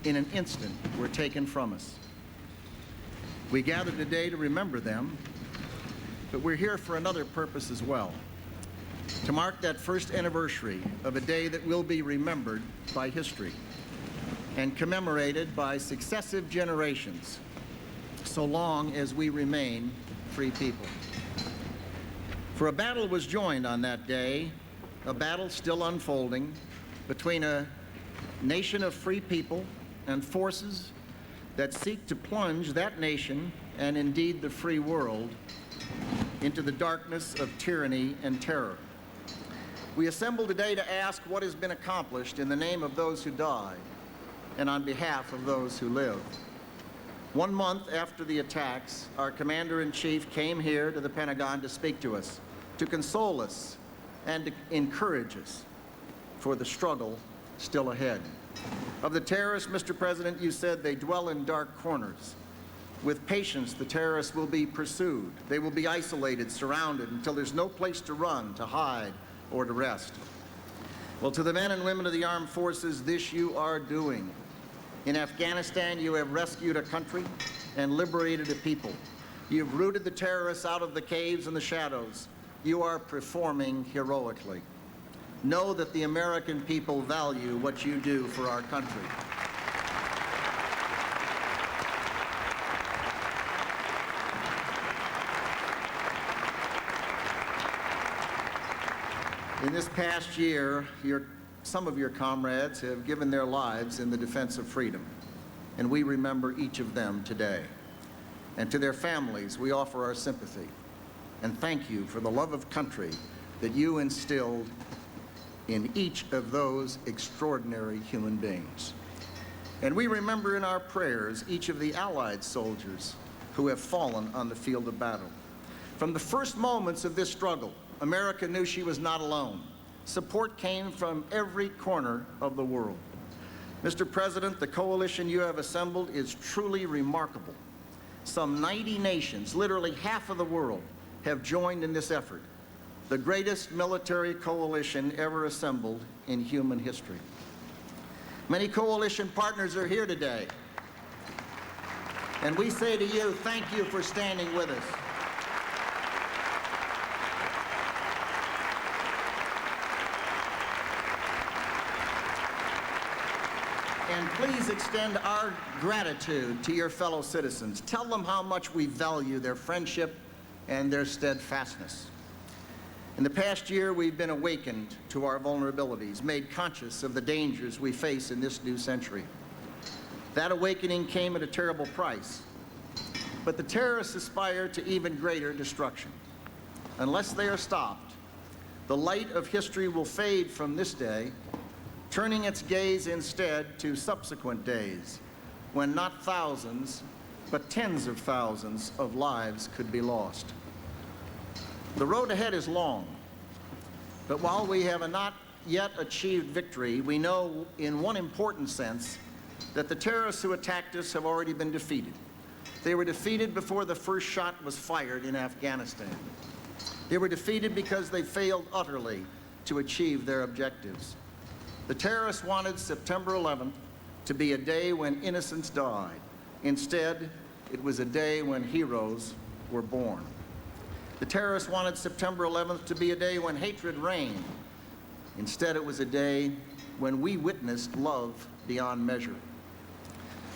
in an instant were taken from us. We gather today to remember them, but we're here for another purpose as well, to mark that first anniversary of a day that will be remembered by history and commemorated by successive generations, so long as we remain free people. For a battle was joined on that day, a battle still unfolding between a nation of free people and forces that seek to plunge that nation, and indeed the free world, into the darkness of tyranny and terror. We assemble today to ask what has been accomplished in the name of those who died and on behalf of those who live. 1 month after the attacks, our Commander-in-Chief came here to the Pentagon to speak to us, to console us, and to encourage us for the struggle still ahead. Of the terrorists, Mr. President, you said they dwell in dark corners. With patience, the terrorists will be pursued. They will be isolated, surrounded, until there's no place to run, to hide, or to rest. Well, to the men and women of the armed forces, this you are doing. In Afghanistan, you have rescued a country and liberated a people. You've rooted the terrorists out of the caves and the shadows. You are performing heroically. Know that the American people value what you do for our country. In this past year, some of your comrades have given their lives in the defense of freedom, and we remember each of them today. And to their families, we offer our sympathy and thank you for the love of country that you instilled in each of those extraordinary human beings. And we remember in our prayers each of the Allied soldiers who have fallen on the field of battle. From the first moments of this struggle, America knew she was not alone. Support came from every corner of the world. Mr. President, the coalition you have assembled is truly remarkable. Some 90 nations, literally half of the world, have joined in this effort, the greatest military coalition ever assembled in human history. Many coalition partners are here today, and we say to you, thank you for standing with us. And please extend our gratitude to your fellow citizens. Tell them how much we value their friendship and their steadfastness. In the past year, we've been awakened to our vulnerabilities, made conscious of the dangers we face in this new century. That awakening came at a terrible price. But the terrorists aspire to even greater destruction. Unless they are stopped, the light of history will fade from this day, turning its gaze instead to subsequent days, when not thousands, but tens of thousands of lives could be lost. The road ahead is long, but while we have not yet achieved victory, we know in one important sense that the terrorists who attacked us have already been defeated. They were defeated before the first shot was fired in Afghanistan. They were defeated because they failed utterly to achieve their objectives. The terrorists wanted September 11th to be a day when innocents died. Instead, it was a day when heroes were born. The terrorists wanted September 11th to be a day when hatred reigned. Instead, it was a day when we witnessed love beyond measure.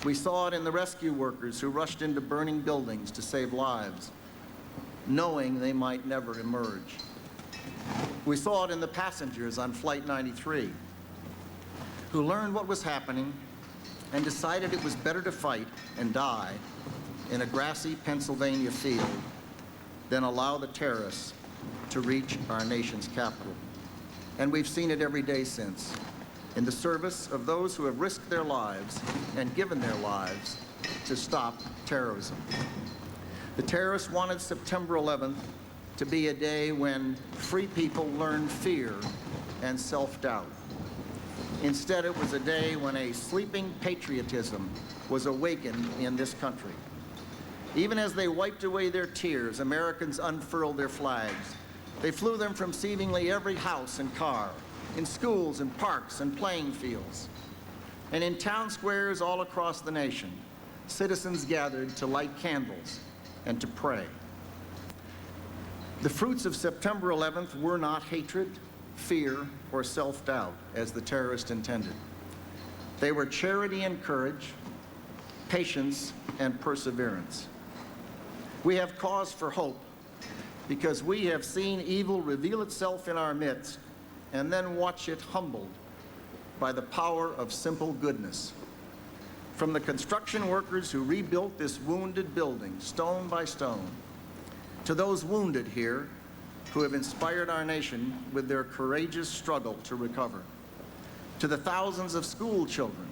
We saw it in the rescue workers who rushed into burning buildings to save lives, knowing they might never emerge. We saw it in the passengers on Flight 93, who learned what was happening and decided it was better to fight and die in a grassy Pennsylvania field than allow the terrorists to reach our nation's capital. And we've seen it every day since, in the service of those who have risked their lives and given their lives to stop terrorism. The terrorists wanted September 11th to be a day when free people learned fear and self-doubt. Instead, it was a day when a sleeping patriotism was awakened in this country. Even as they wiped away their tears, Americans unfurled their flags. They flew them from seemingly every house and car, in schools and parks and playing fields. And in town squares all across the nation, citizens gathered to light candles and to pray. The fruits of September 11th were not hatred, fear, or self-doubt, as the terrorist intended. They were charity and courage, patience and perseverance. We have cause for hope because we have seen evil reveal itself in our midst and then watch it humbled by the power of simple goodness. From the construction workers who rebuilt this wounded building stone by stone, to those wounded here who have inspired our nation with their courageous struggle to recover, to the thousands of school children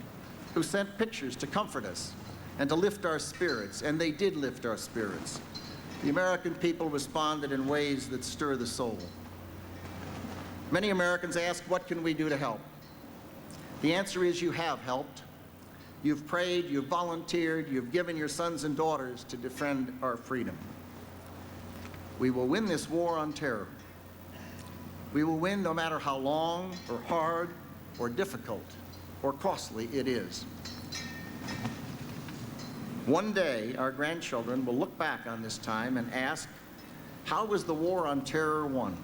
who sent pictures to comfort us and to lift our spirits, and they did lift our spirits. The American people responded in ways that stir the soul. Many Americans ask, what can we do to help? The answer is you have helped. You've prayed, you've volunteered, you've given your sons and daughters to defend our freedom. We will win this war on terror. We will win no matter how long or hard or difficult or costly it is. One day, our grandchildren will look back on this time and ask, how was the war on terror won?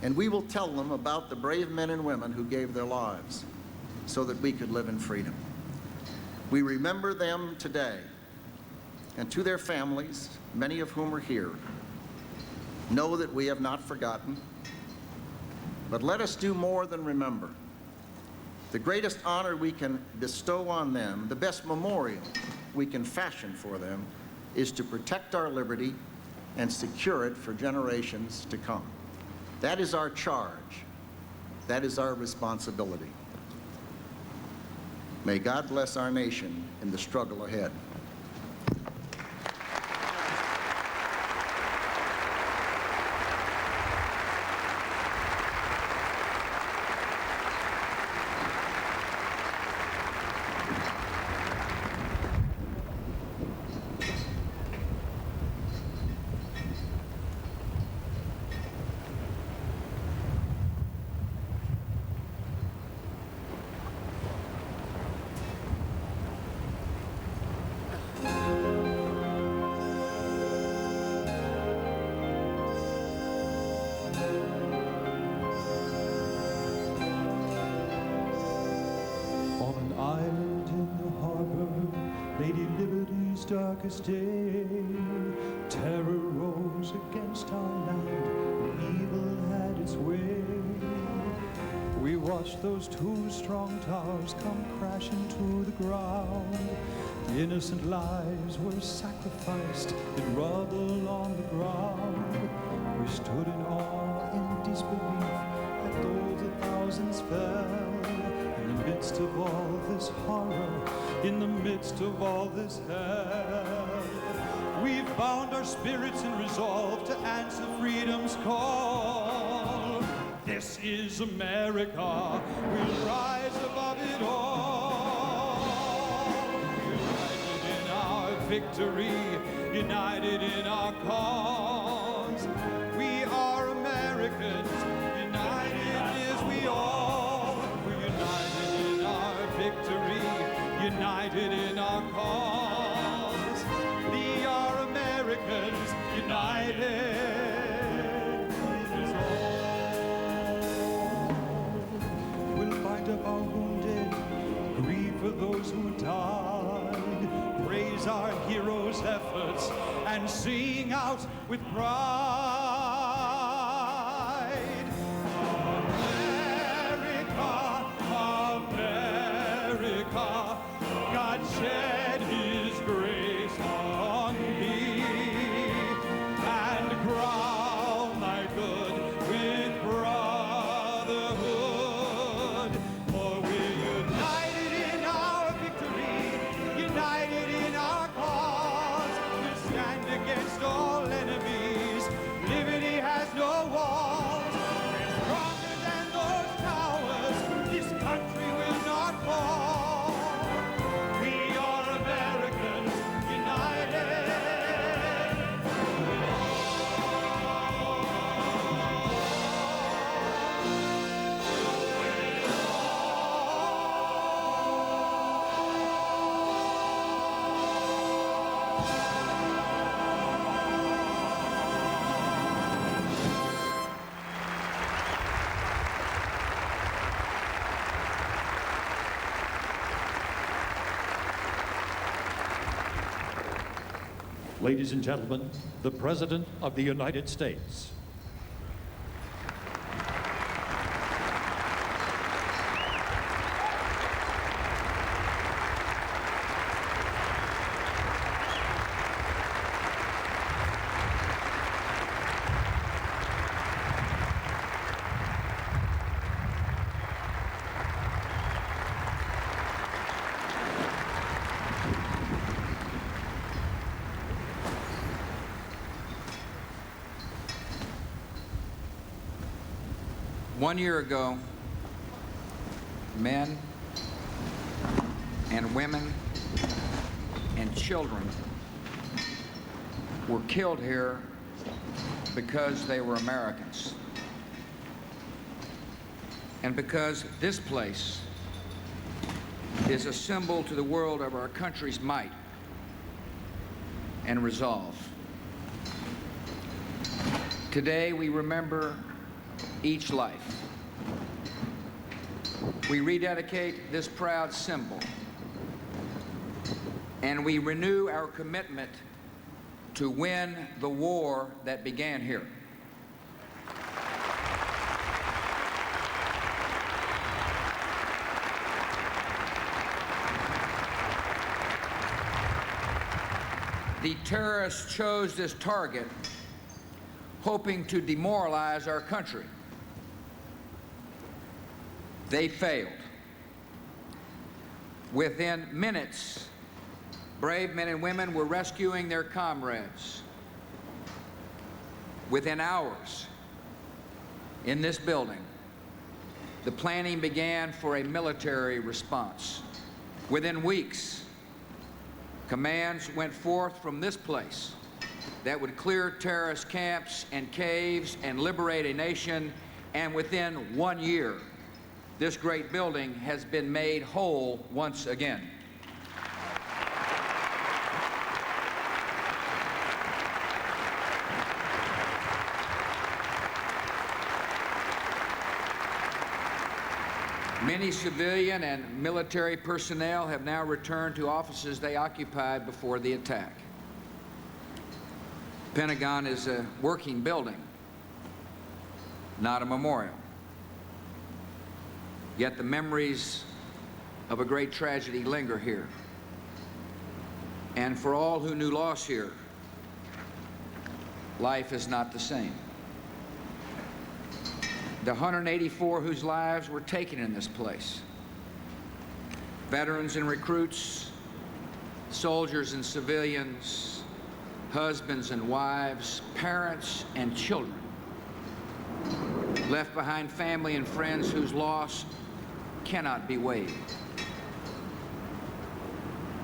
And we will tell them about the brave men and women who gave their lives so that we could live in freedom. We remember them today, and to their families, many of whom are here, know that we have not forgotten, but let us do more than remember. The greatest honor we can bestow on them, the best memorial we can fashion for them, is to protect our liberty and secure it for generations to come. That is our charge. That is our responsibility. May God bless our nation in the struggle ahead. Darkest day, terror rose against our land, and evil had its way. We watched those two strong towers come crashing to the ground. The innocent lives were sacrificed in rubble on the ground. We stood in awe, in disbelief, at those the thousands fell. In the midst of all this horror, in the midst of all this hell, we've bound our spirits in resolve to answer freedom's call. This is America, we'll rise above it all. United in our victory, united in our cause. We are Americans, united as we all. We're united in our victory, united in our cause. We are Americans, united as all. We'll bind up our wounded, grieve for those who died, praise our heroes' efforts, and sing out with pride. America, God shed his grace on thee, and crown thy good with brotherhood. For we're united in our victory, united in our cause. We stand against all enemies, liberty has no walls. We're stronger than those towers, this country will not fall. We are America. Ladies and gentlemen, the President of the United States. One year ago, men and women and children were killed here because they were Americans. And because this place is a symbol to the world of our country's might and resolve. Today we remember each life. We rededicate this proud symbol, and we renew our commitment to win the war that began here. The terrorists chose this target hoping to demoralize our country. They failed. Within minutes, brave men and women were rescuing their comrades. Within hours, in this building, the planning began for a military response. Within weeks, commands went forth from this place that would clear terrorist camps and caves and liberate a nation, and within 1 year, this great building has been made whole once again. Many civilian and military personnel have now returned to offices they occupied before the attack. The Pentagon is a working building, not a memorial. Yet the memories of a great tragedy linger here. And for all who knew loss here, life is not the same. The 184 whose lives were taken in this place, veterans and recruits, soldiers and civilians, husbands and wives, parents and children, left behind family and friends whose loss cannot be weighed.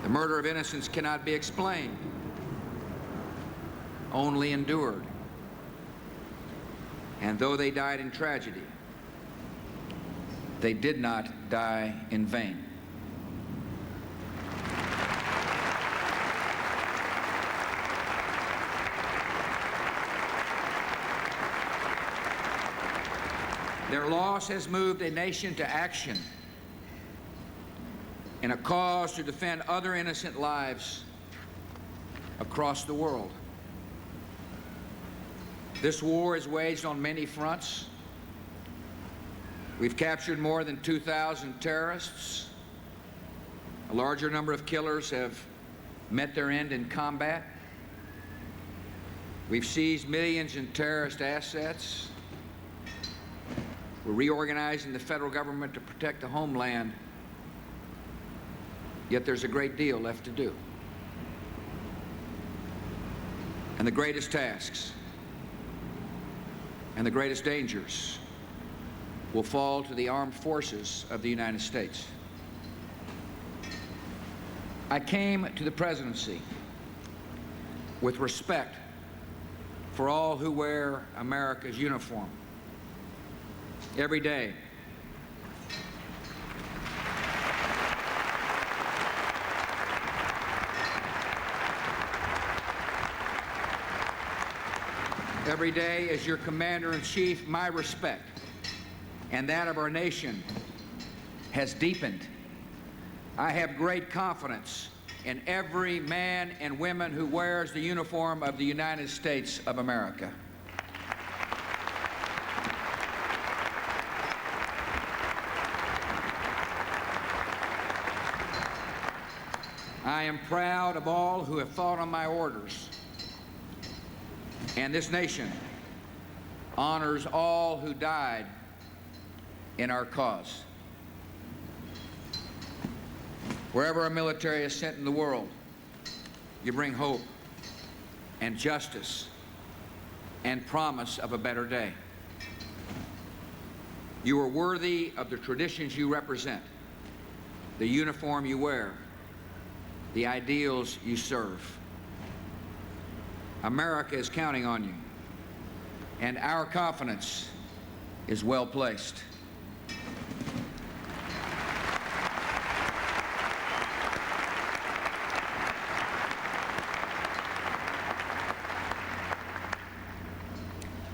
The murder of innocents cannot be explained, only endured. And though they died in tragedy, they did not die in vain. Their loss has moved a nation to action in a cause to defend other innocent lives across the world. This war is waged on many fronts. We've captured more than 2,000 terrorists. A larger number of killers have met their end in combat. We've seized millions in terrorist assets. We're reorganizing the federal government to protect the homeland, yet there's a great deal left to do. And the greatest tasks and the greatest dangers will fall to the armed forces of the United States. I came to the presidency with respect for all who wear America's uniform. Every day, every day as your commander-in-chief, my respect and that of our nation has deepened. I have great confidence in every man and woman who wears the uniform of the United States of America. I am proud of all who have fought on my orders, and this nation honors all who died in our cause. Wherever our military is sent in the world, you bring hope and justice and promise of a better day. You are worthy of the traditions you represent, the uniform you wear, the ideals you serve. America is counting on you, and our confidence is well placed.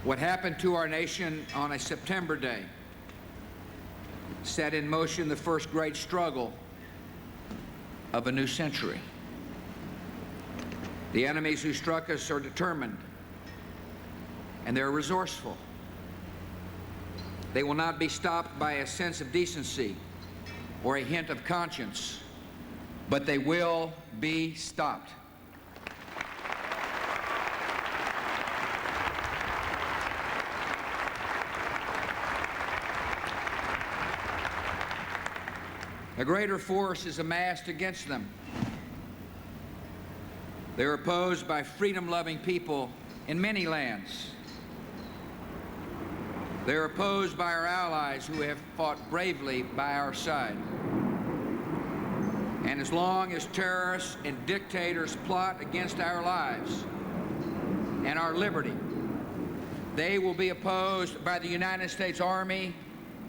What happened to our nation on a September day set in motion the first great struggle of a new century. The enemies who struck us are determined, and they're resourceful. They will not be stopped by a sense of decency or a hint of conscience, but they will be stopped. A greater force is amassed against them. They are opposed by freedom-loving people in many lands. They are opposed by our allies who have fought bravely by our side. And as long as terrorists and dictators plot against our lives and our liberty, they will be opposed by the United States Army,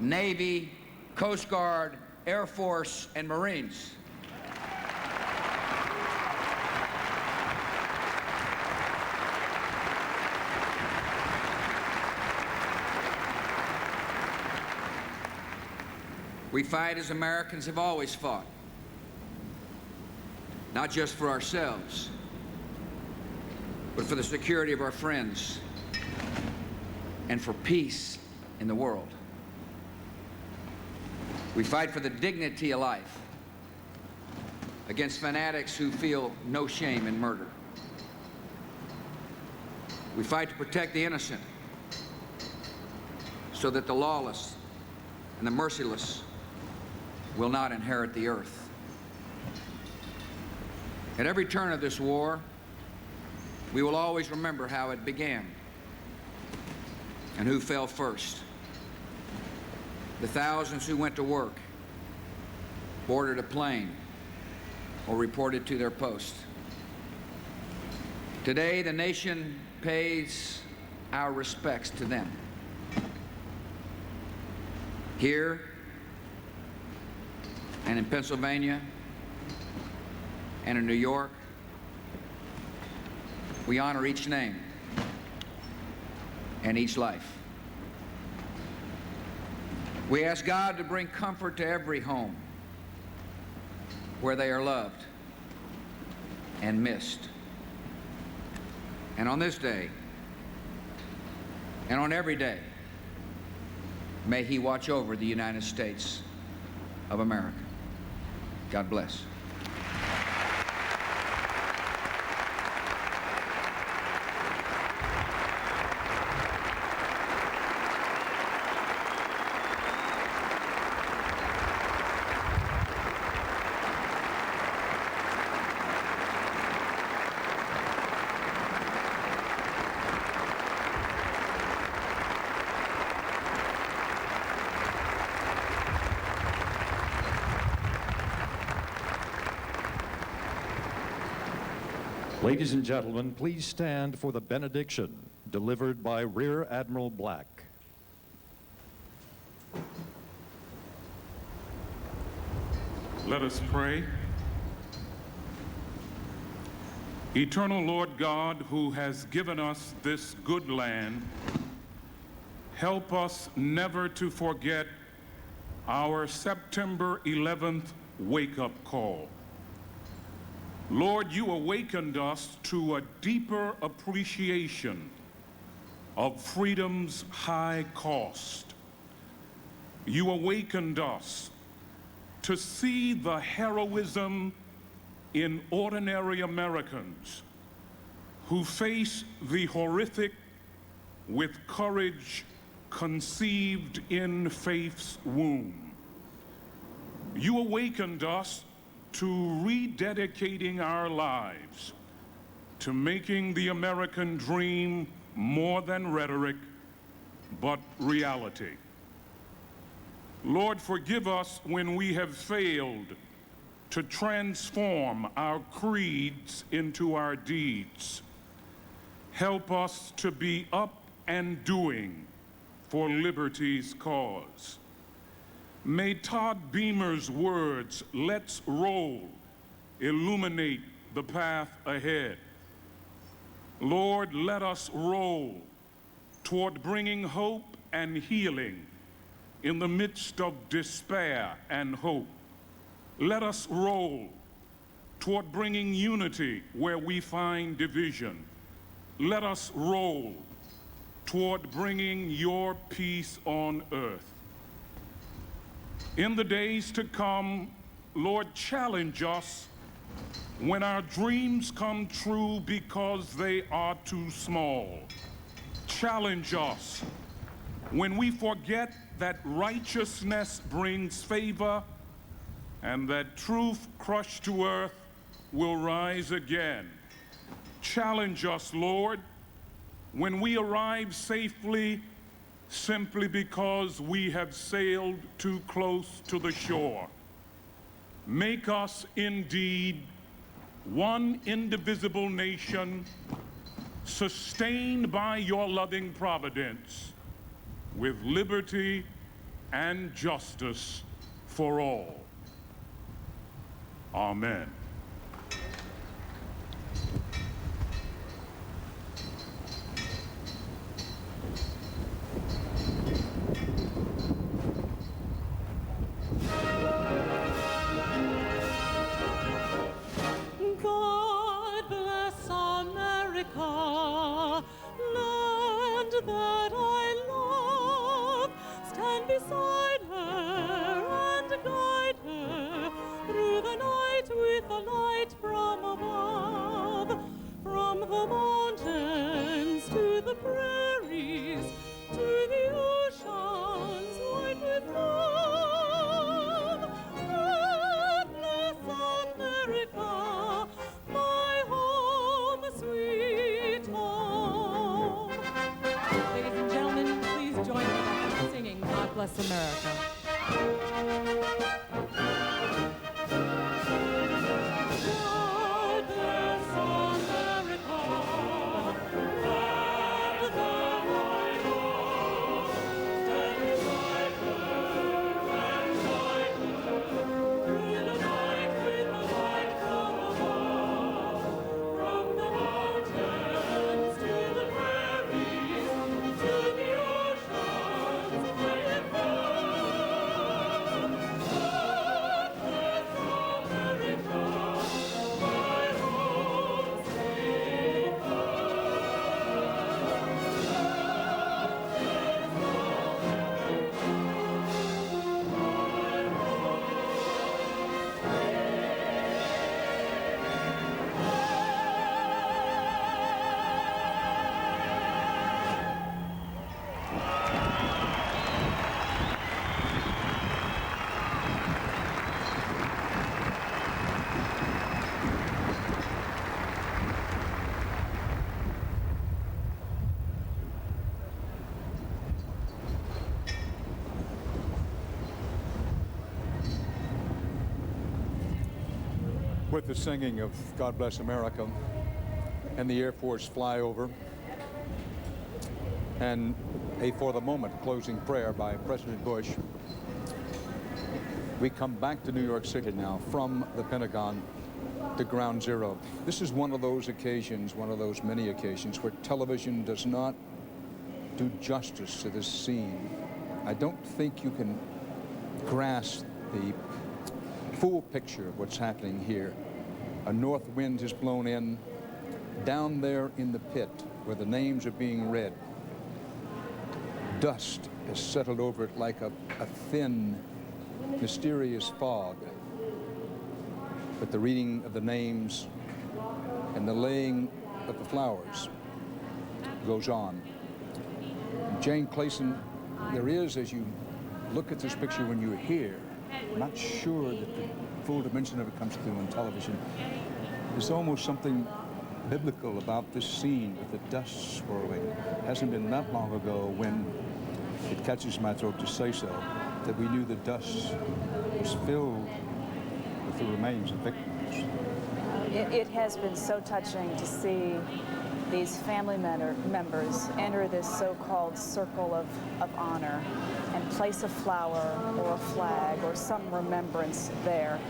Navy, Coast Guard, Air Force, and Marines. We fight as Americans have always fought, not just for ourselves, but for the security of our friends and for peace in the world. We fight for the dignity of life against fanatics who feel no shame in murder. We fight to protect the innocent so that the lawless and the merciless will not inherit the earth. At every turn of this war, we will always remember how it began and who fell first. The thousands who went to work, boarded a plane, or reported to their post. Today, the nation pays our respects to them. Here and in Pennsylvania and in New York, we honor each name and each life. We ask God to bring comfort to every home where they are loved and missed. And on this day, and on every day, may He watch over the United States of America. God bless. Ladies and gentlemen, please stand for the benediction delivered by Rear Admiral Black. Let us pray. Eternal Lord God, who has given us this good land, help us never to forget our September 11th wake-up call. Lord, you awakened us to a deeper appreciation of freedom's high cost. You awakened us to see the heroism in ordinary Americans who face the horrific with courage conceived in faith's womb. You awakened us to rededicating our lives to making the American dream more than rhetoric, but reality. Lord, forgive us when we have failed to transform our creeds into our deeds. Help us to be up and doing for liberty's cause. May Todd Beamer's words, "Let's roll," illuminate the path ahead. Lord, let us roll toward bringing hope and healing in the midst of despair and hope. Let us roll toward bringing unity where we find division. Let us roll toward bringing your peace on earth. In the days to come, Lord, challenge us when our dreams come true because they are too small. Challenge us when we forget that righteousness brings favor and that truth crushed to earth will rise again. Challenge us, Lord, when we arrive safely simply because we have sailed too close to the shore. Make us indeed one indivisible nation, sustained by your loving providence, with liberty and justice for all. Amen. God bless America, land that I love. Stand beside her and guide her through the night with the light from above. From the mountains to the prairies, to the oceans white with love. God bless America, my home, sweet home. Ladies and gentlemen, please join me in singing God Bless America. God bless America, land that I love. Stand beside her and guide her through the night with the light from above. From the mountains to the prairies, to the oceans wide above. God bless America, my home, sweet With the singing of God Bless America and the Air Force flyover and a for the moment closing prayer by President Bush, we come back to New York City now from the Pentagon to Ground Zero. This is one of those occasions, one of those many occasions where television does not do justice to this scene. I don't think you can grasp the full picture of what's happening here. A north wind has blown in. Down there in the pit where the names are being read, dust has settled over it like a thin, mysterious fog. But the reading of the names and the laying of the flowers goes on. Jane Clayson, there is, as you look at this picture, when you hear, I'm not sure that the full dimension of it comes through on television, there's almost something biblical about this scene with the dust swirling. It hasn't been that long ago when, it catches my throat to say so, that we knew the dust was filled with the remains of victims. It has been so touching to see these family members enter this so-called circle of honor and place a flower or a flag or some remembrance there.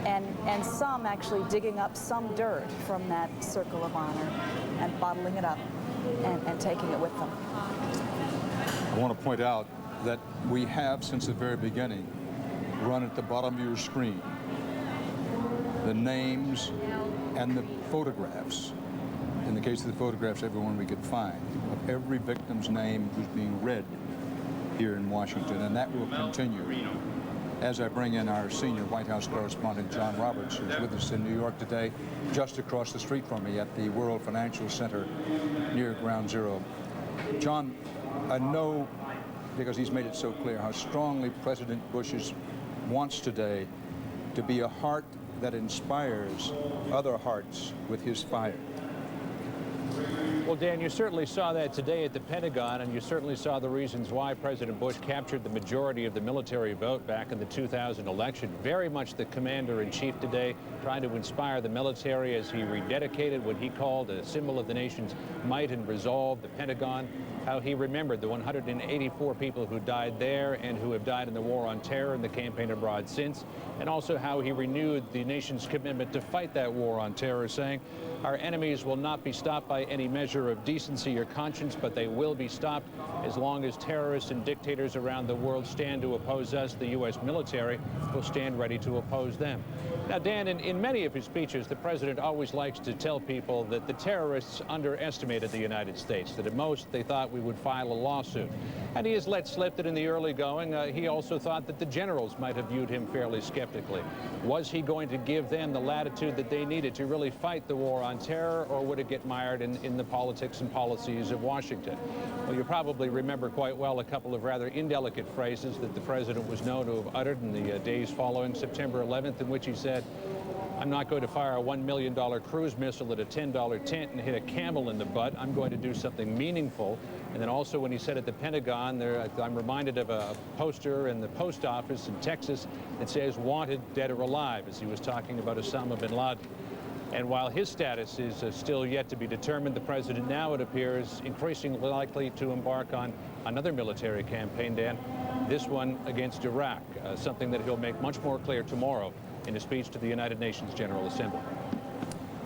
And some actually digging up some dirt from that circle of honor and bottling it up and taking it with them. I want to point out that we have, since the very beginning, run at the bottom of your screen the names and the photographs, in the case of the photographs, everyone we could find, of every victim's name who's being read here in Washington, and that will continue as I bring in our senior White House correspondent, John Roberts, who's with us in New York today, just across the street from me at the World Financial Center near Ground Zero. John, I know, because he's made it so clear, how strongly President Bush wants today to be a heart that inspires other hearts with his fire. Well, Dan, you certainly saw that today at the Pentagon, and you certainly saw the reasons why President Bush captured the majority of the military vote back in the 2000 election. Very much the commander-in-chief today, trying to inspire the military as he rededicated what he called a symbol of the nation's might and resolve, the Pentagon, how he remembered the 184 people who died there and who have died in the war on terror and the campaign abroad since, and also how he renewed the nation's commitment to fight that war on terror, saying, our enemies will not be stopped by any measure of decency or conscience, but they will be stopped as long as terrorists and dictators around the world stand to oppose us. The U.S. military will stand ready to oppose them. Now, Dan, in many of his speeches, the president always likes to tell people that the terrorists underestimated the United States, that at most they thought we would file a lawsuit. And he has let slip that in the early going, he also thought that the generals might have viewed him fairly skeptically. Was he going to give them the latitude that they needed to really fight the war on terror, or would it get mired in the politics and policies of Washington? Well, you probably remember quite well a couple of rather indelicate phrases that the president was known to have uttered in the days following September 11th, in which he said, I'm not going to fire a $1 million cruise missile at a $10 tent and hit a camel in the butt. I'm going to do something meaningful. And then also when he said at the Pentagon, I'm reminded of a poster in the post office in Texas that says, wanted, dead or alive, as he was talking about Osama bin Laden. And while his status is still yet to be determined, the president now, it appears, increasingly likely to embark on another military campaign, Dan, this one against Iraq, something that he'll make much more clear tomorrow in a speech to the United Nations General Assembly.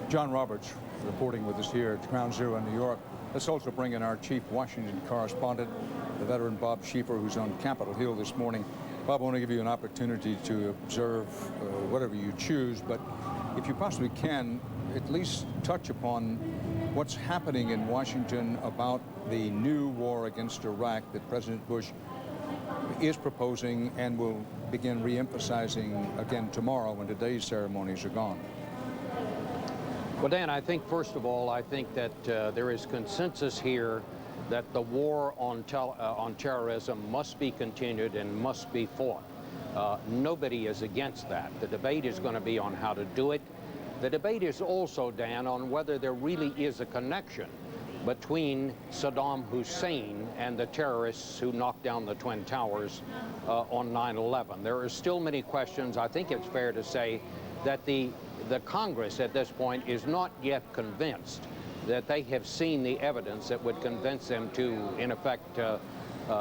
John Roberts reporting with us here at Ground Zero in New York. Let's also bring in our chief Washington correspondent, the veteran Bob Schieffer, who's on Capitol Hill this morning. Bob, I want to give you an opportunity to observe whatever you choose, but if you possibly can, at least touch upon what's happening in Washington about the new war against Iraq that President Bush is proposing and will begin re-emphasizing again tomorrow when today's ceremonies are gone. Well, Dan, I think, first of all, I think that there is consensus here that the war on terrorism must be continued and must be fought. Nobody is against that. The debate is going to be on how to do it. The debate is also, Dan, on whether there really is a connection between Saddam Hussein and the terrorists who knocked down the Twin Towers on 9/11. There are still many questions. I think it's fair to say that the Congress at this point is not yet convinced that they have seen the evidence that would convince them to, in effect,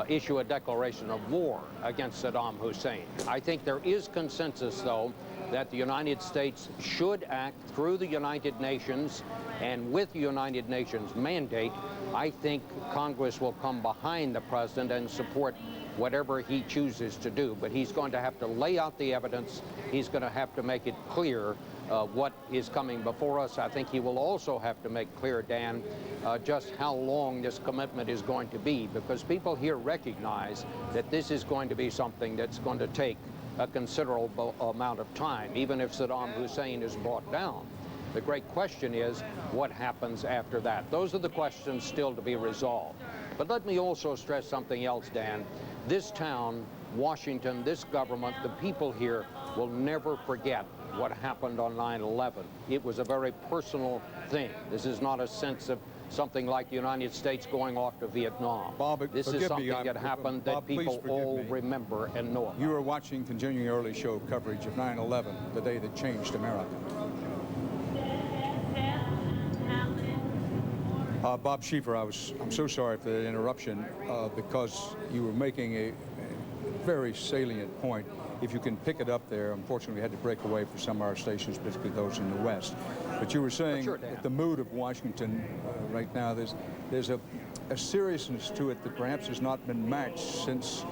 issue a declaration of war against Saddam Hussein. I think there is consensus, though, that the United States should act through the United Nations, and with the United Nations mandate, I think Congress will come behind the president and support whatever he chooses to do. But he's going to have to lay out the evidence. He's going to have to make it clear what is coming before us. I think he will also have to make clear, Dan, just how long this commitment is going to be, because people here recognize that this is going to be something that's going to take a considerable amount of time, even if Saddam Hussein is brought down. The great question is, what happens after that? Those are the questions still to be resolved. But let me also stress something else, Dan. This town, Washington, this government, the people here will never forget what happened on 9/11. It was a very personal thing. This is not a sense of something like the United States going off to Vietnam. Bob, this is forgive something me, that happened Bob, that people please forgive all me. remember and know about. You were watching continuing early show coverage of 9/11, the day that changed America. Bob Schieffer, I'm so sorry for the interruption because you were making a very salient point. If you can pick it up there, unfortunately we had to break away for some of our stations, particularly those in the West. But you were saying that the mood of Washington right now, there's a seriousness to it that perhaps has not been matched since,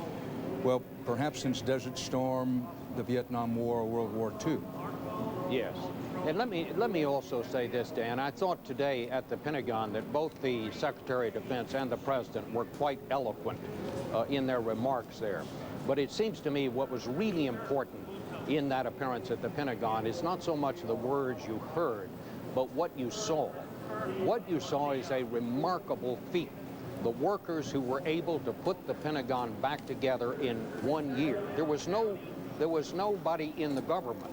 well, perhaps since Desert Storm, the Vietnam War, or World War II. Yes. And let me also say this, Dan. I thought today at the Pentagon that both the Secretary of Defense and the President were quite eloquent in their remarks there. But it seems to me what was really important in that appearance at the Pentagon is not so much the words you heard, but what you saw. What you saw is a remarkable feat. The workers who were able to put the Pentagon back together in 1 year. There was nobody in the government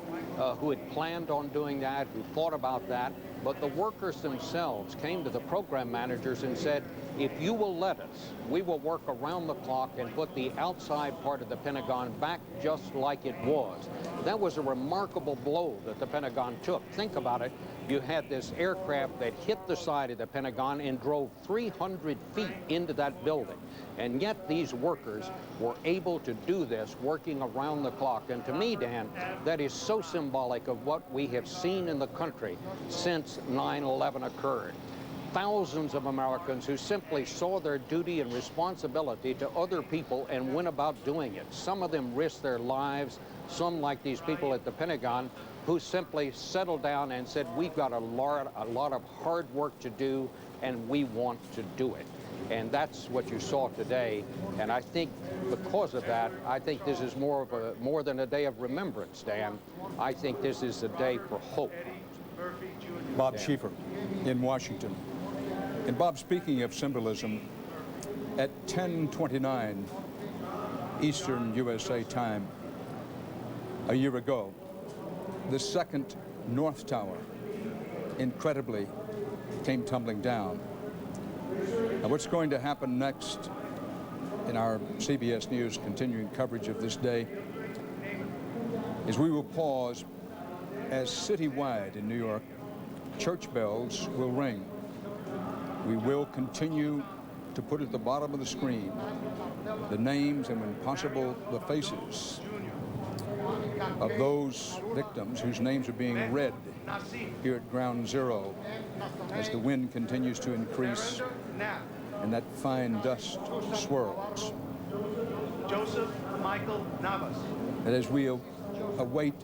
who had planned on doing that, who thought about that, but the workers themselves came to the program managers and said, if you will let us, we will work around the clock and put the outside part of the Pentagon back just like it was. That was a remarkable blow that the Pentagon took. Think about it. You had this aircraft that hit the side of the Pentagon and drove 300 feet into that building. And yet these workers were able to do this working around the clock. And to me, Dan, that is so symbolic of what we have seen in the country since 9/11 occurred. Thousands of Americans who simply saw their duty and responsibility to other people and went about doing it. Some of them risked their lives, some like these people at the Pentagon, who simply settled down and said, we've got a lot of hard work to do, and we want to do it. And that's what you saw today. And I think because of that, I think this is more than a day of remembrance, Dan. I think this is a day for hope. Bob Schieffer in Washington. And Bob, speaking of symbolism, at 10:29 Eastern USA time a year ago, the second North Tower incredibly came tumbling down. Now, what's going to happen next in our CBS News continuing coverage of this day is we will pause as citywide in New York, church bells will ring. We will continue to put at the bottom of the screen the names and, when possible, the faces of those victims whose names are being read here at Ground Zero as the wind continues to increase and that fine dust swirls. Joseph Michael Navas. And as we await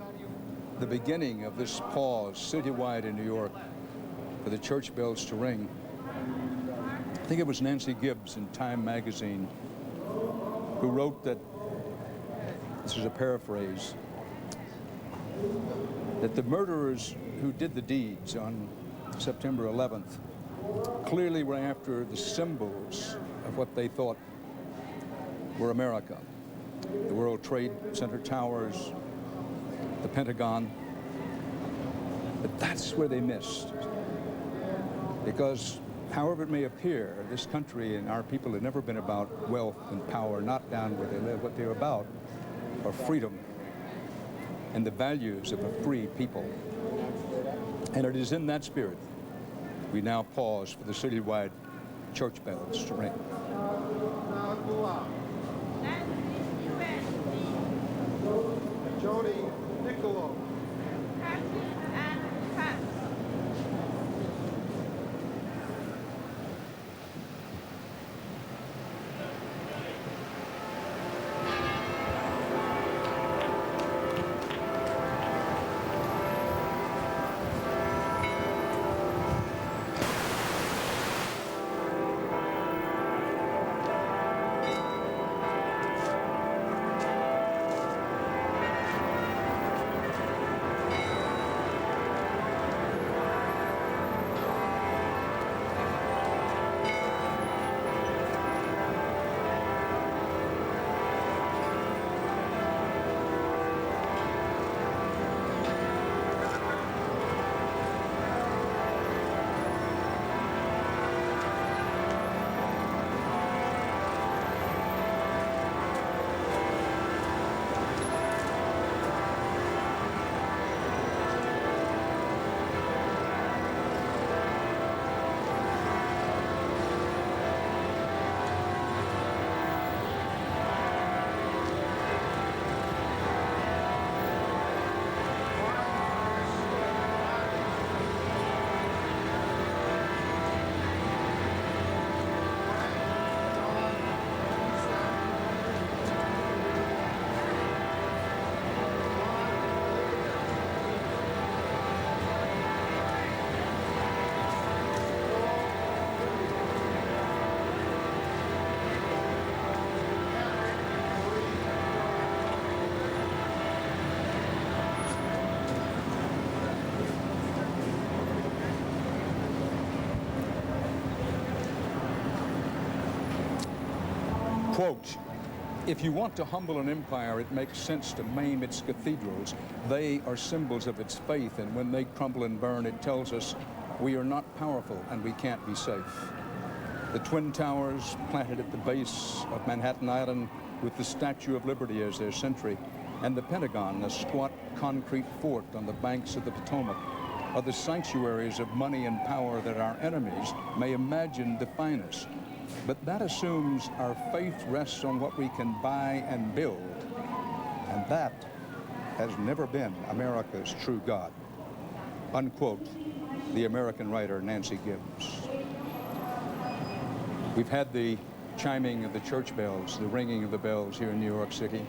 the beginning of this pause citywide in New York for the church bells to ring, I think it was Nancy Gibbs in Time magazine who wrote that, this is a paraphrase, that the murderers who did the deeds on September 11th clearly were after the symbols of what they thought were America. The World Trade Center towers, the Pentagon. But that's where they missed. Because however it may appear, this country and our people have never been about wealth and power, not down where they live. What they're about are freedom and the values of a free people. And it is in that spirit we now pause for the citywide church bells to ring. Jody Niccolo. Quote, if you want to humble an empire, it makes sense to maim its cathedrals. They are symbols of its faith, and when they crumble and burn, it tells us we are not powerful and we can't be safe. The Twin Towers, planted at the base of Manhattan Island with the Statue of Liberty as their sentry, and the Pentagon, a squat concrete fort on the banks of the Potomac, are the sanctuaries of money and power that our enemies may imagine define us. But that assumes our faith rests on what we can buy and build, and that has never been America's true God. Unquote, the American writer Nancy Gibbs. We've had the chiming of the church bells, the ringing of the bells here in New York City,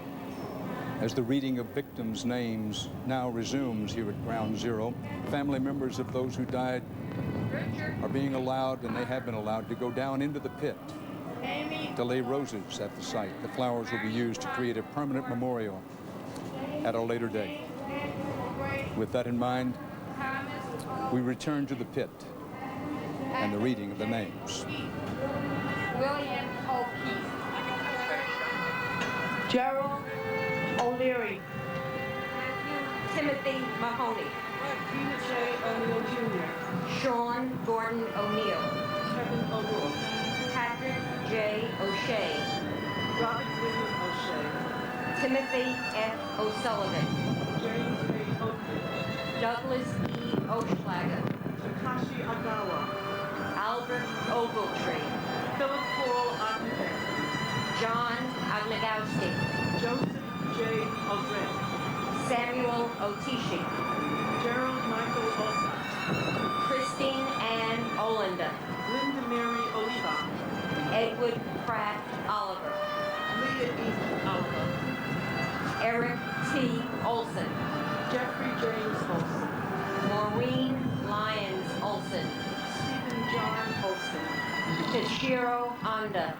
as the reading of victims' names now resumes here at Ground Zero. Family members of those who died are being allowed, and they have been allowed, to go down into the pit to lay roses at the site. The flowers will be used to create a permanent memorial at a later date. With that in mind, we return to the pit and the reading of the names. William O'Keefe. Gerald O'Leary. Timothy Mahoney. Peter J. O'Neill Jr. Sean Gordon O'Neill. Kevin O'Rourke. Patrick J. O'Shea. Robert William O'Shea. Timothy F. O'Sullivan. James A. Oakley. Douglas E. Oschlager. Takashi Agawa. Albert Ogletree. Philip Paul Architect. John Agnagowski. Joseph J. Aldrin. Samuel Otishi. Gerald Michael Ossack. Christine Ann Olinda. Linda Mary Oliva. Edward Pratt Oliver. Leah E. Oliver. Eric T. Olson. Jeffrey James Olson. Maureen Lyons Olson. Stephen John Olson. Toshiro Honda.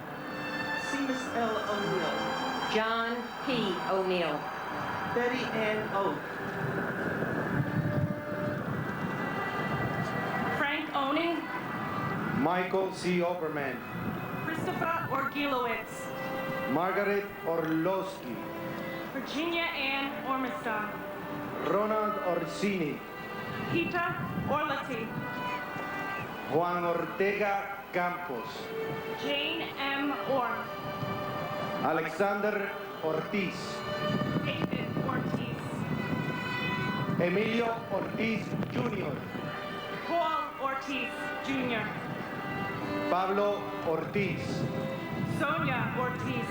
Seamus L. O'Neill. John P. O'Neill. Betty Ann Oak. Frank Oning. Michael C. Oberman. Christopher Orgilowitz. Margaret Orlowski. Virginia Ann Ormiston. Ronald Orsini. Peter Orlati. Juan Ortega Campos. Jane M. Orr. Alexander Ortiz. David Ortiz. Emilio Ortiz Jr. Paul Ortiz Jr. Pablo Ortiz. Sonia Ortiz.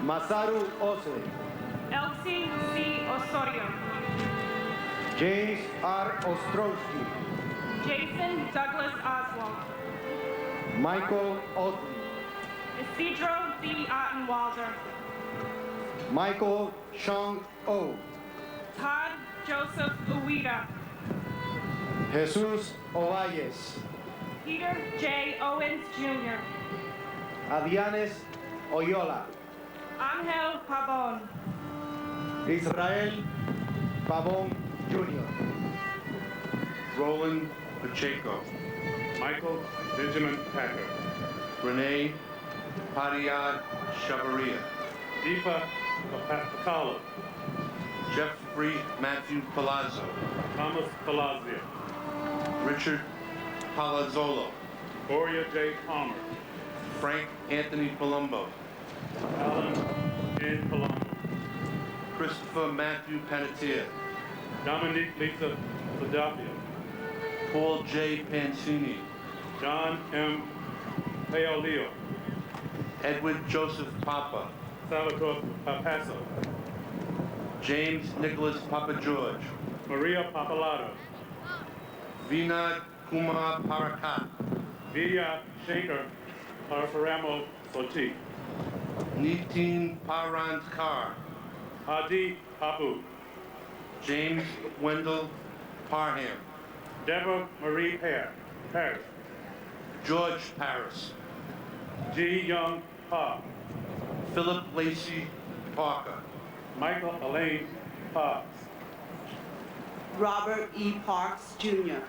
Masaru Ose. Elsie C. Osorio. James R. Ostrowski. Jason Douglas Oswald. Michael Otley. Isidro D. Ottenwalder. Michael Sean O. Todd Joseph Uwida. Jesus Ovalles. Peter J. Owens Jr. Adianes Oyola. Angel Pabon. Israel Pavon Jr. Roland Pacheco. Michael Benjamin Packer. Renee Padilla Chavaria. Deepa Patala. Jeffrey Matthew Palazzo. Thomas Palazzo. Richard Palazzolo. Gloria J. Palmer. Frank Anthony Palumbo. Alan N. Palumbo. Christopher Matthew Panettiere. Dominique Lisa Philadelphia. Paul J. Pancini. John M. Paolio. Edward Joseph Papa. Salvatore Papasso. James Nicholas Papa George. Maria Papalato. Vinod Kumar Parakat. Vidya Shankar Paraparamo Soti. Nitin Parant Kar. Hadi Papu. James Wendell Parham. Deborah Marie Paris. George Paris. G. Young Pa. Philip Lacey Parker. Michael Elaine Parks. Robert E. Parks Jr.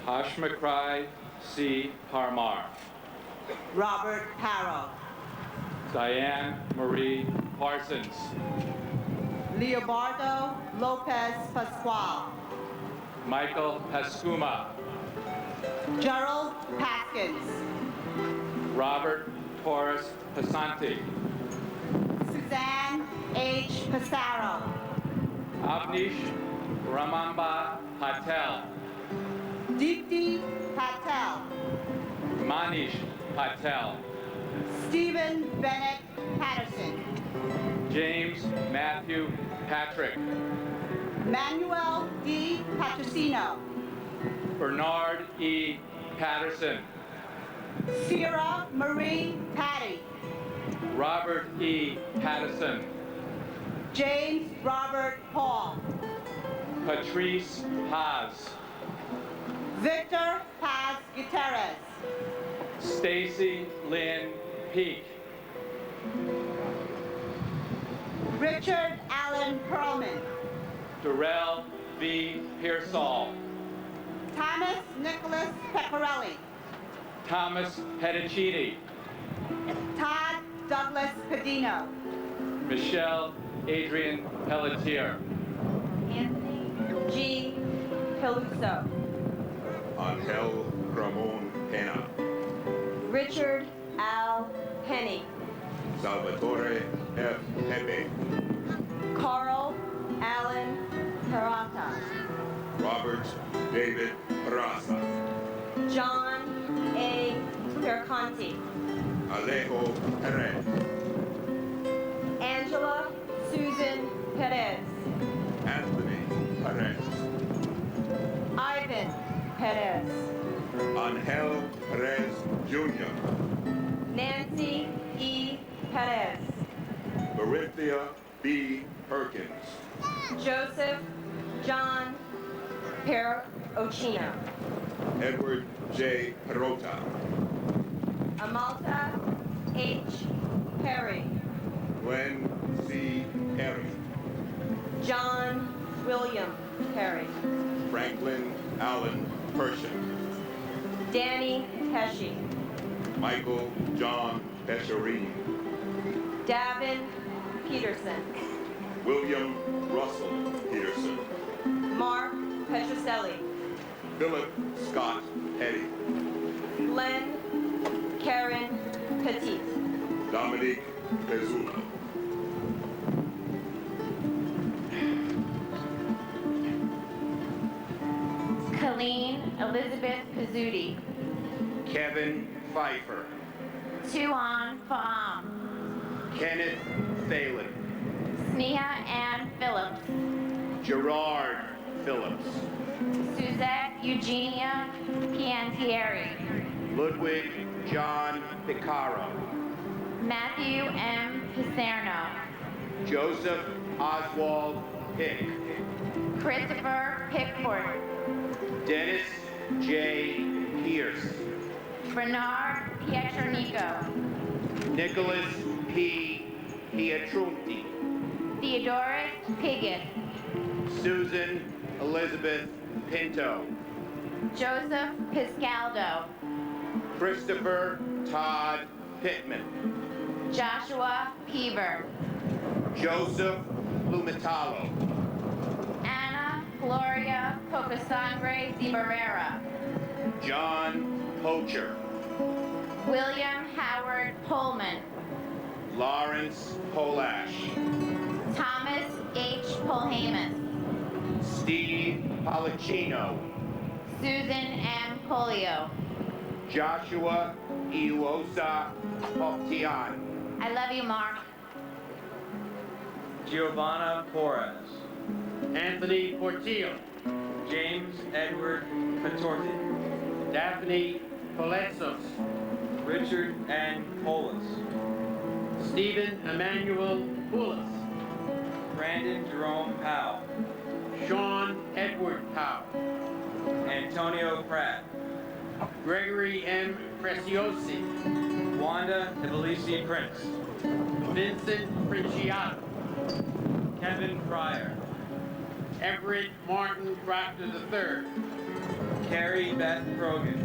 Hashmakrai C. Parmar. Robert Harrow. Diane Marie Parsons. Leobardo Lopez Pascual. Michael Pascuma. Gerald Paskins. Robert Torres Pasanti. Suzanne H. Passaro. Avnish Ramamba Patel. Deepti Patel. Manish Patel. Stephen Bennett Patterson. James Matthew Patrick. Manuel D. Patricino. Bernard E. Patterson. Sierra Marie Patty. Robert E. Pattison. James Robert Paul. Patrice Paz. Victor Paz Gutierrez. Stacy Lynn Peak. Richard Allen Perlman. Darrell V. Pearsall. Thomas Nicholas Pecorelli. Thomas Pedicini. Todd Douglas Padino. Michelle Adrian Pelletier. Anthony G. Peluso. Angel Ramon Pena. Richard Al Penny. Salvatore F. Pepe. Carl Allen Peralta. Robert David Raza. John A. Perconti. Alejo Perez. Angela Susan Perez. Anthony Perez. Ivan Perez. Angel Perez Jr. Nancy E. Perez. Marinthia B. Perkins. Joseph John Perocchino. Edward J. Perota. Amalta H. Perry. Glenn C. Perry. John William Perry. Franklin Allen Pershing. Danny Pesci. Michael John Pescirini. Davin Peterson. William Russell Peterson. Mark Petroselli. Philip Scott Petty. Len Karen Petit. Dominique Pezzuto. Colleen Elizabeth Pizzuti. Kevin Pfeiffer. Tuan Faam. Kenneth Thalen. Sneha Ann Phillips. Gerard Phillips. Suzette Eugenia Piantieri. Ludwig John Picaro. Matthew M. Picerno. Joseph Oswald Pick. Christopher Pickford. Dennis J. Pierce. Bernard Pietronico. Nicholas P. Pietrunti. Theodorus Piggott. Susan Elizabeth Pinto. Joseph Piscaldo. Christopher Todd Pittman. Joshua Peaver. Joseph Lumitalo. Anna Gloria Cocasangre Zibarrera. John Poacher. William Howard Pullman. Lawrence Polash. Thomas H. Polhamus. Steve Policino. Susan M. Polio. Joshua Iwosa Poptian. I love you, Mark. Giovanna Porras. Anthony Portillo. James Edward Patorti. Daphne Poletsos. Richard N. Polis. Stephen Emmanuel Poulos. Brandon Jerome Powell. Sean Edward Powell. Antonio Pratt. Gregory M. Preciosi. Wanda Evelisi Prince. Vincent Princiato. Kevin Fryer. Everett Martin Proctor III. Carrie Beth Krogan.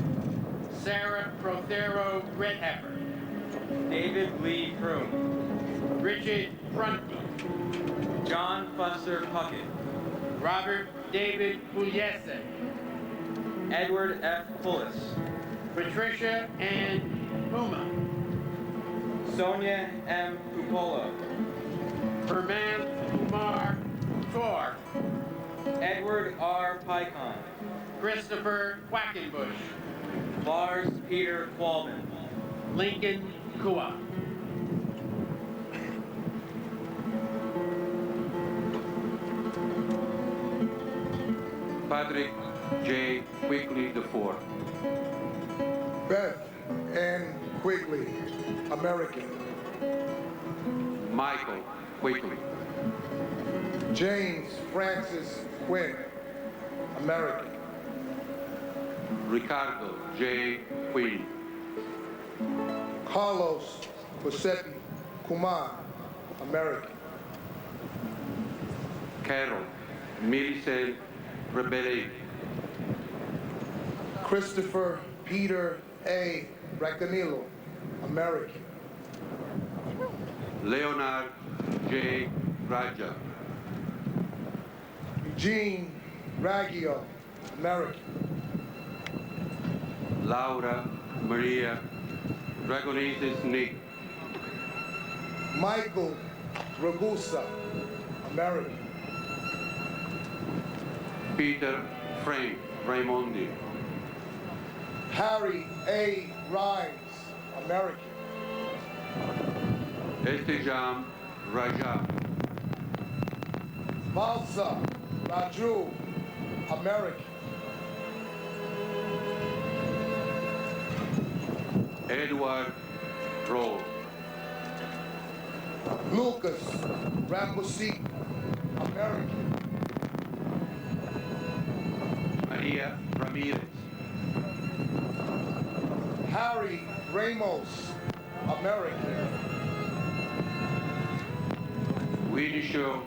Sarah Prothero Redheffer. David Lee Kroon, Richard Prunty, John Fusser Puckett, Robert David Pugliese, Edward F. Pullis, Patricia Ann Puma, Sonia M. Cupolo, Herman Kumar Tor, Edward R. Pycon, Christopher Quackenbush, Lars Peter Qualman, Lincoln Kua. Patrick J. Quigley IV. Beth Ann Quigley, American. Michael Quigley. James Francis Quinn, American. Ricardo J. Quinn. Carlos Posetti Kumar, American. Carol Millicent Rebelli. Christopher Peter A. Racanillo, American. Leonard J. Raja. Eugene Raggio, American. Laura Maria Dragonesis Nick. Michael Ragusa, American. Peter Frank Raimondi. Harry A. Rhimes, American. Estejam Raja. Valsa Raju, American. Edward Roll. Lucas Rambosi, American. Maria Ramirez. Harry Ramos, American. Winisho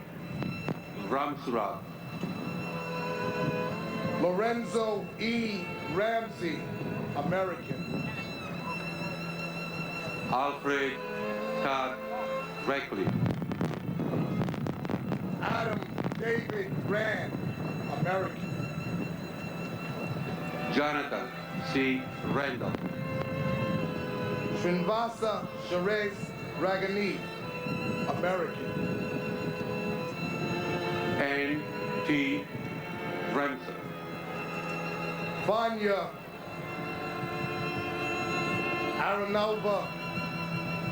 Ramsra. Lorenzo E. Ramsey, American. Alfred Todd Reckley. Adam David Rand, American. Jonathan C. Randall. Srinivasa Suresh Ragani, American. N. T. Remsen. Vanya Aronova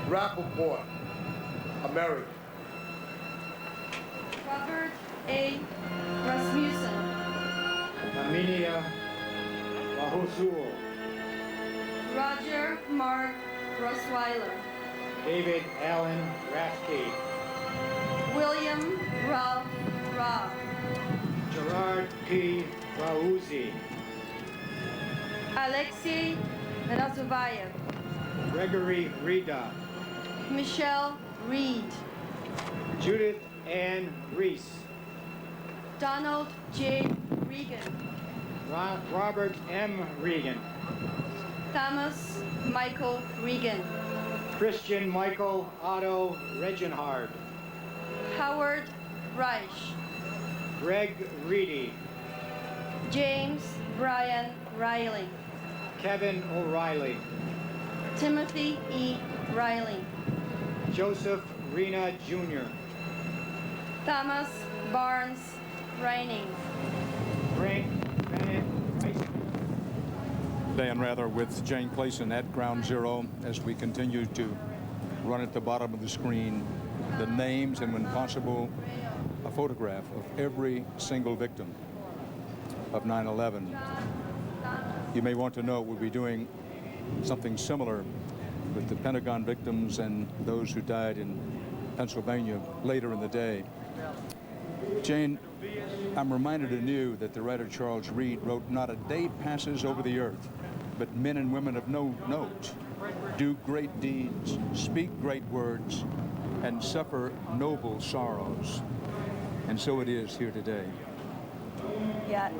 Rappaport, American. Robert A. Rasmussen, Aminia Wahusuo, Roger Mark Rosweiler, David Allen Rathke, William Ralph Robb, Gerard P. Raouzi, Alexei Razuvayev, Gregory Rida, Michelle Reed, Judith Ann Reese, Donald J. Regan, Robert M. Regan, Thomas Michael Regan, Christian Michael Otto Regenhard, Howard Reich, Greg Reedy, James Brian Riley, Kevin O'Reilly, Timothy E. Riley, Joseph Rena Jr., Thomas Barnes Reining, Frank Bennett Tyson. Dan Rather with Jane Clayson at Ground Zero as we continue to run at the bottom of the screen the names and, when possible, a photograph of every single victim of 9/11. You may want to know we'll be doing something similar with the Pentagon victims and those who died in Pennsylvania later in the day. Jane, I'm reminded anew that the writer Charles Reed wrote, "Not a day passes over the earth, but men and women of no note do great deeds, speak great words, and suffer noble sorrows." And so it is here today. Yeah,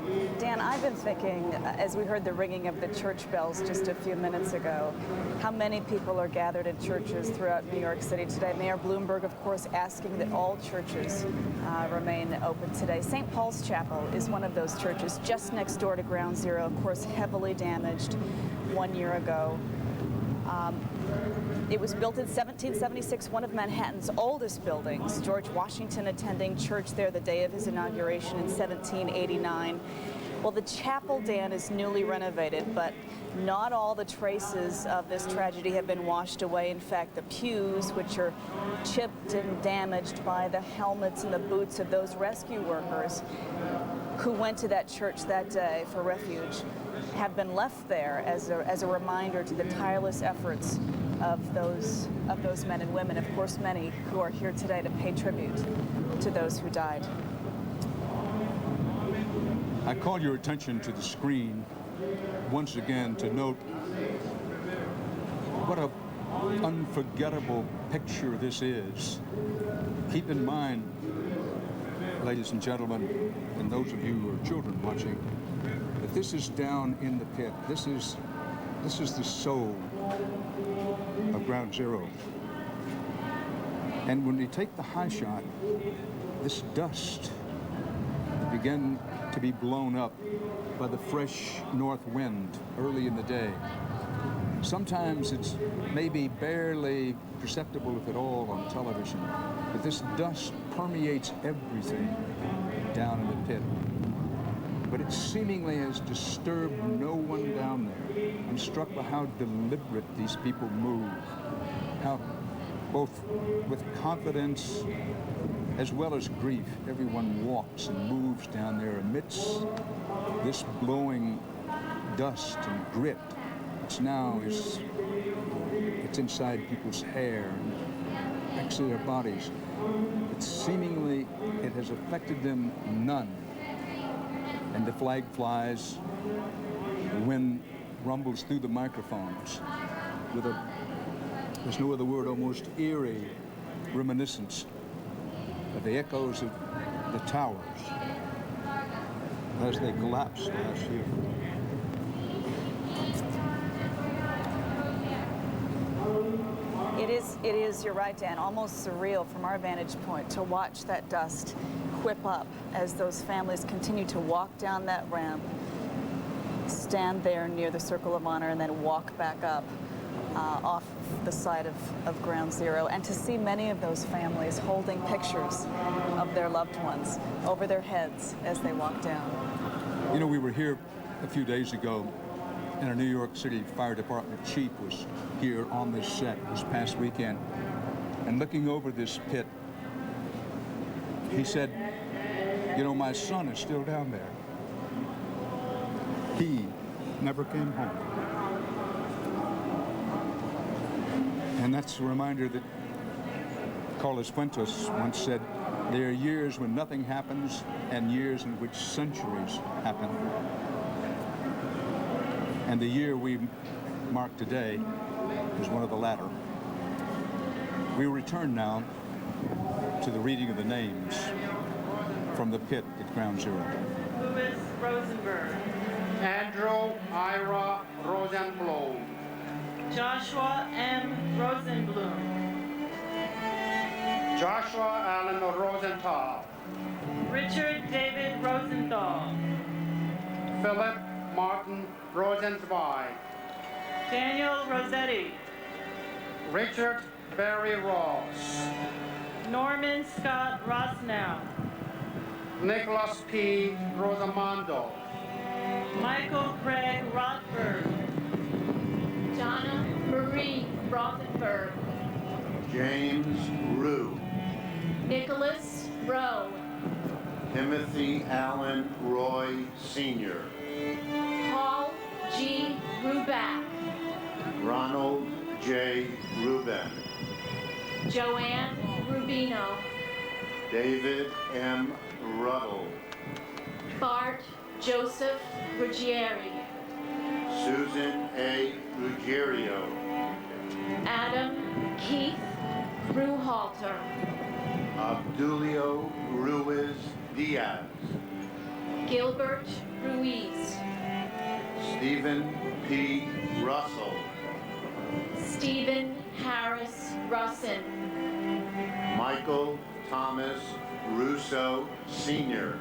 Dan, I've been thinking, as we heard the ringing of the church bells just a few minutes ago, how many people are gathered in churches throughout New York City today. Mayor Bloomberg, of course, asking that all churches remain open today. St. Paul's Chapel is one of those churches just next door to Ground Zero, of course, heavily damaged 1 year ago. It was built in 1776, one of Manhattan's oldest buildings. George Washington attending church there the day of his inauguration in 1789. Well, the chapel, Dan, is newly renovated, but not all the traces of this tragedy have been washed away. In fact, the pews, which are chipped and damaged by the helmets and the boots of those rescue workers who went to that church that day for refuge, have been left there as a reminder to the tireless efforts of those men and women, of course many who are here today to pay tribute to those who died. I call your attention to the screen once again to note what an unforgettable picture this is. Keep in mind, ladies and gentlemen, and those of you who are children watching, that this is down in the pit. This is the soul of Ground Zero. And when we take the high shot, this dust began to be blown up by the fresh north wind early in the day. Sometimes it's maybe barely perceptible, if at all, on television, but this dust permeates everything down in the pit. But it seemingly has disturbed no one down there. I'm struck by how deliberate these people move, how both with confidence as well as grief, everyone walks and moves down there amidst this blowing dust and grit. It's inside people's hair and next to their bodies. But seemingly it has affected them none. And the flag flies, the wind rumbles through the microphones with there's no other word, almost eerie reminiscence of the echoes of the towers as they collapsed last year. It is, you're right, Dan, almost surreal from our vantage point to watch that dust whip up as those families continue to walk down that ramp, stand there near the Circle of Honor, and then walk back up off the side of Ground Zero, and to see many of those families holding pictures of their loved ones over their heads as they walk down. You know, we were here a few days ago, and our New York City Fire Department chief was here on this set this past weekend, and looking over this pit, he said, you know, my son is still down there. He never came home. And that's a reminder that Carlos Fuentes once said, there are years when nothing happens and years in which centuries happen. And the year we mark today is one of the latter. We return now to the reading of the names from the pit at Ground Zero. Louis Rosenberg. Andrew Ira Rosenblum. Joshua M. Rosenblum. Joshua Allen Rosenthal. Richard David Rosenthal. Philip Martin Rosenzweig. Daniel Rossetti. Richard Barry Ross. Norman Scott Rosnow. Nicholas P. Rosamondo. Michael Craig Rothberg. Jana Marie Rothenberg. James Rue. Nicholas Rowe. Timothy Allen Roy Sr. Paul G. Ruback. Ronald J. Rubin. Joanne Rubino. David M. Ruddle. Bart Joseph Ruggieri. Susan A. Ruggiero. Adam Keith Ruhalter. Abdulio Ruiz Diaz. Gilbert Ruiz, Stephen P. Russell, Stephen Harris Russin, Michael Thomas Russo, Sr.,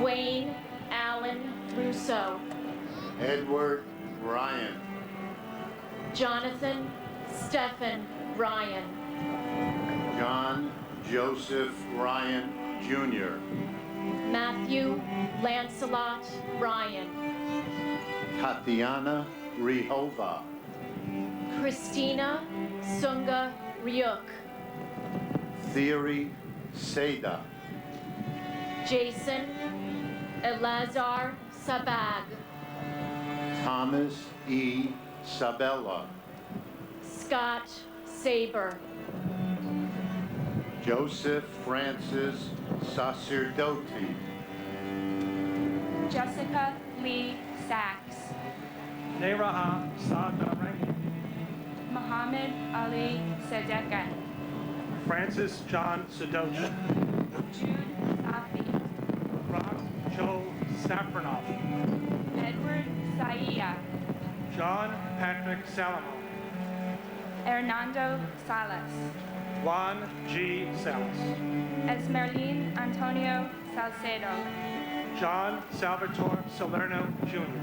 Wayne Allen Russo, Edward Ryan, Jonathan Stephen Ryan, John Joseph Ryan, Jr., Matthew Lancelot Ryan, Tatiana Rihova, Christina Sunga Ryuk, Thierry Seda, Jason Elazar Sabag, Thomas E. Sabella, Scott Saber, Joseph Francis Sacerdoti, Jessica Lee Sachs, Neraha Sada Rankin, Muhammad Ali Sedekan, Francis John Sedocha, Jude Safi, Rock Joe Safronoff, Edward Saia, John Patrick Salamo, Hernando Salas, Juan G. Salas, Esmerlin Antonio Salcedo, John Salvatore Salerno Jr.,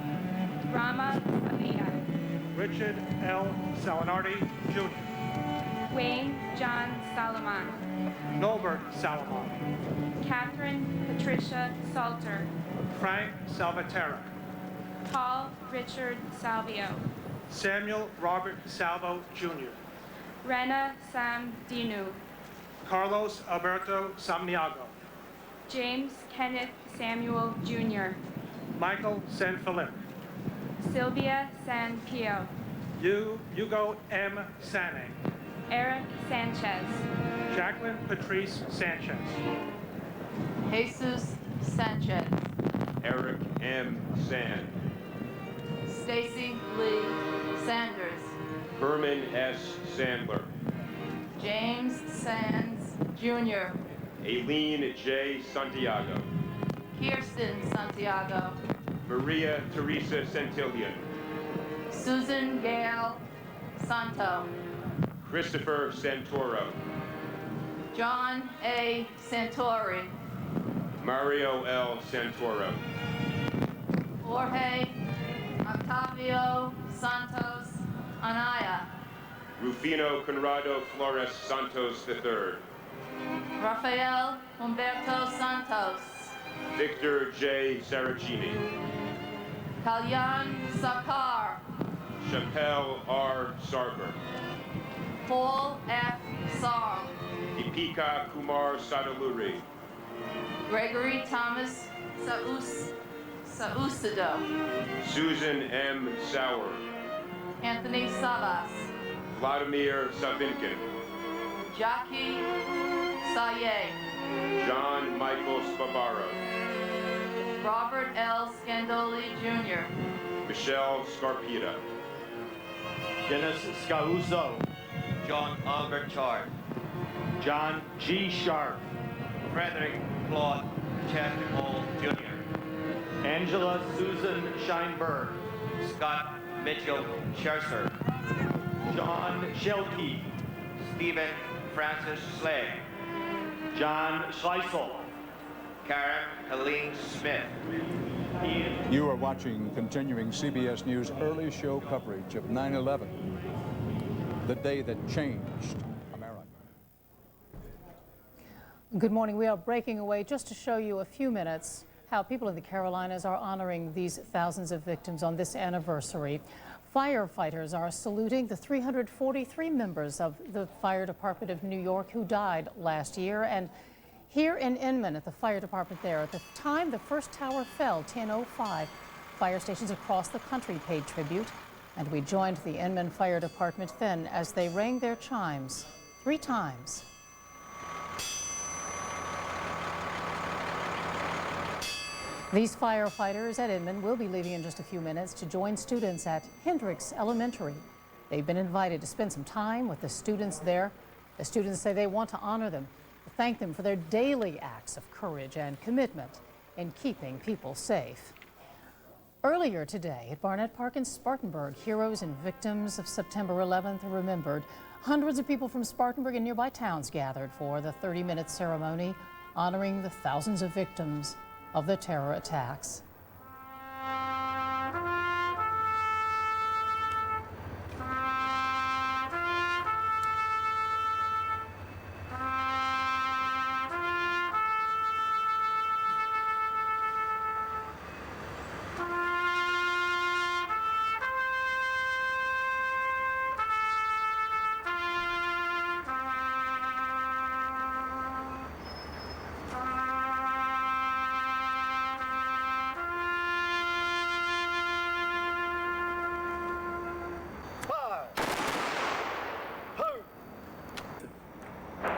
Rama Salia, Richard L. Salinardi Jr., Wayne John Salomon, Norbert Salomon, Catherine Patricia Salter, Frank Salvatera, Paul Richard Salvio, Samuel Robert Salvo Jr., Rena Sam Dinu, Carlos Alberto Samniago, James Kenneth Samuel Jr., Michael San Felipe, Sylvia San Pio, Hugo M. Sane, Eric Sanchez, Jacqueline Patrice Sanchez, Jesus Sanchez, Eric M. Sand, Stacy Lee Sanders, Herman S. Sandler, James Sands Jr., Aileen J. Santiago, Kirsten Santiago, Maria Teresa Centillion, Susan Gale Santo, Christopher Santoro, John A. Santori, Mario L. Santoro, Jorge Octavio Santos Anaya, Rufino Conrado Flores Santos III, Rafael Humberto Santos, Victor J. Saracini, Kalyan Sakar, Chappelle R. Sarver, Paul F. Sarl, Deepika Kumar Sadaluri, Gregory Thomas Saucedo, Susan M. Sauer, Anthony Savas, Vladimir Savinkin, Jackie Saye, John Michael Spavaro, Robert L. Scandoli Jr., Michelle Scarpita, Dennis Scauzo, John Albert Chart, John G. Sharp, Frederick Claude Chester Hall Jr., Angela Susan Scheinberg, Scott Mitchell Scherzer, John Shelkey, Stephen Francis Slade, John Schleisel, Karen Helene Smith. You are watching continuing CBS News early show coverage of 9/11, the day that changed America. Good morning. We are breaking away just to show you a few minutes how people in the Carolinas are honoring these thousands of victims on this anniversary. Firefighters are saluting the 343 members of the Fire Department of New York who died last year. And here in Inman at the fire department there, at the time the first tower fell, 10:05, fire stations across the country paid tribute. And we joined the Inman Fire Department then as they rang their chimes 3 times. These firefighters at Inman will be leaving in just a few minutes to join students at Hendricks Elementary. They've been invited to spend some time with the students there. The students say they want to honor them, thank them for their daily acts of courage and commitment in keeping people safe. Earlier today at Barnett Park in Spartanburg, heroes and victims of September 11th are remembered. Hundreds of people from Spartanburg and nearby towns gathered for the 30-minute ceremony honoring the thousands of victims of the terror attacks.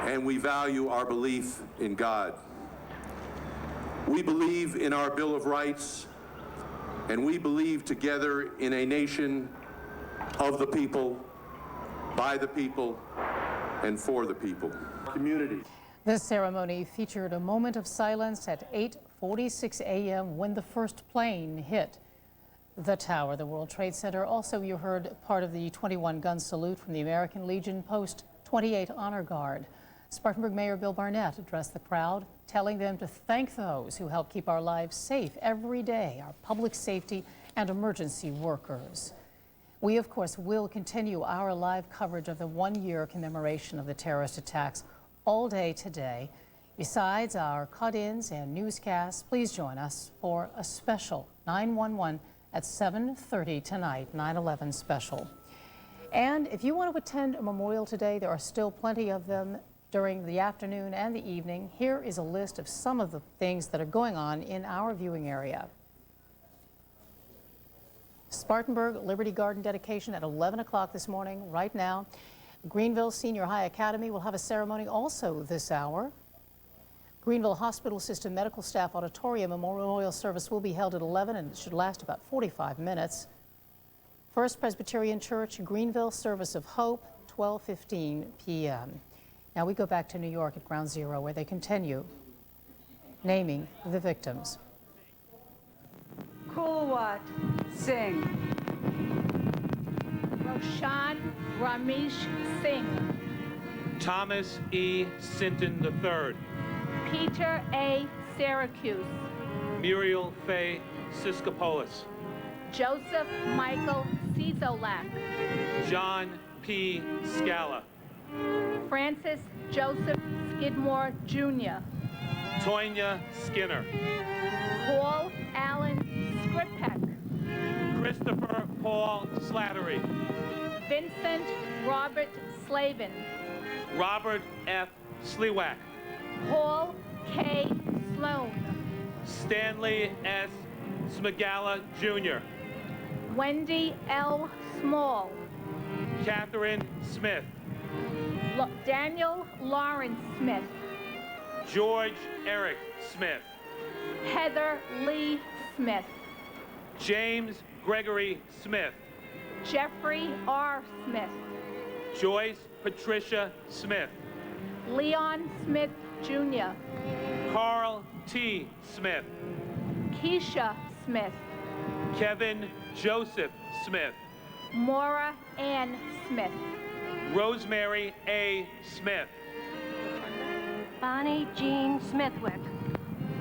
And we value our belief in God. We believe in our Bill of Rights, and we believe together in a nation of the people, by the people, and for the people. Community. This ceremony featured a moment of silence at 8:46 a.m. when the first plane hit the tower, the World Trade Center. Also, you heard part of the 21-gun salute from the American Legion Post 28 Honor Guard. Spartanburg Mayor Bill Barnett addressed the crowd, telling them to thank those who help keep our lives safe every day, our public safety and emergency workers. We, of course, will continue our live coverage of the one-year commemoration of the terrorist attacks all day today. Besides our cut-ins and newscasts, please join us for a special 911 at 7:30 tonight, 9/11 special. And if you want to attend a memorial today, there are still plenty of them during the afternoon and the evening. Here is a list of some of the things that are going on in our viewing area. Spartanburg Liberty Garden dedication at 11 o'clock this morning. Right now, Greenville Senior High Academy will have a ceremony also this hour. Greenville Hospital System Medical Staff Auditorium memorial service will be held at 11 and it should last about 45 minutes. First Presbyterian Church, Greenville Service of Hope, 12:15 p.m. Now we go back to New York at Ground Zero, where they continue naming the victims. Kulwat Singh. Roshan Ramesh Singh. Thomas E. Sinton III. Peter A. Syracuse. Muriel Faye Siskopoulos. Joseph Michael Cizolak. John P. Scala. Francis Joseph Skidmore Jr. Tonya Skinner. Paul Allen Skripek. Christopher Paul Slattery. Vincent Robert Slavin. Robert F. Sliwak. Paul K. Sloan. Stanley S. Smigala Jr. Wendy L. Small. Catherine Smith. Daniel Lawrence Smith. George Eric Smith. Heather Lee Smith. James Gregory Smith. Jeffrey R. Smith. Joyce Patricia Smith. Leon Smith Jr. Carl T. Smith. Keisha Smith. Kevin Joseph Smith. Maura Ann Smith. Rosemary A. Smith. Bonnie Jean Smithwick.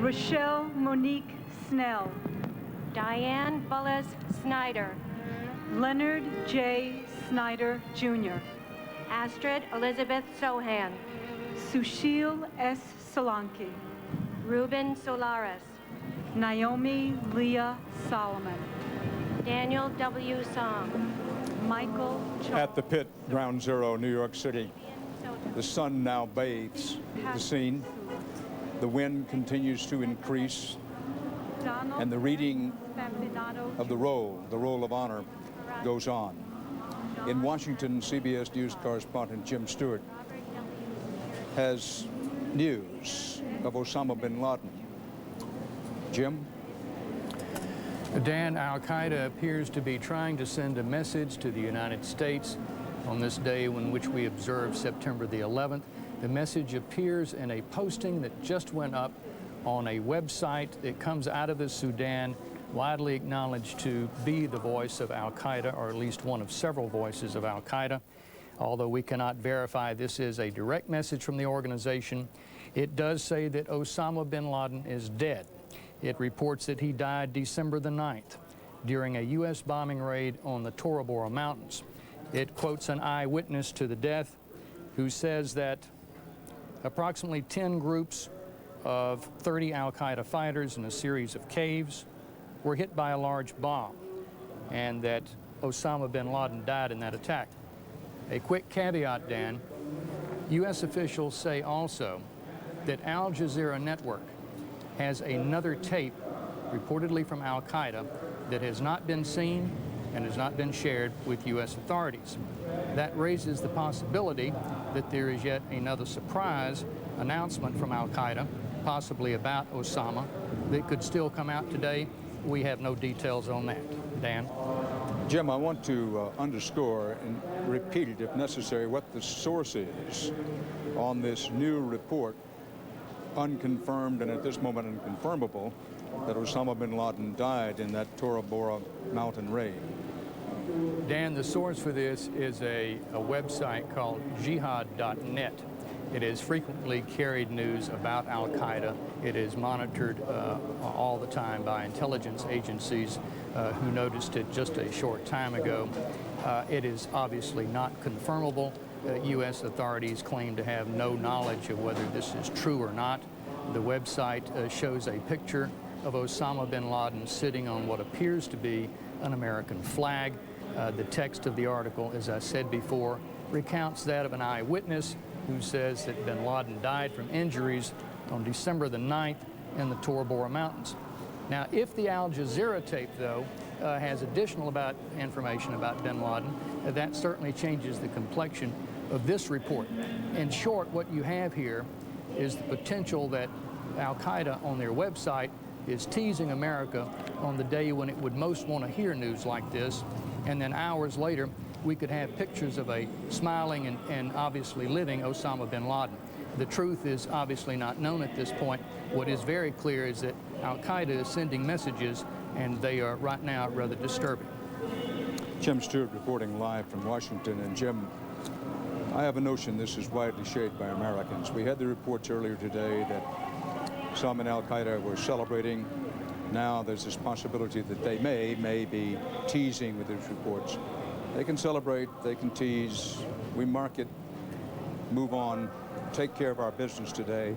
Rochelle Monique Snell. Diane Bullis Snyder. Leonard J. Snyder, Jr. Astrid Elizabeth Sohan. Sushil S. Solanki. Ruben Solaris. Naomi Leah Solomon. Daniel W. Song. Michael At the pit, Ground Zero, New York City. The sun now bathes the scene. The wind continues to increase, and the reading of the roll of honor, goes on. In Washington, CBS News correspondent Jim Stewart has news of Osama bin Laden. Jim? Dan, Al-Qaeda appears to be trying to send a message to the United States on this day in which we observe September the 11th. The message appears in a posting that just went up on a website that comes out of the Sudan, widely acknowledged to be the voice of al-Qaeda, or at least one of several voices of al-Qaeda. Although we cannot verify this is a direct message from the organization, it does say that Osama bin Laden is dead. It reports that he died December the 9th during a U.S. bombing raid on the Tora Bora Mountains. It quotes an eyewitness to the death who says that approximately 10 groups of 30 al-Qaeda fighters in a series of caves were hit by a large bomb, and that Osama bin Laden died in that attack. A quick caveat, Dan, U.S. officials say also that Al Jazeera Network has another tape, reportedly from al-Qaeda, that has not been seen and has not been shared with U.S. authorities. That raises the possibility that there is yet another surprise announcement from al-Qaeda, possibly about Osama, that could still come out today. We have no details on that. Dan? Jim, I want to underscore and repeat it, if necessary, what the source is on this new report, unconfirmed and at this moment unconfirmable, that Osama bin Laden died in that Tora Bora mountain raid. Dan, the source for this is a website called jihad.net. It has frequently carried news about al-Qaeda. It is monitored all the time by intelligence agencies who noticed it just a short time ago. It is obviously not confirmable. U.S. authorities claim to have no knowledge of whether this is true or not. The website shows a picture of Osama bin Laden sitting on what appears to be an American flag. The text of the article, as I said before, recounts that of an eyewitness who says that bin Laden died from injuries on December the 9th in the Tora Bora Mountains. Now, if the Al Jazeera tape, though, has additional information about bin Laden, that certainly changes the complexion of this report. In short, what you have here is the potential that al-Qaeda on their website is teasing America on the day when it would most want to hear news like this, and then hours later we could have pictures of a smiling and obviously living Osama bin Laden. The truth is obviously not known at this point. What is very clear is that al-Qaeda is sending messages, and they are right now rather disturbing. Jim Stewart reporting live from Washington. And Jim, I have a notion this is widely shared by Americans. We had the reports earlier today that some in al-Qaeda were celebrating. Now there's this possibility that they may be teasing with these reports. They can celebrate, they can tease, we market, move on, take care of our business today,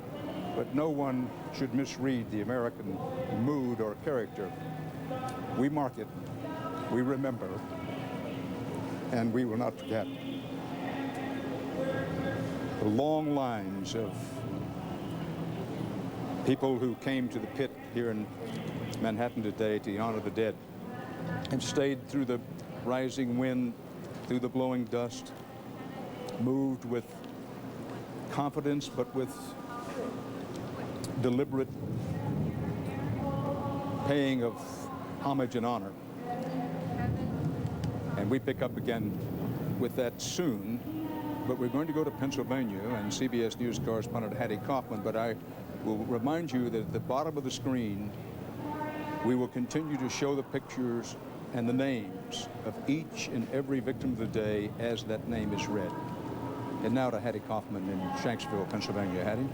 but no one should misread the American mood or character. We market, we remember, and we will not forget. The long lines of people who came to the pit here in Manhattan today to honor the dead and stayed through the rising wind, through the blowing dust, moved with confidence but with deliberate paying of homage and honor. And we pick up again with that soon, but we're going to go to Pennsylvania, and CBS News correspondent Hattie Kaufman, but I will remind you that at the bottom of the screen we will continue to show the pictures and the names of each and every victim of the day as that name is read. And now to Hattie Kaufman in Shanksville, Pennsylvania. Hattie?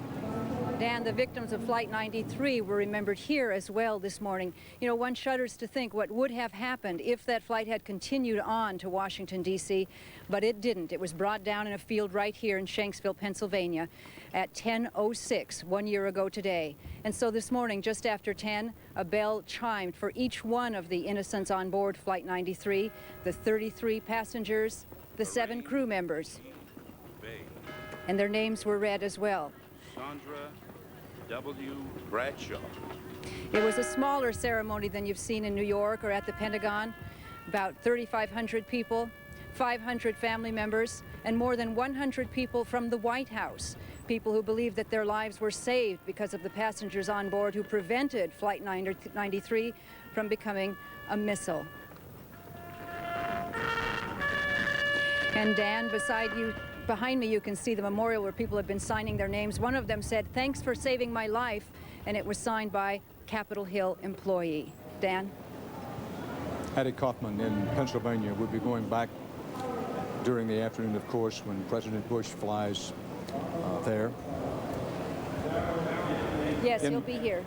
Dan, the victims of Flight 93 were remembered here as well this morning. You know, one shudders to think what would have happened if that flight had continued on to Washington, D.C., but it didn't. It was brought down in a field right here in Shanksville, Pennsylvania at 10:06 1 year ago today. And so this morning, just after 10, a bell chimed for each one of the innocents on board Flight 93, the 33 passengers, the 7 crew members. And their names were read as well. Sandra W. Bradshaw. It was a smaller ceremony than you've seen in New York or at the Pentagon. About 3,500 people, 500 family members, and more than 100 people from the White House. People who believed that their lives were saved because of the passengers on board who prevented Flight 93 from becoming a missile. And Dan, behind me, you can see the memorial where people have been signing their names. One of them said, "Thanks for saving my life." and it was signed by Capitol Hill employee. Dan? Hattie Kaufman in Pennsylvania. We'll be going back during the afternoon, of course, when President Bush flies there. Yes, he'll be here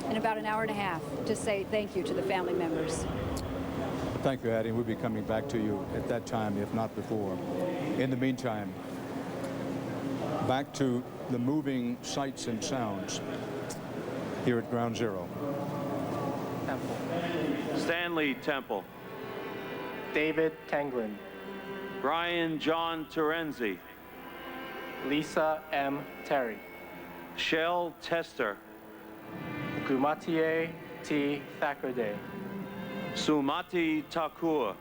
in about an hour and a half to say thank you to the family members. Thank you, Hattie. We'll be coming back to you at that time, if not before. In the meantime, back to the moving sights and sounds here at Ground Zero. Temple. Stanley Temple. David Tenglin. Brian John Terenzi. Lisa M. Terry. Shell Tester. Gumatie T. Thackerday. Sumati Thakur.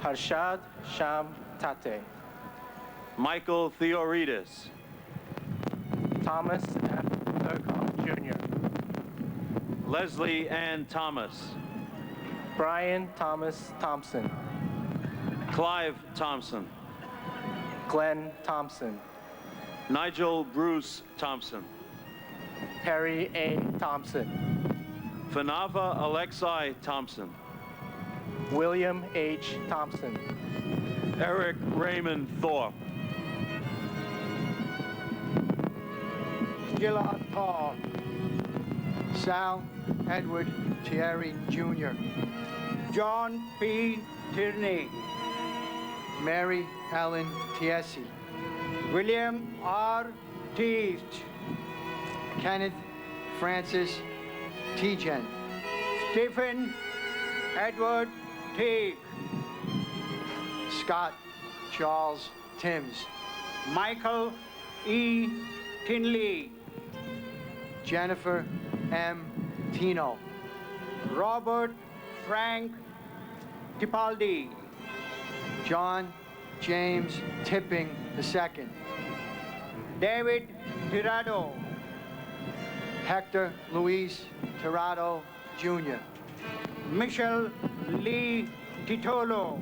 Harshad Sham Tate. Michael Theoridis. Thomas F. Thurcott Jr. Leslie Ann Thomas. Brian Thomas Thompson. Clive Thompson. Glenn Thompson. Nigel Bruce Thompson. Perry A. Thompson. Fanava Alexei Thompson. William H. Thompson. Eric Raymond Thorpe. Gilla Paul. Sal Edward Thierry Jr. John P. Tierney. Mary Helen Tiesi. William R. Teach. Kenneth Francis Tijen. Stephen Edward Teague. Scott Charles Timms. Michael E. Tinley. Jennifer M. Tino. Robert Frank Tipaldi. John James Tipping II. David Tirado. Hector Luis Tirado Jr. Michelle Lee Titolo.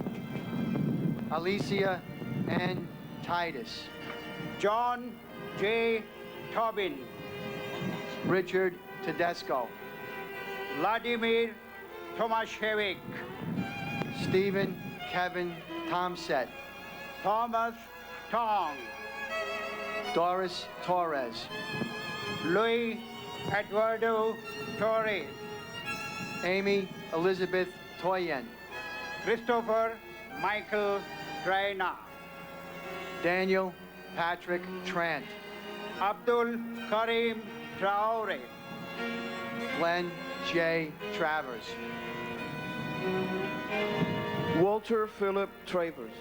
Alicia N. Titus. John J. Tobin. Richard Tedesco. Vladimir Tomashevich. Stephen Kevin Tomset. Thomas Tong. Doris Torres. Luis Eduardo Torres. Amy Elizabeth Toyen. Christopher Michael Traina. Daniel Patrick Trent. Abdul Karim Traore. Glenn J. Travers. Walter Philip Travers.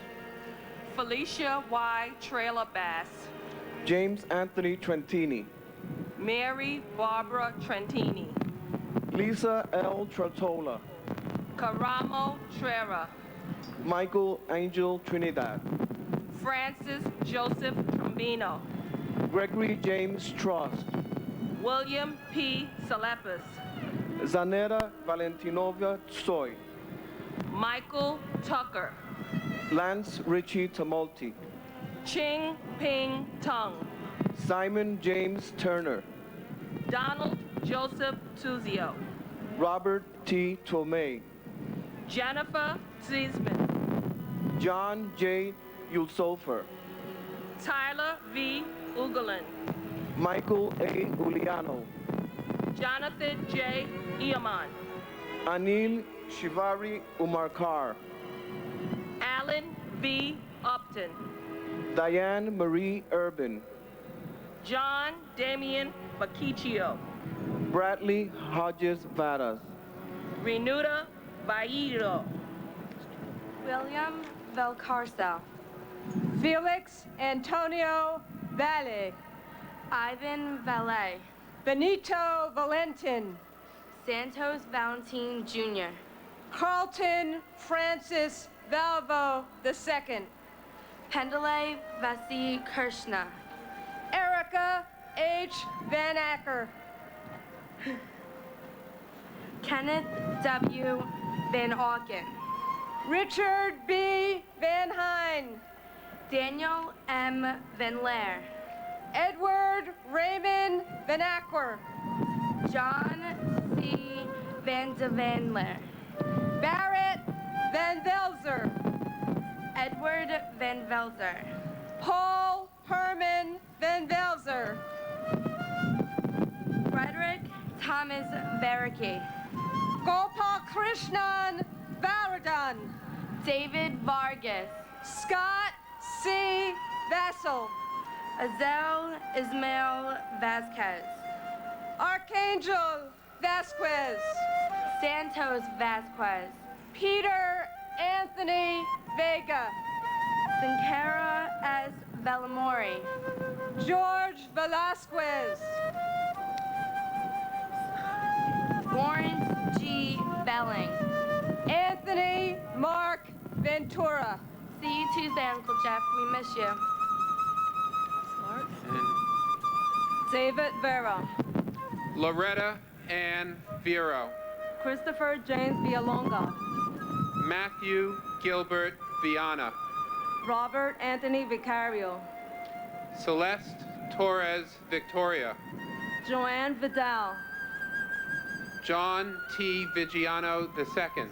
Felicia Y. Trailer Bass. James Anthony Trentini. Mary Barbara Trentini. Lisa L. Tratola. Caramo Trera. Michael Angel Trinidad. Francis Joseph Trombino. Gregory James Trust. William P. Salepis. Zanera Valentinova Tsoy. Michael Tucker. Lance Richie Tamolti. Ching Ping Tung. Simon James Turner. Donald Joseph Tuzio. Robert T. Tomei. Jennifer Ziesman. John J. Yulsofer. Tyler V. Ugalin. Michael A. Uliano. Jonathan J. Iaman. Anil Shivari Umarkar. Alan V. Upton. Diane Marie Urban. John Damian Bakiccio. Bradley Hodges Varas. Renuda Bairo. William Valcarcel. Felix Antonio Valle. Ivan Valet. Benito Valentin. Santos Valentin Jr. Carlton Francis Valvo II. Pendele Vasi Kirshner. Erica H. Van Acker. Kenneth W. Van Auken. Richard B. Van Hine. Daniel M. Van Laer. Edward Raymond Van Acker. John C. Van de Vandler. Barrett Van Velzer. Edward Van Velzer. Paul Herman Van Velzer. Frederick Thomas Verricky. Gopal Krishnan Varadan. David Vargas. Scott C. Vassell. Azel Ismail Vasquez. Archangel Vasquez. Santos Vasquez. Peter Anthony Vega. Sincera S. Bellamori. George Velasquez. Lawrence G. Belling. Anthony Mark Ventura. See you Tuesday, Uncle Jeff. We miss you. David Vera. Loretta Ann Vero. Christopher James Villalonga. Matthew Gilbert Viana. Robert Anthony Vicario. Celeste Torres Victoria. Joanne Vidal. John T. Vigiano II.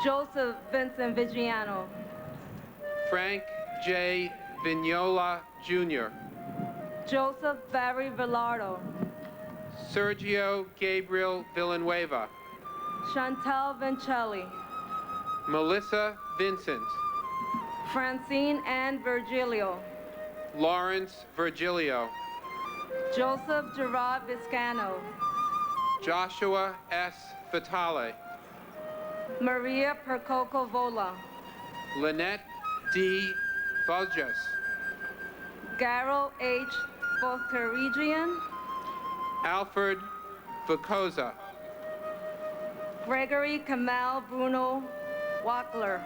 Joseph Vincent Vigiano. Frank J. Vignola Jr. Joseph Barry Villardo. Sergio Gabriel Villanueva. Chantal Vincelli. Melissa Vincent. Francine Ann Virgilio. Lawrence Virgilio. Joseph Gerard Viscano. Joshua S. Vitale. Maria Percoco Vola. Lynette D. Vulges. Garo H. Volcarigian. Alfred Vacosa. Gregory Kamal Bruno Wackler.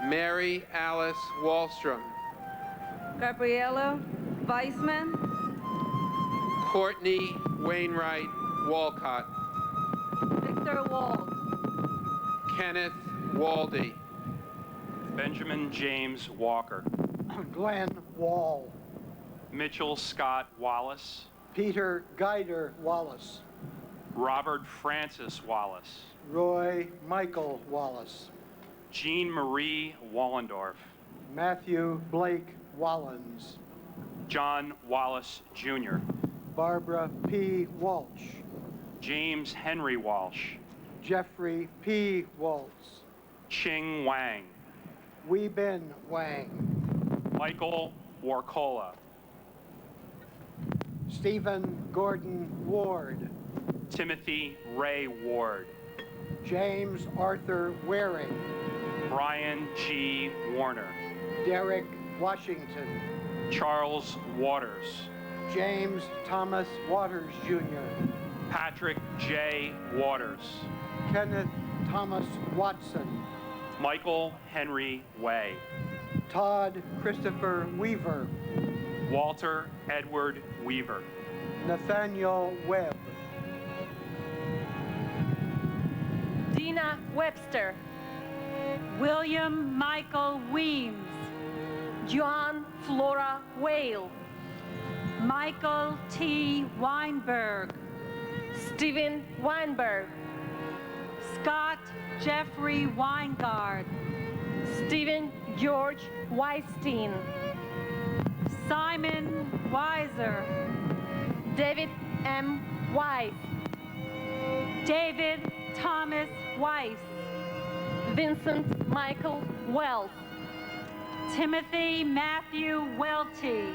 Mary Alice Wallstrom. Gabriela Weissman. Courtney Wainwright Walcott. Victor Wald. Kenneth Waldy. Benjamin James Walker. Glenn Wall. Mitchell Scott Wallace. Peter Guider Wallace. Robert Francis Wallace. Roy Michael Wallace. Jean Marie Wallendorf. Matthew Blake Wallens. John Wallace Jr. Barbara P. Walsh. James Henry Walsh. Jeffrey P. Waltz. Ching Wang. Wee Bin Wang. Michael Warcola. Stephen Gordon Ward. Timothy Ray Ward. James Arthur Waring. Brian G. Warner. Derek Washington. Charles Waters. James Thomas Waters Jr. Patrick J. Waters. Kenneth Thomas Watson. Michael Henry Way. Todd Christopher Weaver. Walter Edward Weaver. Nathaniel Webb. Dina Webster. William Michael Weems. Joan Flora Whale. Michael T. Weinberg. Stephen Weinberg. Scott Jeffrey Weingard. Stephen George Weinstein. Simon Weiser. David M. Weiss. David Thomas Weiss. Vincent Michael Wells. Timothy Matthew Welty.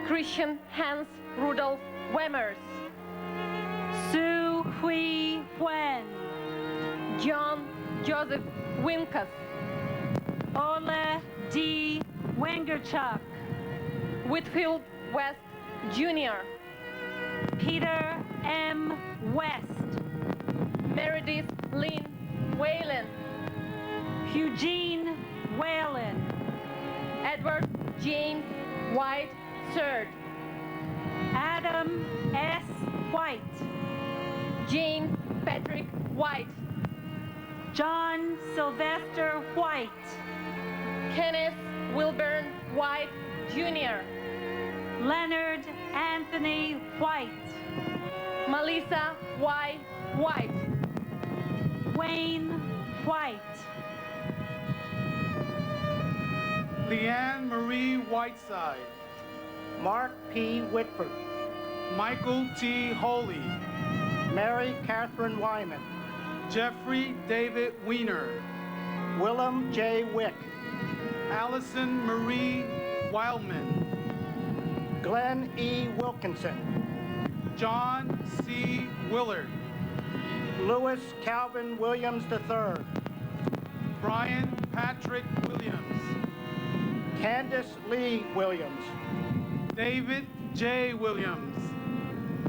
Christian Hans Rudolph Wemmers. Su Hui Huen. John Joseph Winkus. Ole D. Wengerchuk. Whitfield West Jr. Peter M. West. Meredith Lynn Whalen. Eugene Whalen. Edward James White III. Adam S. White. James Patrick White. John Sylvester White. Kenneth Wilburn White Jr. Leonard Anthony White. Melissa Y. White. Wayne White. Leanne Marie Whiteside. Mark P. Whitford. Michael T. Holy. Mary Catherine Wyman. Jeffrey David Weiner. Willem J. Wick. Allison Marie Wildman. Glenn E. Wilkinson. John C. Willard. Louis Calvin Williams III. Brian Patrick Williams. Candace Lee Williams. David J. Williams.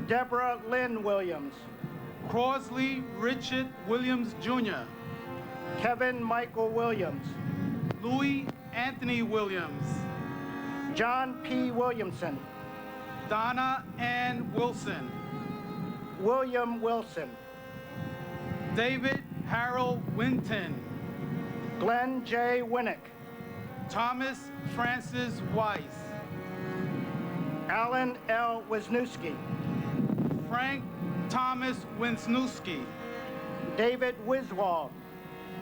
Deborah Lynn Williams. Crossley Richard Williams Jr. Kevin Michael Williams. Louis Anthony Williams. John P. Williamson. Donna Ann Wilson. William Wilson. David Harold Winton. Glenn J. Winnick. Thomas Francis Weiss. Alan L. Wisniewski. Frank Thomas Wisniewski. David Wiswald.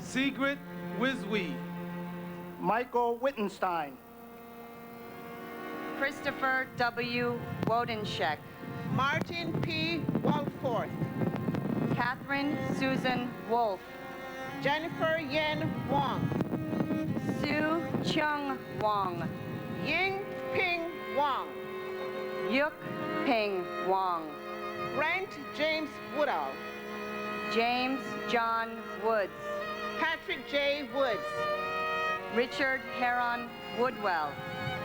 Sigrid Wiswe. Michael Wittenstein. Christopher W. Wodenschek. Martin P. Walforth. Catherine Susan Wolf. Jennifer Yen Wong. Sue Chung Wong. Ying Ping Wong. Yuk Ping Wong. Brent James Woodall. James John Woods. Patrick J. Woods. Richard Heron Woodwell.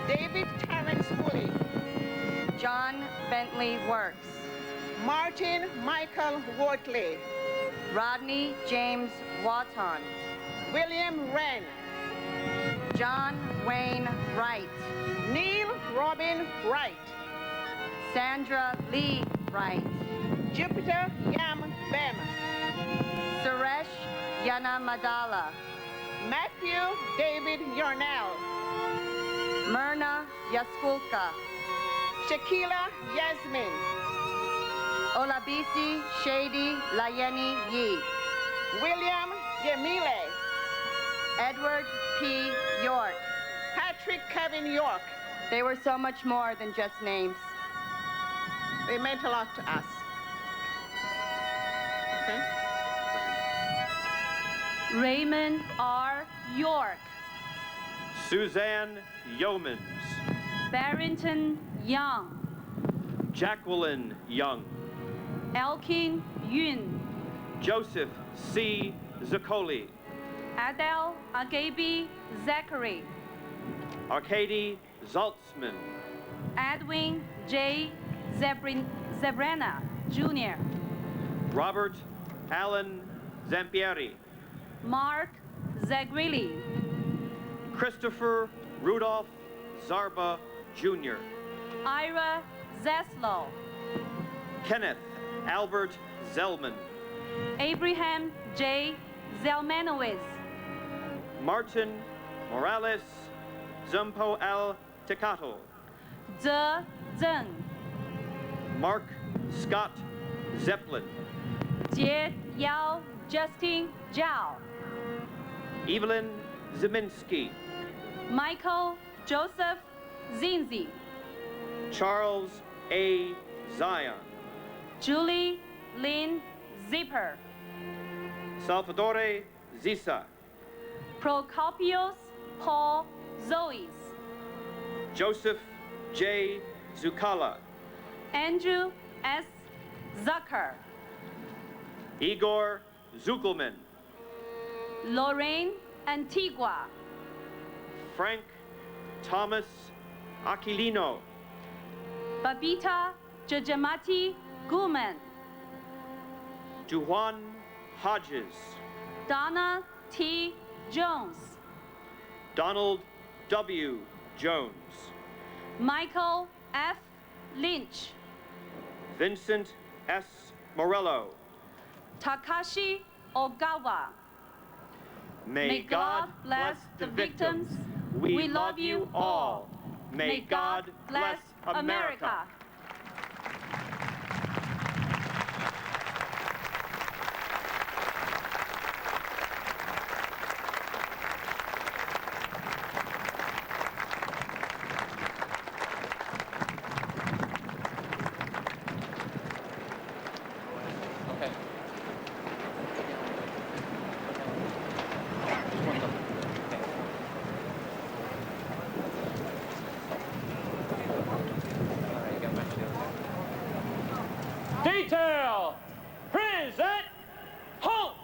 David Terrence Woolley. John Bentley Works. Martin Michael Wortley. Rodney James Watton. William Wren. John Wayne Wright. Neil Robin Wright. Sandra Lee Wright. Jupiter Yam Bem. Suresh Yana Madala. Matthew David Yornell. Myrna Yaskulka. Shakila Yasmin. Olabisi Shady Layeni Yi. William Yemile. Edward P. York. Patrick Kevin York. They were so much more than just names. They meant a lot to us. Okay? Raymond R. York. Suzanne Yeomans. Barrington Young. Jacqueline Young. Elkin Yun. Joseph C. Zaccoli. Adele Agabi Zachary. Arkady Zaltzman. Edwin J. Zebrana Jr. Robert Allen Zampieri. Mark Zagrilli. Christopher Rudolph Zarba Jr. Ira Zaslow. Kenneth Albert Zellman. Abraham J. Zelmanowitz. Martin Morales Zumpo Al Tecato. Zhe Zheng. Mark Scott Zeppelin. Jie Yao Justin Zhao. Evelyn Zeminski. Michael Joseph Zinzi. Charles A. Zion. Julie Lynn Zipper. Salvatore Zisa. Procopius Paul Zois. Joseph J. Zucala. Andrew S. Zucker. Igor Zuckelman. Lorraine Antigua. Frank Thomas Aquilino. Babita Jajamati Guman. Juan Hodges. Donna T. Jones. Donald W. Jones. Michael F. Lynch. Vincent S. Morello. Takashi Ogawa. May God bless the victims. We love you all. May God bless America. Detail, present, halt!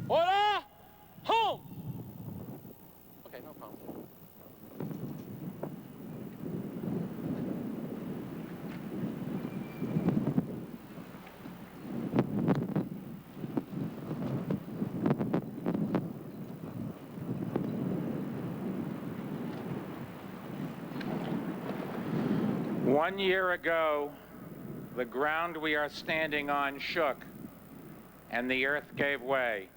Order! Home! Okay, no problem. One year ago, the ground we are standing on shook, and the earth gave way.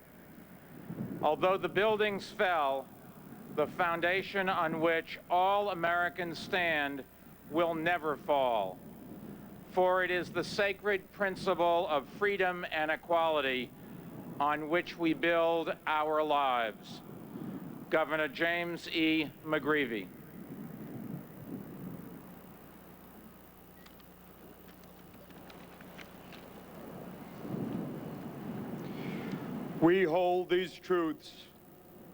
Although the buildings fell, the foundation on which all Americans stand will never fall. For it is the sacred principle of freedom and equality on which we build our lives. Governor James E. McGreevey. We hold these truths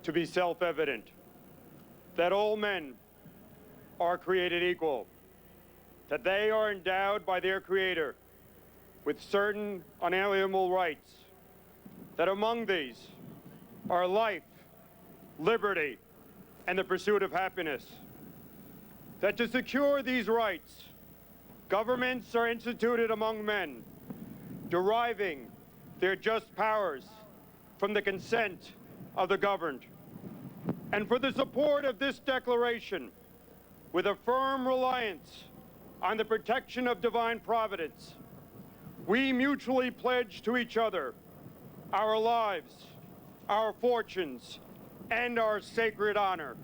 to be self-evident, that all men are created equal, that they are endowed by their Creator with certain unalienable rights, that among these are life, liberty, and the pursuit of happiness, that to secure these rights, governments are instituted among men, deriving their just powers from the consent of the governed. And for the support of this declaration, with a firm reliance on the protection of divine providence, we mutually pledge to each other our lives, our fortunes, and our sacred honor.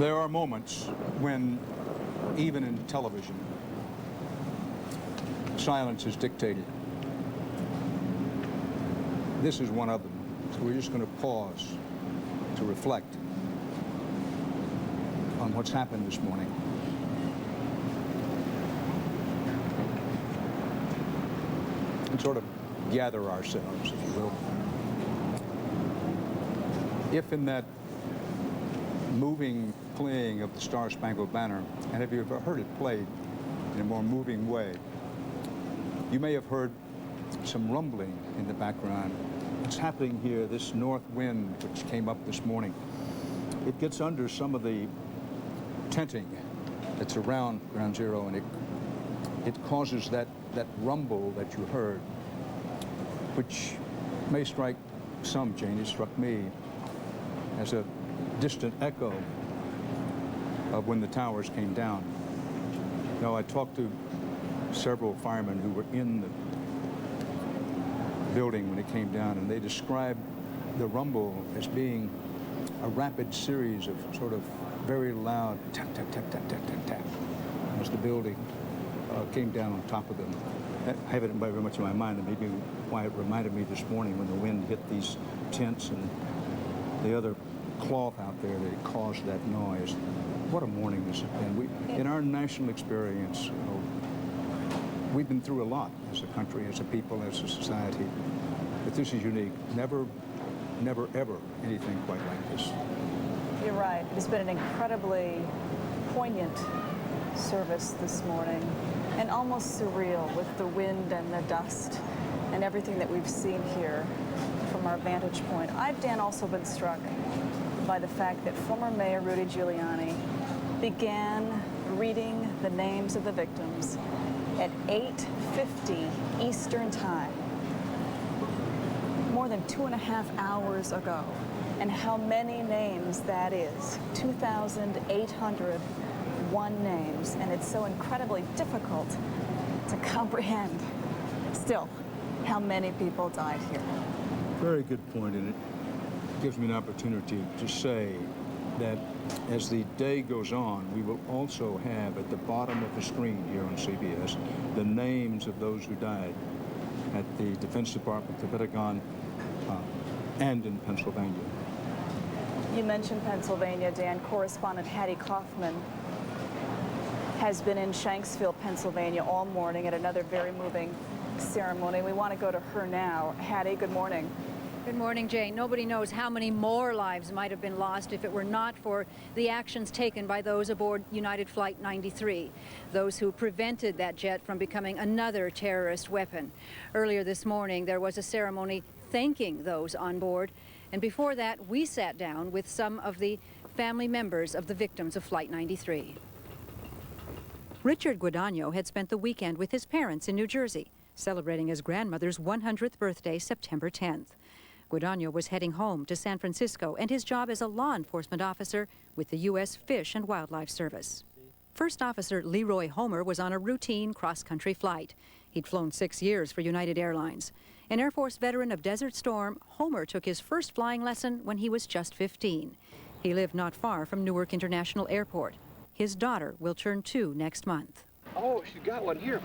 There are moments when, even in television, silence is dictated. This is one of them. So we're just going to pause to reflect on what's happened this morning. And sort of gather ourselves, if you will. If in that moving playing of the Star-Spangled Banner, and have you ever heard it played in a more moving way, you may have heard some rumbling in the background. What's happening here, this north wind which came up this morning, it gets under some of the tenting that's around Ground Zero, and it causes that rumble that you heard, which may strike some, Jane, it struck me, as a distant echo of when the towers came down. Now, I talked to several firemen who were in the building when it came down, and they described the rumble as being a rapid series of sort of very loud tap, tap, tap, tap, tap, tap, tap, as the building came down on top of them. I have it very much in my mind, and maybe why it reminded me this morning when the wind hit these tents and the other cloth out there that it caused that noise. What a morning this has been. In our national experience, we've been through a lot as a country, as a people, as a society. But this is unique. Never, ever anything quite like this. You're right. It's been an incredibly poignant service this morning, and almost surreal with the wind and the dust and everything that we've seen here from our vantage point. I've, Dan, also been struck by the fact that former Mayor Rudy Giuliani began reading the names of the victims at 8:50 Eastern Time, more than 2.5 hours ago. And how many names that is, 2,801 names, and it's so incredibly difficult to comprehend still how many people died here. Very good point, and it gives me an opportunity to say that as the day goes on, we will also have at the bottom of the screen here on CBS the names of those who died at the Defense Department, the Pentagon, and in Pennsylvania. You mentioned Pennsylvania, Dan. Correspondent Hattie Kaufman has been in Shanksville, Pennsylvania all morning at another very moving ceremony. We want to go to her now. Hattie, good morning. Good morning, Jane. Nobody knows how many more lives might have been lost if it were not for the actions taken by those aboard United Flight 93, those who prevented that jet from becoming another terrorist weapon. Earlier this morning, there was a ceremony thanking those on board, and before that, we sat down with some of the family members of the victims of Flight 93. Richard Guadagno had spent the weekend with his parents in New Jersey, celebrating his grandmother's 100th birthday, September 10th. Guadagno was heading home to San Francisco and his job as a law enforcement officer with the U.S. Fish and Wildlife Service. First Officer Leroy Homer was on a routine cross-country flight. He'd flown 6 years for United Airlines. An Air Force veteran of Desert Storm, Homer took his first flying lesson when he was just 15. He lived not far from Newark International Airport. His daughter will turn 2 next month. Oh, she got one here.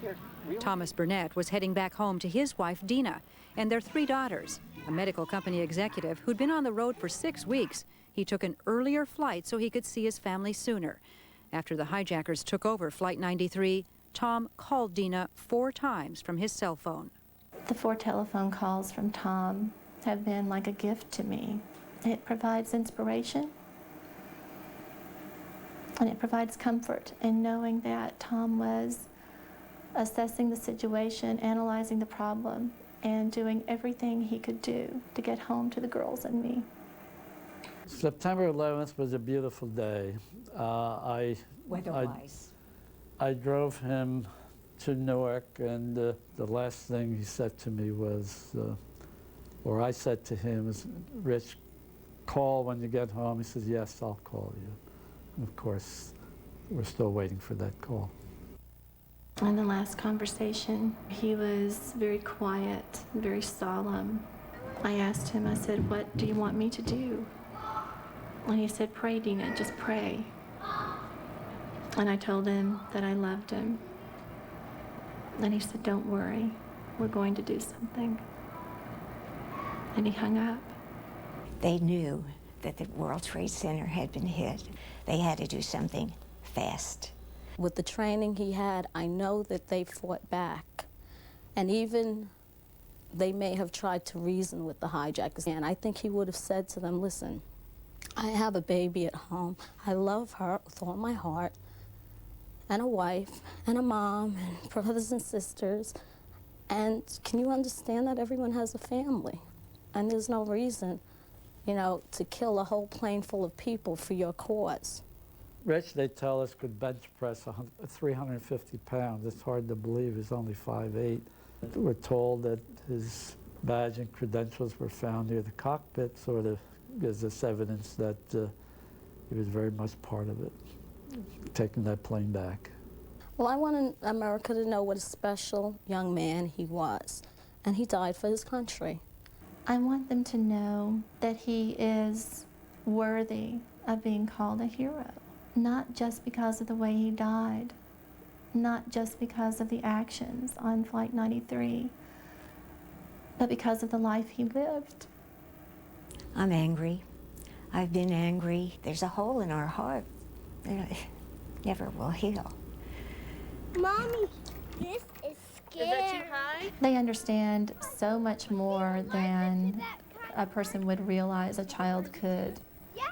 Here. Thomas Burnett was heading back home to his wife, Dina, and their 3 daughters. A medical company executive who'd been on the road for 6 weeks. He took an earlier flight so he could see his family sooner. After the hijackers took over Flight 93, Tom called Dina 4 times from his cell phone. The 4 telephone calls from Tom have been like a gift to me. It provides inspiration, and it provides comfort in knowing that Tom was assessing the situation, analyzing the problem, and doing everything he could do to get home to the girls and me. September 11th was a beautiful day. Weather-wise. I drove him to Newark, and the last thing he said to me was, or I said to him, is, Rich, call when you get home. He says, yes, I'll call you. And of course, we're still waiting for that call. In the last conversation, he was very quiet, very solemn. I asked him, I said, what do you want me to do? And he said, "Pray, Dina, just pray." And I told him that I loved him. And he said, "Don't worry, we're going to do something." And he hung up. They knew that the World Trade Center had been hit. They had to do something fast. With the training he had, I know that they fought back. And even they may have tried to reason with the hijackers. And I think he would have said to them, "Listen, I have a baby at home. I love her with all my heart, and a wife, and a mom, and brothers and sisters. And can you understand that everyone has a family? And there's no reason, you know, to kill a whole plane full of people for your cause." Rich, they tell us, could bench press 350 pounds. It's hard to believe he's only 5'8". We're told that his badge and credentials were found near the cockpit, sort of gives us evidence that he was very much part of it, taking that plane back. Well, I want America to know what a special young man he was, and he died for his country. I want them to know that he is worthy of being called a hero, not just because of the way he died, not just because of the actions on Flight 93, but because of the life he lived. I'm angry. I've been angry. There's a hole in our heart that never will heal. Mommy, this is scary. Is that too high? They understand so much more than a person would realize a child could.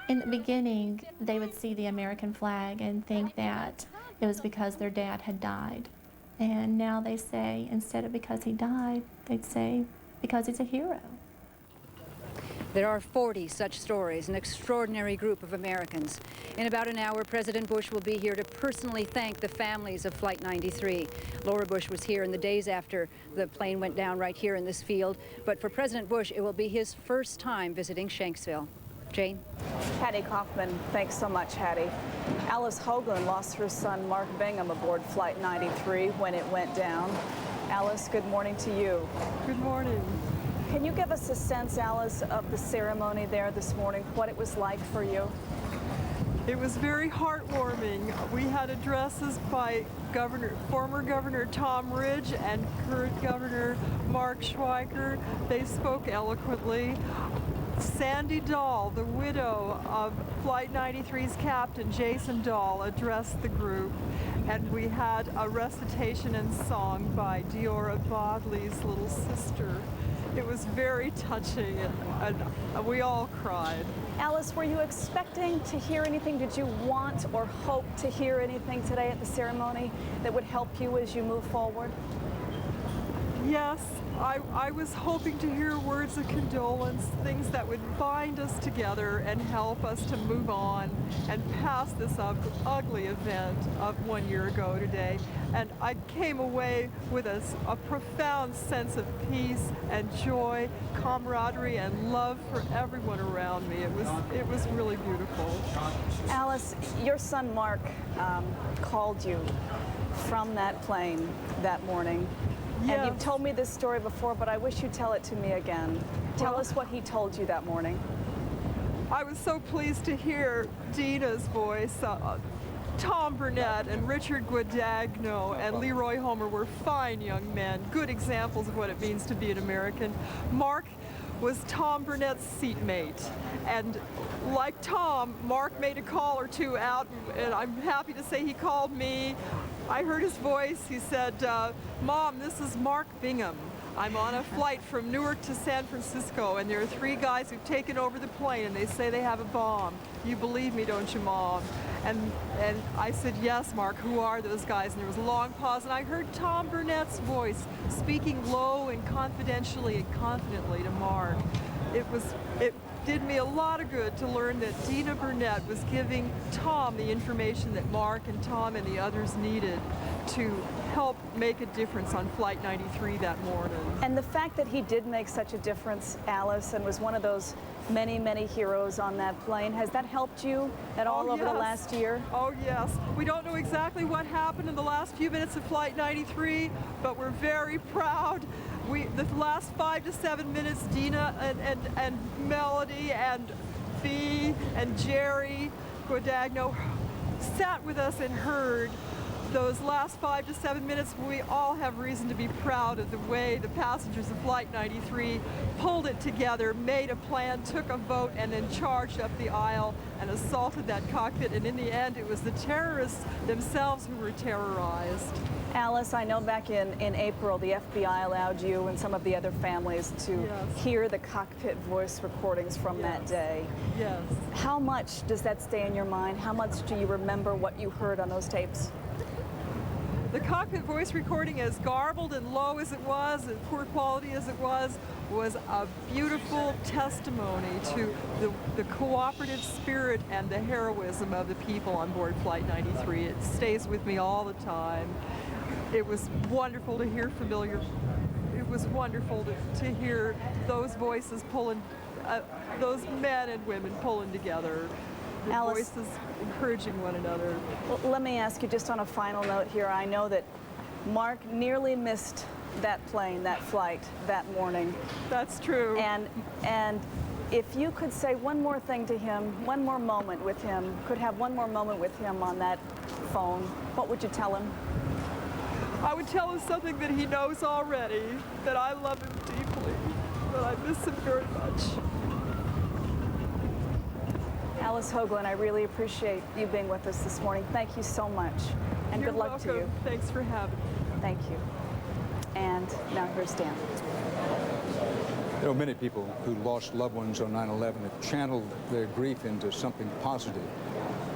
In the beginning, they would see the American flag and think that it was because their dad had died. And now they say, instead of because he died, they'd say because he's a hero. There are 40 such stories, an extraordinary group of Americans. In about an hour, President Bush will be here to personally thank the families of Flight 93. Laura Bush was here in the days after the plane went down right here in this field. But for President Bush, it will be his first time visiting Shanksville. Jane? Hattie Kaufman, thanks so much, Hattie. Alice Hoagland lost her son, Mark Bingham, aboard Flight 93 when it went down. Alice, good morning to you. Good morning. Can you give us a sense, Alice, of the ceremony there this morning, what it was like for you? It was very heartwarming. We had addresses by former Governor Tom Ridge and current Governor Mark Schweiker. They spoke eloquently. Sandy Dahl, the widow of Flight 93's captain, Jason Dahl, addressed the group. And we had a recitation and song by Deora Bodley's little sister. It was very touching, and we all cried. Alice, were you expecting to hear anything? Did you want or hope to hear anything today at the ceremony that would help you as you move forward? Yes, I was hoping to hear words of condolence, things that would bind us together and help us to move on and past this ugly event of 1 year ago today. And I came away with a profound sense of peace and joy, camaraderie, and love for everyone around me. It was really beautiful. Alice, your son Mark called you from that plane that morning. Yes. And you've told me this story before, but I wish you'd tell it to me again. Tell us what he told you that morning. I was so pleased to hear Dina's voice. Tom Burnett and Richard Guadagno and Leroy Homer were fine young men, good examples of what it means to be an American. Mark was Tom Burnett's seatmate. And like Tom, Mark made a call or two out, and I'm happy to say he called me. I heard his voice. He said, "Mom, this is Mark Bingham. I'm on a flight from Newark to San Francisco, and there are 3 guys who've taken over the plane, and they say they have a bomb. You believe me, don't you, Mom?" And I said, "Yes, Mark, who are those guys?" And there was a long pause, and I heard Tom Burnett's voice speaking low and confidentially and confidently to Mark. It did me a lot of good to learn that Dina Burnett was giving Tom the information that Mark and Tom and the others needed to help make a difference on Flight 93 that morning. And the fact that he did make such a difference, Alice, and was one of those many, many heroes on that plane, has that helped you at all over the last year? Oh, yes. We don't know exactly what happened in the last few minutes of Flight 93, but we're very proud. The last 5 to 7 minutes, Dina and Melody and Bee and Jerry Guadagno sat with us and heard those last 5 to 7 minutes. We all have reason to be proud of the way the passengers of Flight 93 pulled it together, made a plan, took a vote, and then charged up the aisle and assaulted that cockpit. And in the end, it was the terrorists themselves who were terrorized. Alice, I know back in April, the FBI allowed you and some of the other families to hear the cockpit voice recordings from that day. Yes. How much does that stay in your mind? How much do you remember what you heard on those tapes? The cockpit voice recording, as garbled and low as it was, and poor quality as it was a beautiful testimony to the cooperative spirit and the heroism of the people on board Flight 93. It stays with me all the time. It was wonderful to hear familiar. It was wonderful to hear those voices pulling, those men and women pulling together. The Alice, voices encouraging one another. Well, let me ask you just on a final note here. I know that Mark nearly missed that plane, that flight, that morning. That's true. And if you could say one more thing to him, one more moment with him, could have one more moment with him on that phone, what would you tell him? I would tell him something that he knows already, that I love him deeply, that I miss him very much. Alice Hoagland, I really appreciate you being with us this morning. Thank you so much, and You're good luck welcome. to you. Thanks for having me. Thank you. And now here's Dan. There are many people who lost loved ones on 9/11 have channeled their grief into something positive.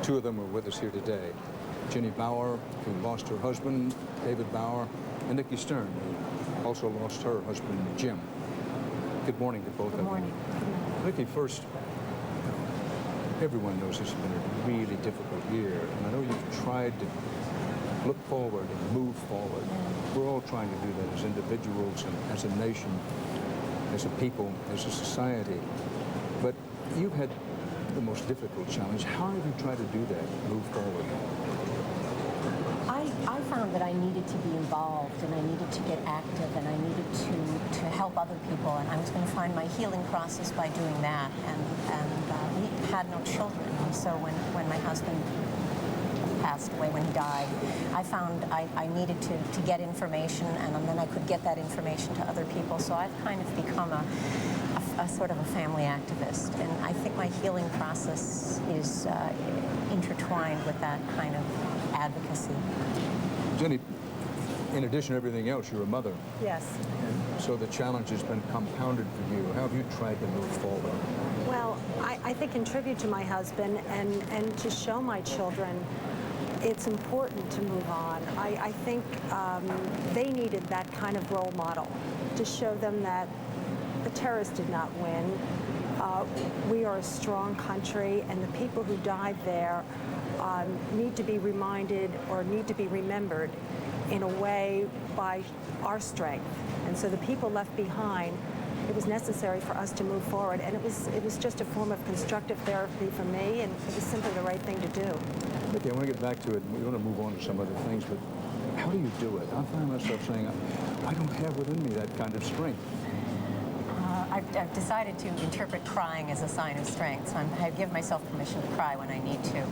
Two of them are with us here today. Jenny Bauer, who lost her husband, David Bauer, and Nikki Stern, who also lost her husband, Jim. Good morning to both of you. Good morning. Nikki, first, everyone knows this has been a really difficult year, and I know you've tried to look forward and move forward. We're all trying to do that as individuals and as a nation, as a people, as a society. But you've had the most difficult challenge. How have you tried to do that, move forward? I found that I needed to be involved, and I needed to get active, and I needed to help other people, and I was going to find my healing process by doing that. And we had no children, and so when my husband passed away, when he died, I found I needed to get information, and then I could get that information to other people. So I've kind of become a sort of a family activist, and I think my healing process is intertwined with that kind of advocacy. Jenny, in addition to everything else, you're a mother. Yes. And so the challenge has been compounded for you. How have you tried to move forward? Well, I think in tribute to my husband and to show my children it's important to move on. I think they needed that kind of role model to show them that the terrorists did not win. We are a strong country, and the people who died there need to be reminded or need to be remembered in a way by our strength. And so the people left behind, it was necessary for us to move forward, and it was just a form of constructive therapy for me, and it was simply the right thing to do. Okay, I want to get back to it. We want to move on to some other things, but how do you do it? I find myself saying, I don't have within me that kind of strength. I've decided to interpret crying as a sign of strength, so I give myself permission to cry when I need to.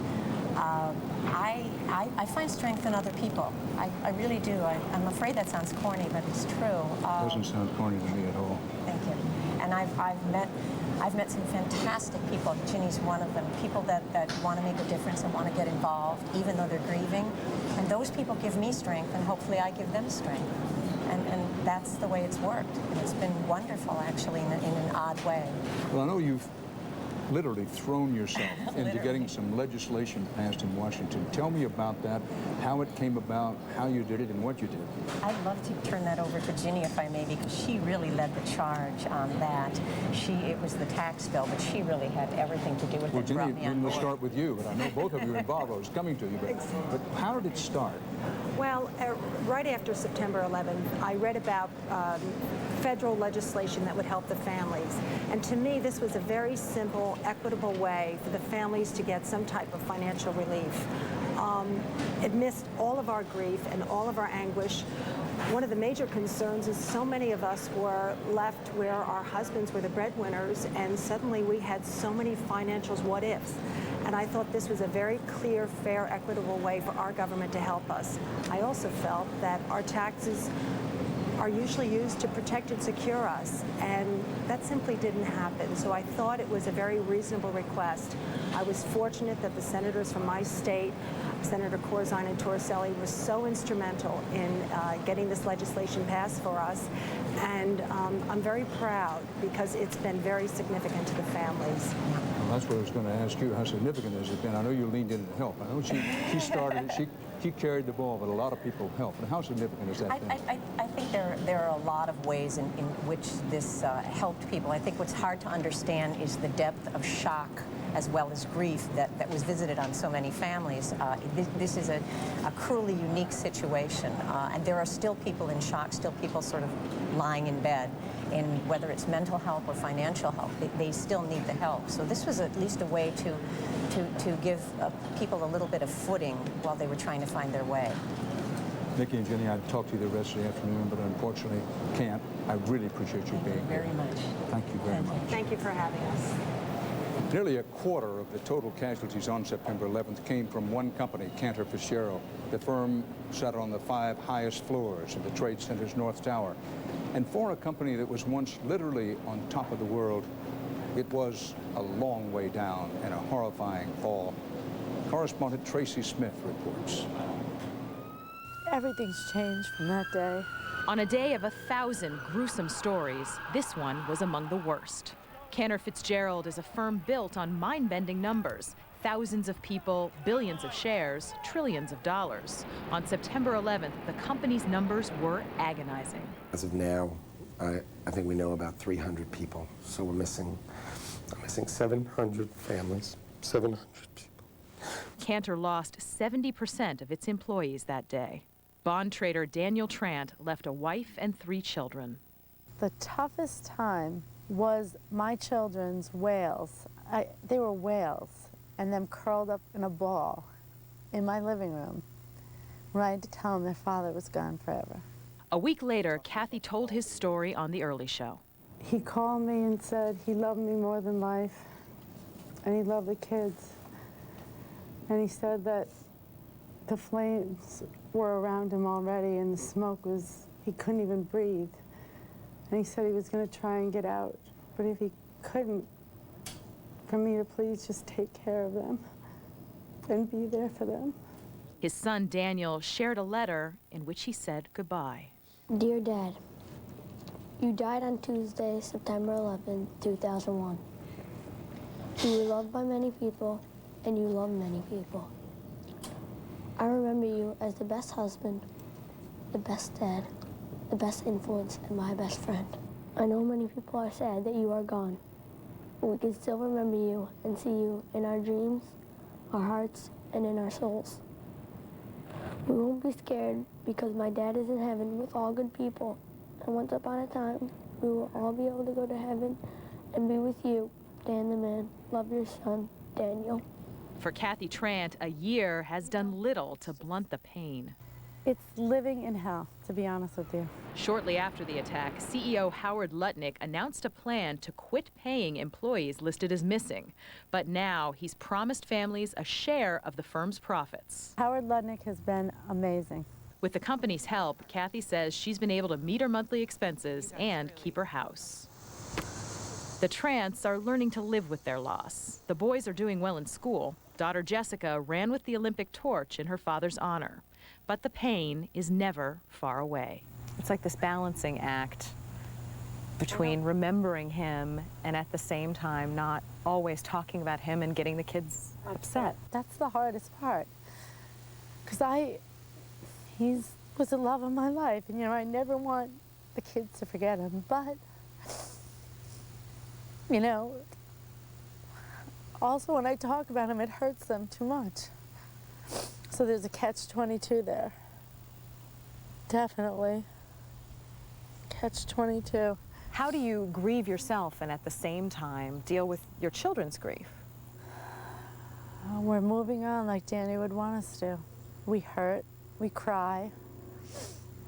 I find strength in other people. I really do. I'm afraid that sounds corny, but it's true. Doesn't sound corny to me at all. Thank you. And I've met some fantastic people. Ginny's one of them. People that want to make a difference and want to get involved, even though they're grieving. And those people give me strength, and hopefully I give them strength. And that's the way it's worked. And it's been wonderful, actually, in an odd way. Well, I know you've literally thrown yourself into getting some legislation passed in Washington. Tell me about that, how it came about, how you did it, and what you did. I'd love to turn that over to Ginny, if I may, because she really led the charge on that. It was the tax bill, but she really had everything to do with it. Well, Ginny, we'll start with you, but I know both of you are involved. I was coming to you, but how did it start? Well, right after September 11th, I read about federal legislation that would help the families. And to me, this was a very simple, equitable way for the families to get some type of financial relief. amidst all of our grief and all of our anguish, one of the major concerns is so many of us were left where our husbands were the breadwinners, and suddenly we had so many financial what-ifs. And I thought this was a very clear, fair, equitable way for our government to help us. I also felt that our taxes are usually used to protect and secure us, and that simply didn't happen. So I thought it was a very reasonable request. I was fortunate that the senators from my state, Senator Corzine and Torricelli, were so instrumental in getting this legislation passed for us, and I'm very proud because it's been very significant to the families. Well, that's what I was going to ask you. How significant has it been? I know you leaned in to help. I know she started it. She carried the ball, but a lot of people helped. And how significant has that been? I think there are a lot of ways in which this helped people. I think what's hard to understand is the depth of shock as well as grief that was visited on so many families. This is a cruelly unique situation, and there are still people in shock, still people sort of lying in bed. And whether it's mental help or financial help, they still need the help. So this was at least a way to give people a little bit of footing while they were trying to find their way. Nikki and Jenny, I'd talk to you the rest of the afternoon, but unfortunately can't. I really appreciate you being here. Very much. Thank you very much. Thank you for having us. Nearly a quarter of the total casualties on September 11th came from one company, Cantor Fitzgerald. The firm sat on the 5 highest floors of the Trade Center's North Tower. And for a company that was once literally on top of the world, it was a long way down and a horrifying fall. Correspondent Tracy Smith reports. Everything's changed from that day. On a day of 1,000 gruesome stories, this one was among the worst. Cantor Fitzgerald is a firm built on mind-bending numbers. Thousands of people, billions of shares, trillions of dollars. On September 11th, the company's numbers were agonizing. As of now, I think we know about 300 people. So we're missing 700 families, 700 people. Cantor lost 70% of its employees that day. Bond trader Daniel Trant left a wife and 3 children. The toughest time was my children's wails. They were wails, and them curled up in a ball in my living room, ready to tell them their father was gone forever. A week later, Kathy told his story on The Early Show. He called me and said he loved me more than life, and he loved the kids. And he said that the flames were around him already, and the smoke was, he couldn't even breathe. And he said he was going to try and get out, but if he couldn't, for me to please just take care of them and be there for them. His son Daniel shared a letter in which he said goodbye. Dear Dad, you died on Tuesday, September 11, 2001. You were loved by many people, and you loved many people. I remember you as the best husband, the best dad, the best influence, and my best friend. I know many people are sad that you are gone, but we can still remember you and see you in our dreams, our hearts, and in our souls. We won't be scared because my dad is in heaven with all good people, and once upon a time, we will all be able to go to heaven and be with you, Dan the man. Love your son, Daniel. For Kathy Trant, a year has done little to blunt the pain. It's living in hell, to be honest with you. Shortly after the attack, CEO Howard Lutnick announced a plan to quit paying employees listed as missing. But now he's promised families a share of the firm's profits. Howard Lutnick has been amazing. With the company's help, Kathy says she's been able to meet her monthly expenses and keep her house. The Trants are learning to live with their loss. The boys are doing well in school. Daughter Jessica ran with the Olympic torch in her father's honor. But the pain is never far away. It's like this balancing act between remembering him and at the same time not always talking about him and getting the kids upset. That's the hardest part. Because he was the love of my life, and I never want the kids to forget him, but also when I talk about him, it hurts them too much. So there's a catch-22 there. Definitely. Catch-22. How do you grieve yourself and at the same time deal with your children's grief? We're moving on like Danny would want us to. We hurt, we cry,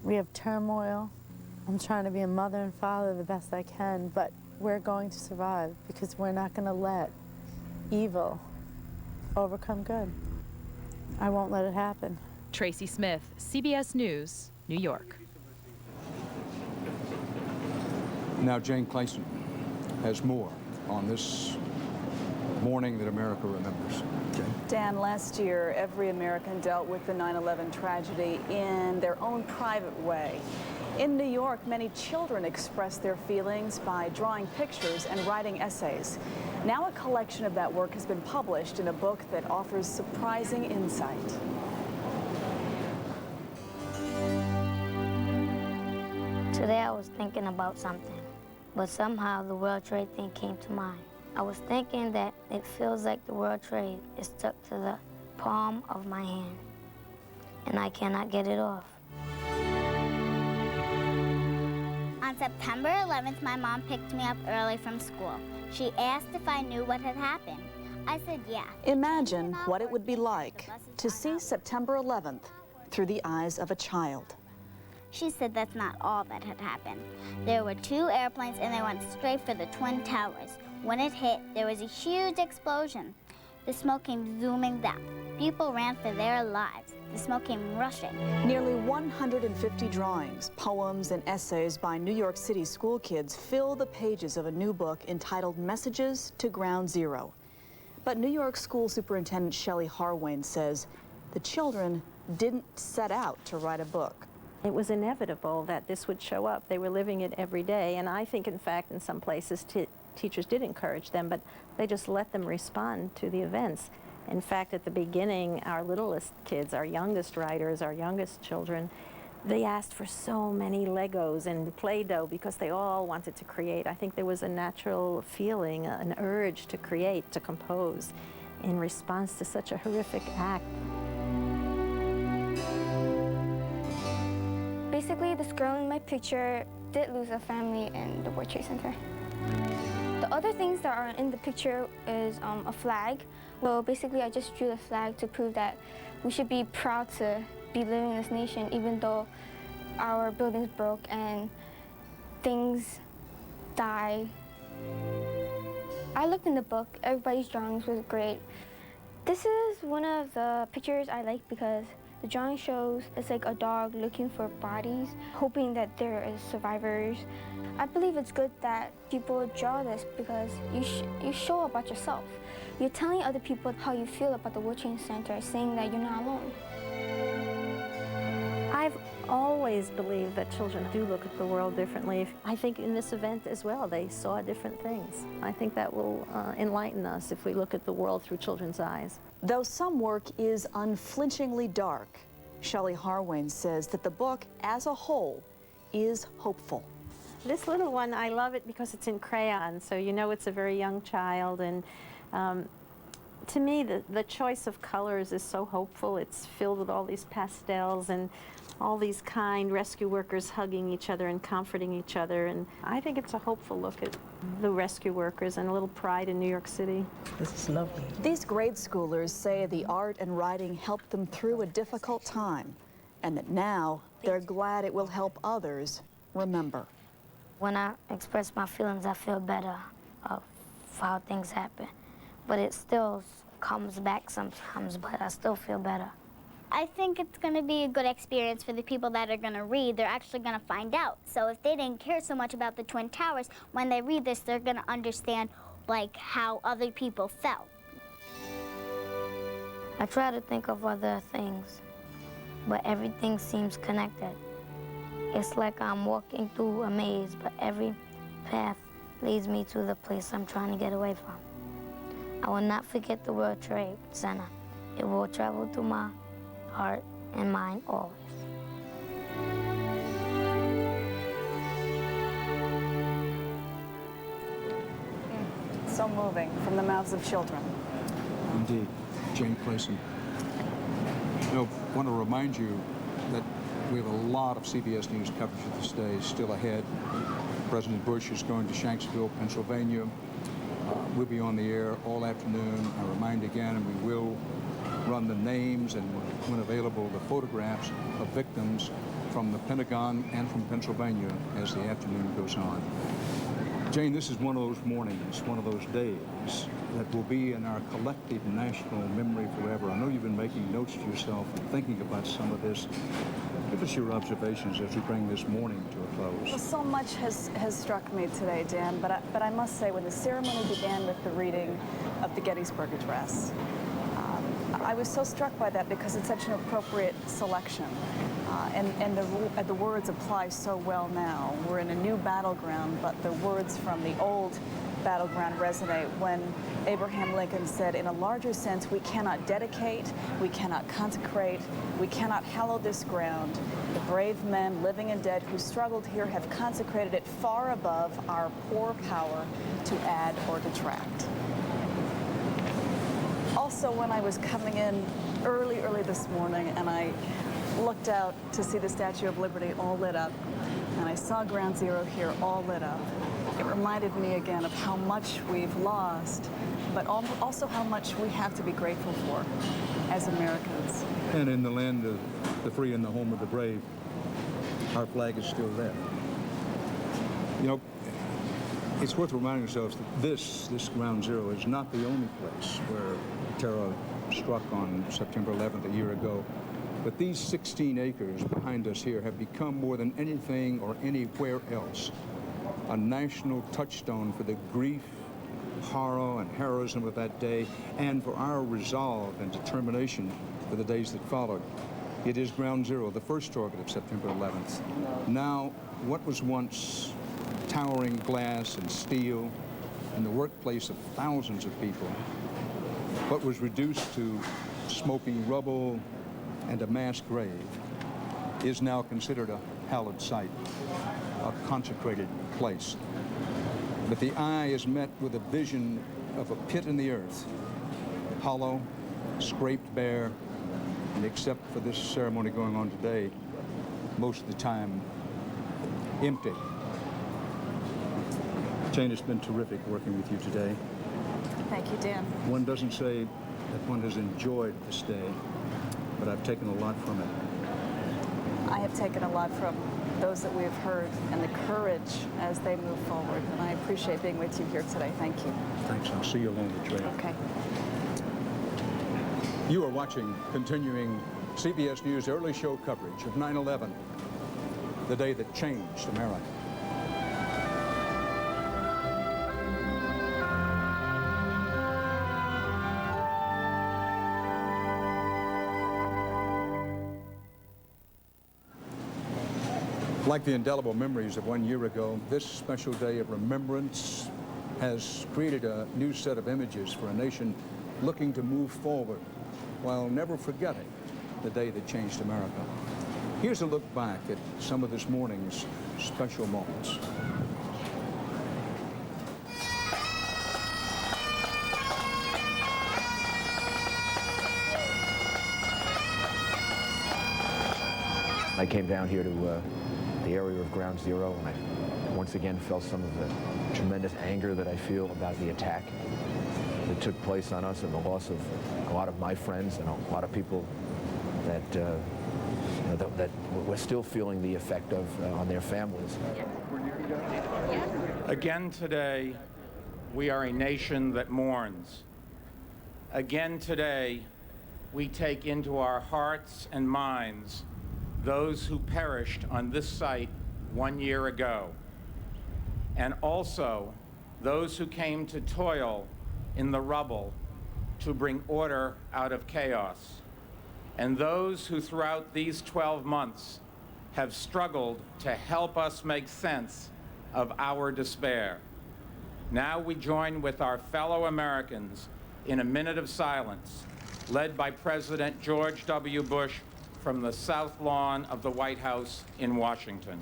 we have turmoil. I'm trying to be a mother and father the best I can, but we're going to survive because we're not going to let evil overcome good. I won't let it happen. Tracy Smith, CBS News, New York. Now, Jane Clayson has more on this morning that America remembers. Dan, last year, every American dealt with the 9/11 tragedy in their own private way. In New York, many children expressed their feelings by drawing pictures and writing essays. Now a collection of that work has been published in a book that offers surprising insight. Today I was thinking about something, but somehow the World Trade thing came to mind. I was thinking that it feels like the World Trade is stuck to the palm of my hand, and I cannot get it off. On September 11th, my mom picked me up early from school. She asked if I knew what had happened. I said yeah. Imagine what it would be like to see September 11th through the eyes of a child. She said that's not all that had happened. There were 2 airplanes and they went straight for the Twin Towers. When it hit, there was a huge explosion. The smoke came zooming down. People ran for their lives. The smoke came rushing. Nearly 150 drawings, poems, and essays by New York City school kids fill the pages of a new book entitled Messages to Ground Zero. But New York School Superintendent Shelley Harwain says the children didn't set out to write a book. It was inevitable that this would show up. They were living it every day, and I think, in fact, in some places, teachers did encourage them, but they just let them respond to the events. In fact, at the beginning, our littlest kids, our youngest writers, our youngest children, they asked for so many Legos and Play-Doh because they all wanted to create. I think there was a natural feeling, an urge to create, to compose, in response to such a horrific act. Basically, this girl in my picture did lose a family in the World Trade Center. The other things that are in the picture is a flag. Well, basically, I just drew the flag to prove that we should be proud to be living in this nation, even though our buildings broke and things died. I looked in the book. Everybody's drawings was great. This is one of the pictures I like because the drawing shows it's like a dog looking for bodies, hoping that there is survivors. I believe it's good that people draw this because you show about yourself. You're telling other people how you feel about the World Trade Center, saying that you're not alone. I've always believed that children do look at the world differently. I think in this event as well, they saw different things. I think that will enlighten us if we look at the world through children's eyes. Though some work is unflinchingly dark, Shelley Harwain says that the book as a whole is hopeful. This little one, I love it because it's in crayon, so you know it's a very young child. And to me, the choice of colors is so hopeful. It's filled with all these pastels and all these kind rescue workers hugging each other and comforting each other. And I think it's a hopeful look at the rescue workers and a little pride in New York City. This is lovely. These grade schoolers say the art and writing helped them through a difficult time, and that now they're glad it will help others remember. When I express my feelings, I feel better of how things happen. But it still comes back sometimes, but I still feel better. I think it's going to be a good experience for the people that are going to read. They're actually going to find out. So if they didn't care so much about the Twin Towers, when they read this, they're going to understand like how other people felt. I try to think of other things, but everything seems connected. It's like I'm walking through a maze, but every path leads me to the place I'm trying to get away from. I will not forget the World Trade Center. It will travel through my heart and mind always. So moving from the mouths of children. Indeed. Jane Clayson. You know, I want to remind you that we have a lot of CBS News coverage of this day still ahead. President Bush is going to Shanksville, Pennsylvania. We'll be on the air all afternoon. I remind again, and we will run the names and when available, the photographs of victims from the Pentagon and from Pennsylvania as the afternoon goes on. Jane, this is one of those mornings, one of those days that will be in our collective national memory forever. I know you've been making notes to yourself and thinking about some of this. Give us your observations as we bring this morning to a close. Well, so much has struck me today, Dan, but I must say, when the ceremony began with the reading of the Gettysburg Address, I was so struck by that because it's such an appropriate selection. And the words apply so well now. We're in a new battleground, but the words from the old battleground resonate when Abraham Lincoln said, in a larger sense, we cannot dedicate, we cannot consecrate, we cannot hallow this ground. The brave men, living and dead, who struggled here have consecrated it far above our poor power to add or detract. Also, when I was coming in early this morning and I looked out to see the Statue of Liberty all lit up, and I saw Ground Zero here all lit up, it reminded me again of how much we've lost, but also how much we have to be grateful for as Americans. And in the land of the free and the home of the brave, our flag is still there. You know, it's worth reminding ourselves that this Ground Zero is not the only place where terror struck on September 11th a year ago. But these 16 acres behind us here have become more than anything or anywhere else a national touchstone for the grief, horror, and heroism of that day, and for our resolve and determination for the days that followed. It is Ground Zero, the first target of September 11th. Now, what was once towering glass and steel and the workplace of thousands of people, what was reduced to smoking rubble and a mass grave, is now considered a hallowed site, a consecrated place. But the eye is met with a vision of a pit in the earth, hollow, scraped bare, and except for this ceremony going on today, most of the time empty. Jane, it's been terrific working with you today. Thank you, Dan. One doesn't say that one has enjoyed this day, but I've taken a lot from it. I have taken a lot from those that we have heard and the courage as they move forward, and I appreciate being with you here today. Thank you. Thanks. I'll see you along the trail. Okay. You are watching continuing CBS News early show coverage of 9/11, the day that changed America. Like the indelible memories of 1 year ago, this special day of remembrance has created a new set of images for a nation looking to move forward while never forgetting the day that changed America. Here's a look back at some of this morning's special moments. I came down here to the area of Ground Zero, and I once again felt some of the tremendous anger that I feel about the attack that took place on us and the loss of a lot of my friends and a lot of people that, that we're still feeling the effect of on their families. Again today, we are a nation that mourns. Again today, we take into our hearts and minds those who perished on this site 1 year ago, and also those who came to toil in the rubble to bring order out of chaos, and those who throughout these 12 months have struggled to help us make sense of our despair. Now we join with our fellow Americans in a minute of silence, led by President George W. Bush from the South Lawn of the White House in Washington.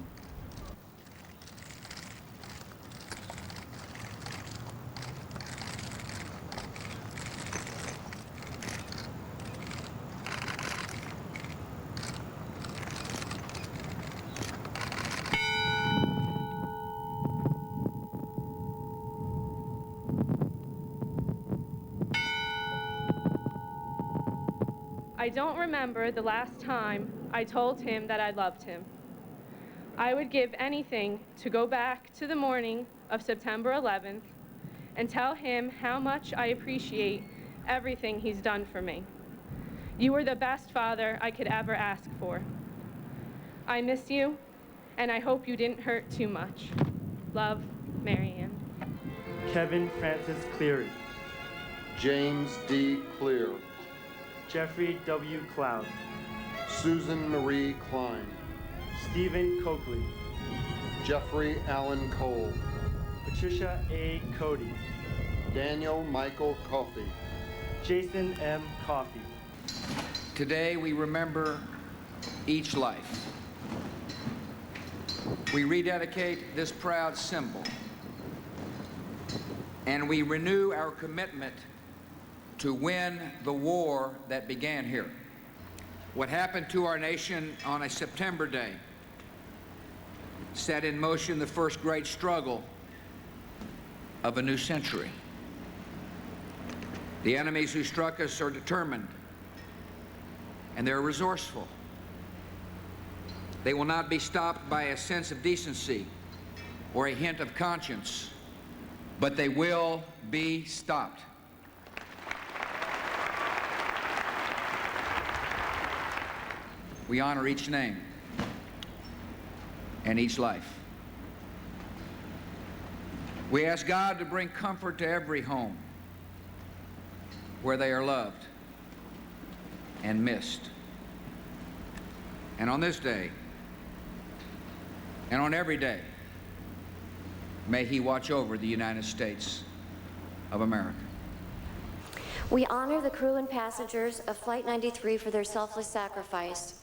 I I don't remember the last time I told him that I loved him. I would give anything to go back to the morning of September 11th and tell him how much I appreciate everything he's done for me. You were the best father I could ever ask for. I miss you, and I hope you didn't hurt too much. Love, Marianne. Kevin Francis Cleary. James D. Clear. Jeffrey W. Cloud. Susan Marie Klein. Stephen Coakley. Jeffrey Allen Cole. Patricia A. Cody. Daniel Michael Coffey. Jason M. Coffey. Today we remember each life. We rededicate this proud symbol, and we renew our commitment to win the war that began here. What happened to our nation on a September day set in motion the first great struggle of a new century. The enemies who struck us are determined, and they're resourceful. They will not be stopped by a sense of decency or a hint of conscience, but they will be stopped. We honor each name and each life. We ask God to bring comfort to every home where they are loved and missed. And on this day, and on every day, may He watch over the United States of America. We honor the crew and passengers of Flight 93 for their selfless sacrifice.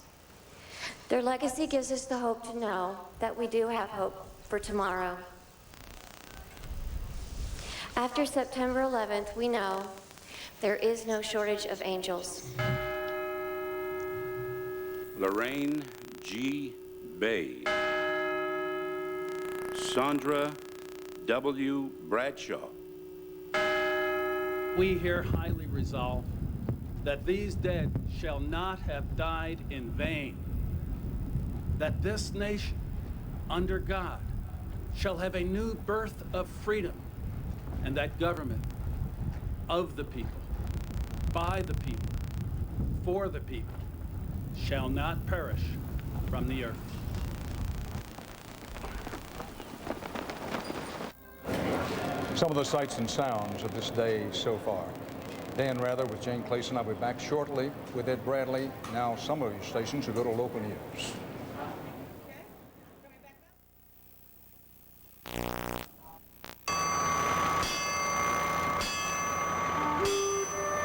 Their legacy gives us the hope to know that we do have hope for tomorrow. After September 11th, we know there is no shortage of angels. Lorraine G. Bay. Sandra W. Bradshaw. We here highly resolve that these dead shall not have died in vain, that this nation, under God, shall have a new birth of freedom, and that government of the people, by the people, for the people, shall not perish from the earth. Some of the sights and sounds of this day so far. Dan Rather with Jane Clayson. I'll be back shortly with Ed Bradley. Now some of your stations are good old open ears.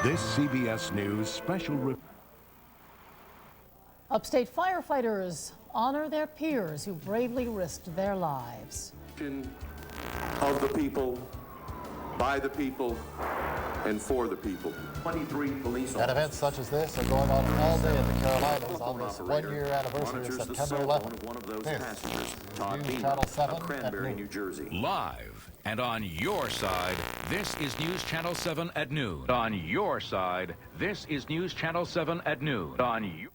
This CBS News special Upstate firefighters honor their peers who bravely risked their lives. Of the people, by the people, and for the people. 23 police officers. And events such as this are going on all day in the Carolinas on this one-year anniversary of September 11th. This is News Channel 7 at noon. New Jersey. Live and on your side, this is News Channel 7 at noon. On your side, this is News Channel 7 at noon. On you.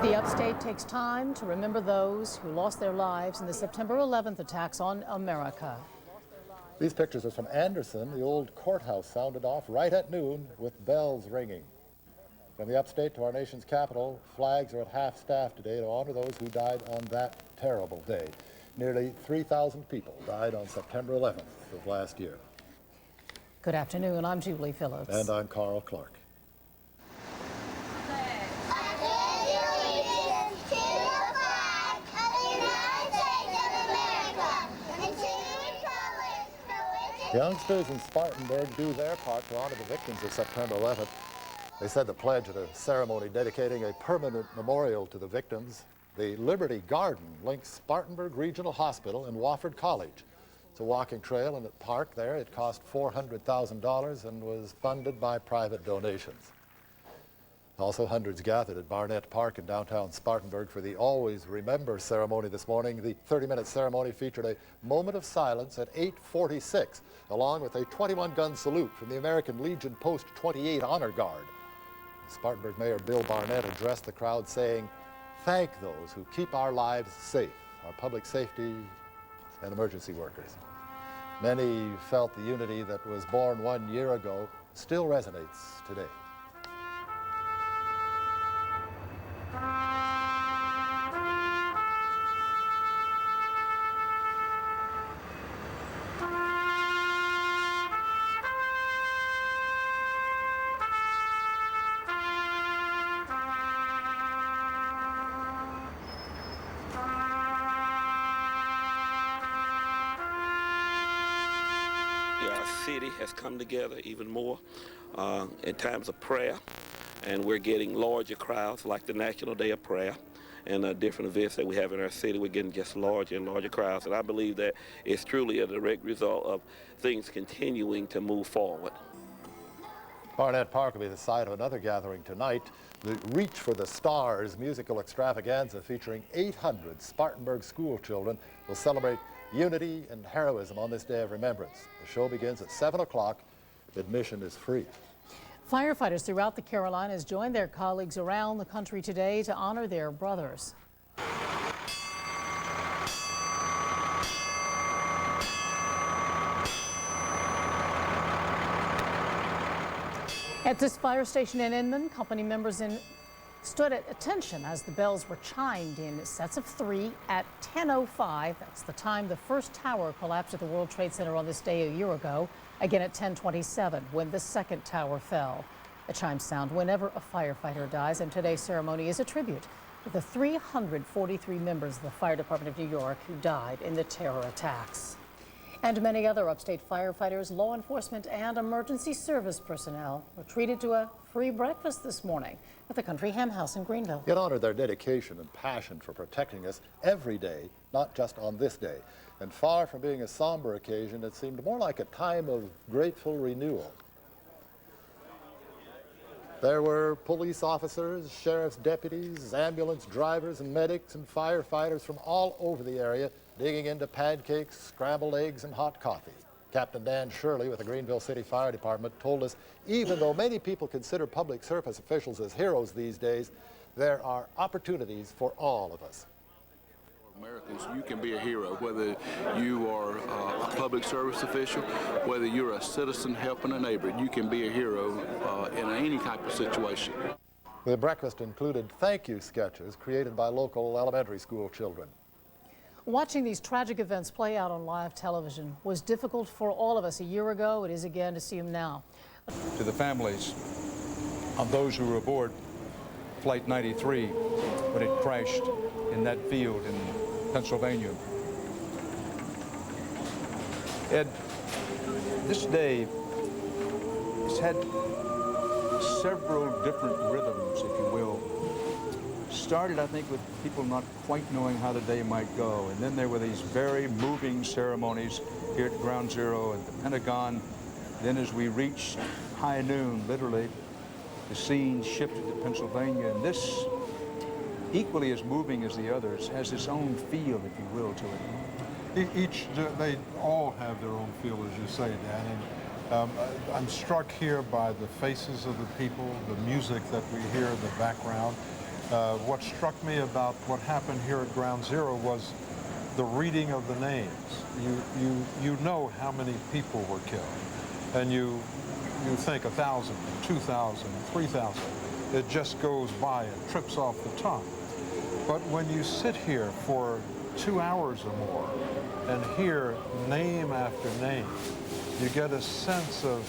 The upstate takes time to remember those who lost their lives in the September 11th attacks on America. These pictures are from Anderson. The old courthouse sounded off right at noon with bells ringing. From the upstate to our nation's capital, flags are at half-staff today to honor those who died on that terrible day. Nearly 3,000 people died on September 11th of last year. Good afternoon. I'm Julie Phillips. And I'm Carl Clark. Youngsters in Spartanburg do their part to honor the victims of September 11th. They said the pledge at a ceremony dedicating a permanent memorial to the victims. The Liberty Garden links Spartanburg Regional Hospital and Wofford College. It's a walking trail in the park there. It cost $400,000 and was funded by private donations. Also, hundreds gathered at Barnett Park in downtown Spartanburg for the Always Remember ceremony this morning. The 30-minute ceremony featured a moment of silence at 8:46, along with a 21-gun salute from the American Legion Post 28 Honor Guard. Spartanburg Mayor Bill Barnett addressed the crowd saying, "Thank those who keep our lives safe, our public safety and emergency workers." Many felt the unity that was born 1 year ago still resonates today. Our city has come together even more in times of prayer, and we're getting larger crowds like the National Day of Prayer and different events that we have in our city. We're getting just larger and larger crowds, and I believe that it's truly a direct result of things continuing to move forward. Barnett Park will be the site of another gathering tonight, the Reach for the Stars musical extravaganza featuring 800 Spartanburg school children will celebrate unity and heroism on this day of remembrance. The show begins at 7 o'clock. Admission is free. Firefighters throughout the Carolinas joined their colleagues around the country today to honor their brothers. At this fire station in Inman, company members stood at attention as the bells were chimed in sets of 3 at 10:05. That's the time the first tower collapsed at the World Trade Center on this day a year ago. Again at 10:27 when the second tower fell. The chimes sound whenever a firefighter dies, and today's ceremony is a tribute to the 343 members of the Fire Department of New York who died in the terror attacks. And many other upstate firefighters, law enforcement, and emergency service personnel were treated to a free breakfast this morning at the Country Ham House in Greenville. It honored their dedication and passion for protecting us every day, not just on this day. And far from being a somber occasion, it seemed more like a time of grateful renewal. There were police officers, sheriff's deputies, ambulance drivers, and medics and firefighters from all over the area digging into pancakes, scrambled eggs, and hot coffee. Captain Dan Shirley with the Greenville City Fire Department told us even though many people consider public service officials as heroes these days, there are opportunities for all of us. Americans, you can be a hero, whether you are a public service official, whether you're a citizen helping a neighbor. You can be a hero in any type of situation. The breakfast included thank you sketches created by local elementary school children. Watching these tragic events play out on live television was difficult for all of us a year ago. It is again to see them now. To the families of those who were aboard Flight 93 when it crashed in that field in Pennsylvania. Ed, this day has had several different rhythms, if you will. Started, I think, with people not quite knowing how the day might go, and then there were these very moving ceremonies here at Ground Zero and the Pentagon. Then as we reached high noon, literally, the scene shifted to Pennsylvania, and this, equally as moving as the others, has its own feel, if you will, to it. They all have their own feel, as you say, Dan. And I'm struck here by the faces of the people, the music that we hear in the background. What struck me about what happened here at Ground Zero was the reading of the names. You know how many people were killed, and you think 1,000, 2,000, 3,000. It just goes by and trips off the tongue. But when you sit here for 2 hours or more and hear name after name, you get a sense of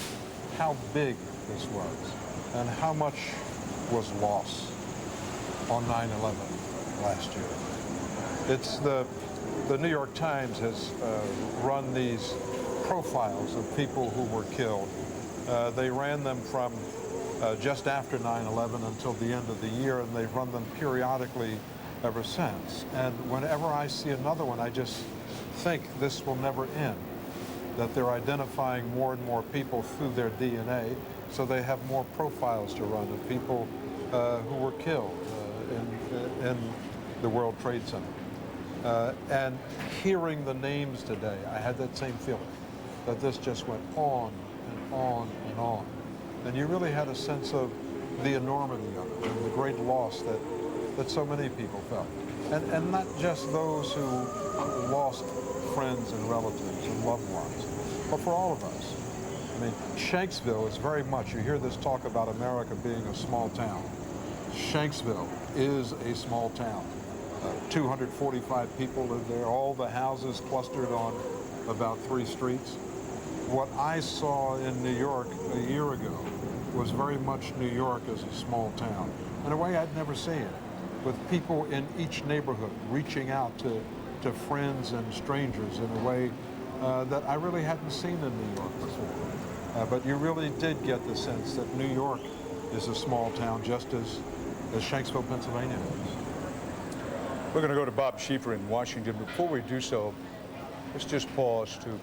how big this was and how much was lost on 9/11 last year. It's the New York Times has run these profiles of people who were killed. They ran them from just after 9/11 until the end of the year, and they've run them periodically ever since. And whenever I see another one, I just think this will never end, that they're identifying more and more people through their DNA, so they have more profiles to run of people who were killed in the World Trade Center. And hearing the names today, I had that same feeling, that this just went on and on and on. And you really had a sense of the enormity of it and the great loss that so many people felt. And not just those who lost friends and relatives and loved ones, but for all of us. I mean, Shanksville is very much, you hear this talk about America being a small town. Shanksville is a small town. 245 people live there, all the houses clustered on about 3 streets. What I saw in New York a year ago was very much New York as a small town, in a way I'd never seen it, with people in each neighborhood reaching out to friends and strangers in a way that I really hadn't seen in New York before. But you really did get the sense that New York is a small town, just as Shanksville, Pennsylvania is. We're going to go to Bob Schieffer in Washington. Before we do so, let's just pause to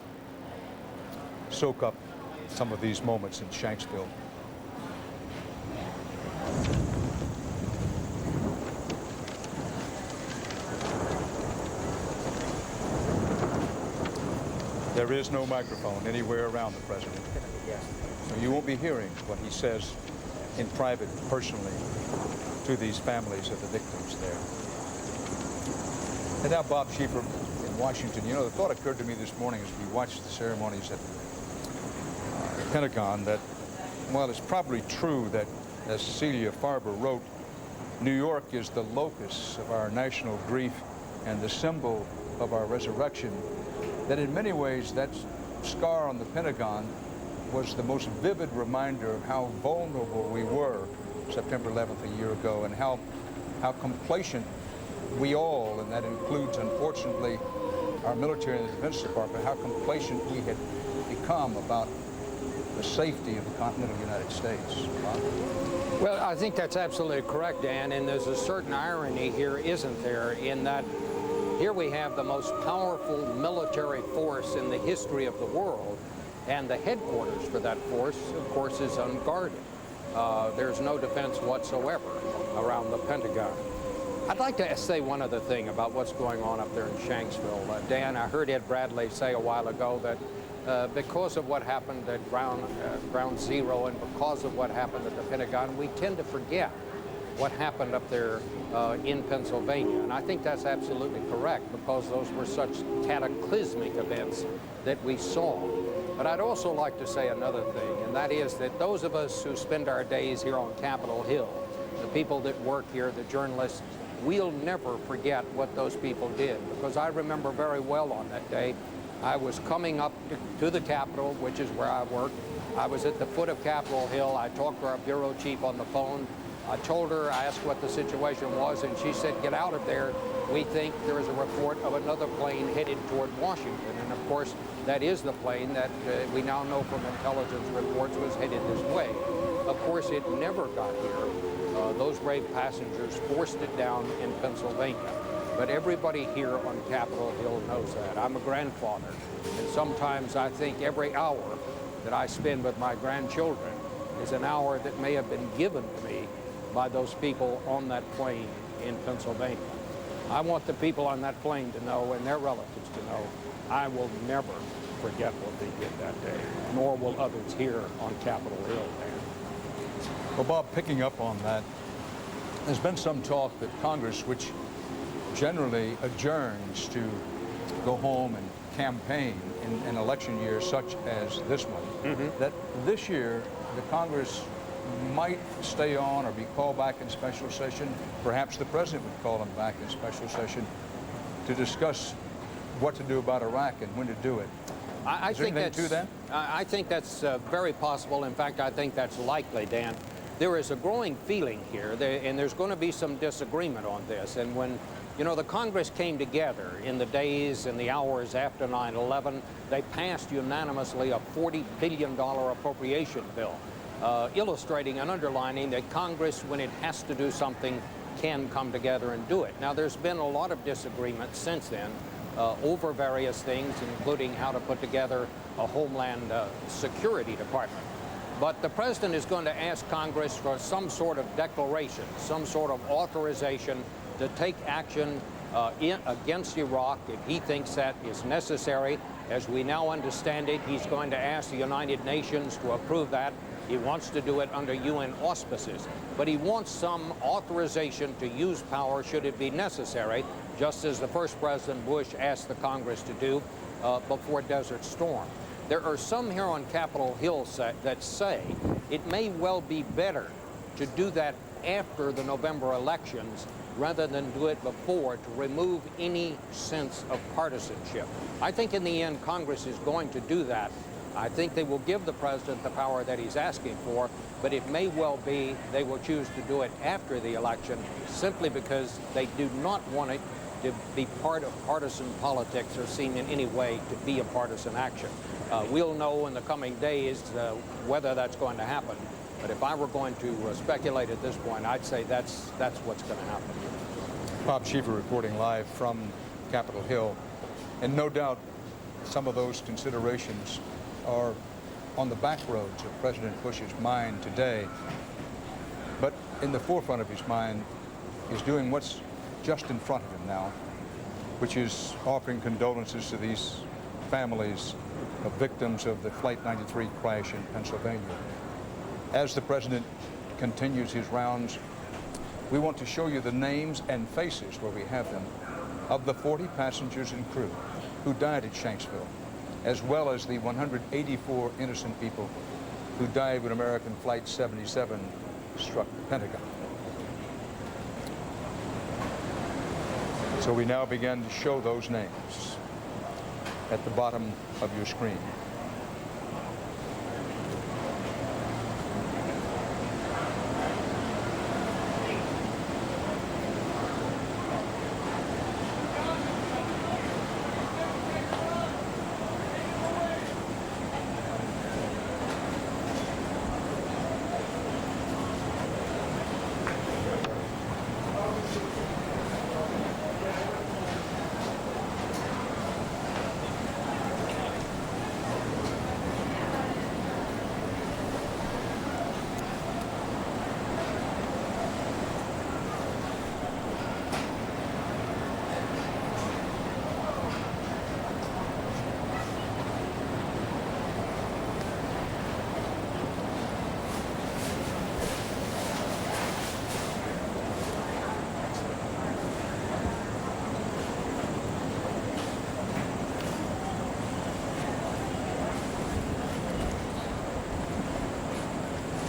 soak up some of these moments in Shanksville. There is no microphone anywhere around the president. So you won't be hearing what he says in private, personally, to these families of the victims there. And now Bob Schieffer in Washington. You know, the thought occurred to me this morning as we watched the ceremonies at the Pentagon that, well, it's probably true that, as Cecilia Farber wrote, New York is the locus of our national grief and the symbol of our resurrection, that in many ways that scar on the Pentagon was the most vivid reminder of how vulnerable we were September 11th a year ago, and how complacent we all, and that includes, unfortunately, our military and the Defense Department, how complacent we had become about the safety of the continental United States. Bob? Well, I think that's absolutely correct, Dan, and there's a certain irony here, isn't there, in that here we have the most powerful military force in the history of the world, and the headquarters for that force, of course, is unguarded. There's no defense whatsoever around the Pentagon. I'd like to say one other thing about what's going on up there in Shanksville. Dan, I heard Ed Bradley say a while ago that because of what happened at Ground Zero and because of what happened at the Pentagon, we tend to forget what happened up there in Pennsylvania. And I think that's absolutely correct, because those were such cataclysmic events that we saw. But I'd also like to say another thing, and that is that those of us who spend our days here on Capitol Hill, the people that work here, the journalists, we'll never forget what those people did, because I remember very well on that day, I was coming up to the Capitol, which is where I work. I was at the foot of Capitol Hill. I talked to our bureau chief on the phone. I told her, I asked what the situation was, and she said, get out of there. We think there is a report of another plane headed toward Washington. And of course, that is the plane that we now know from intelligence reports was headed this way. Of course, it never got here. Those brave passengers forced it down in Pennsylvania. But everybody here on Capitol Hill knows that. I'm a grandfather, and sometimes I think every hour that I spend with my grandchildren is an hour that may have been given to me by those people on that plane in Pennsylvania. I want the people on that plane to know, and their relatives to know, I will never forget what they did that day, nor will others here on Capitol Hill. Well, Bob, picking up on that, there's been some talk that Congress, which generally adjourns to go home and campaign in an election year such as this one, that this year the Congress might stay on or be called back in special session. Perhaps the president would call them back in special session to discuss what to do about Iraq and when to do it. I think that's very possible. In fact, I think that's likely, Dan. There is a growing feeling here, and there's going to be some disagreement on this. And when, you know, the Congress came together in the days and the hours after 9/11, they passed unanimously a $40 billion appropriation bill, illustrating and underlining that Congress, when it has to do something, can come together and do it. Now, there's been a lot of disagreement since then over various things, including how to put together a Homeland Security Department. But the president is going to ask Congress for some sort of declaration, some sort of authorization to take action against Iraq if he thinks that is necessary. As we now understand it, he's going to ask the United Nations to approve that. He wants to do it under UN auspices. But he wants some authorization to use power should it be necessary, just as the first President Bush asked the Congress to do before Desert Storm. There are some here on Capitol Hill that say it may well be better to do that after the November elections rather than do it before, to remove any sense of partisanship. I think in the end, Congress is going to do that. I think they will give the president the power that he's asking for, but it may well be they will choose to do it after the election simply because they do not want it to be part of partisan politics or seem in any way to be a partisan action. We'll know in the coming days whether that's going to happen. But if I were going to speculate at this point, I'd say that's what's going to happen. Bob Shiver reporting live from Capitol Hill. And no doubt some of those considerations are on the back roads of President Bush's mind today. But in the forefront of his mind is doing what's just in front of him now, which is offering condolences to these families of victims of the Flight 93 crash in Pennsylvania. As the president continues his rounds, we want to show you the names and faces, where we have them, of the 40 passengers and crew who died at Shanksville, as well as the 184 innocent people who died when American Flight 77 struck the Pentagon. So we now begin to show those names at the bottom of your screen.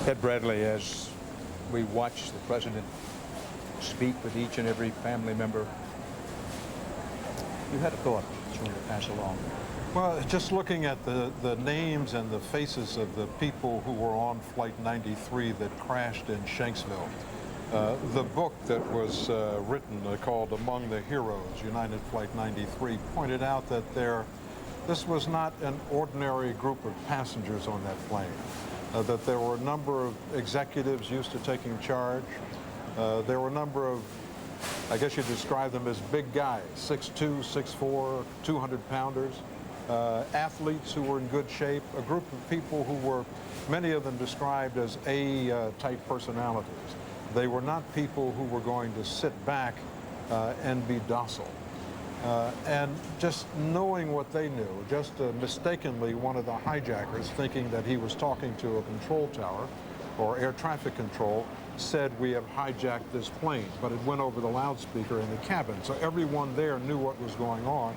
Ted Bradley, as we watch the president speak with each and every family member, you had a thought that you wanted to pass along. Well, just looking at the names and the faces of the people who were on Flight 93 that crashed in Shanksville. The book that was written called Among the Heroes, United Flight 93, pointed out that this was not an ordinary group of passengers on that plane. That there were a number of executives used to taking charge. There were a number of, I guess you'd describe them as big guys, 6'2", 6'4", 200-pounders, athletes who were in good shape, a group of people who were, many of them described as A-type personalities. They were not people who were going to sit back and be docile. And just knowing what they knew, just mistakenly one of the hijackers, thinking that he was talking to a control tower or air traffic control, said, "We have hijacked this plane," but it went over the loudspeaker in the cabin. So everyone there knew what was going on.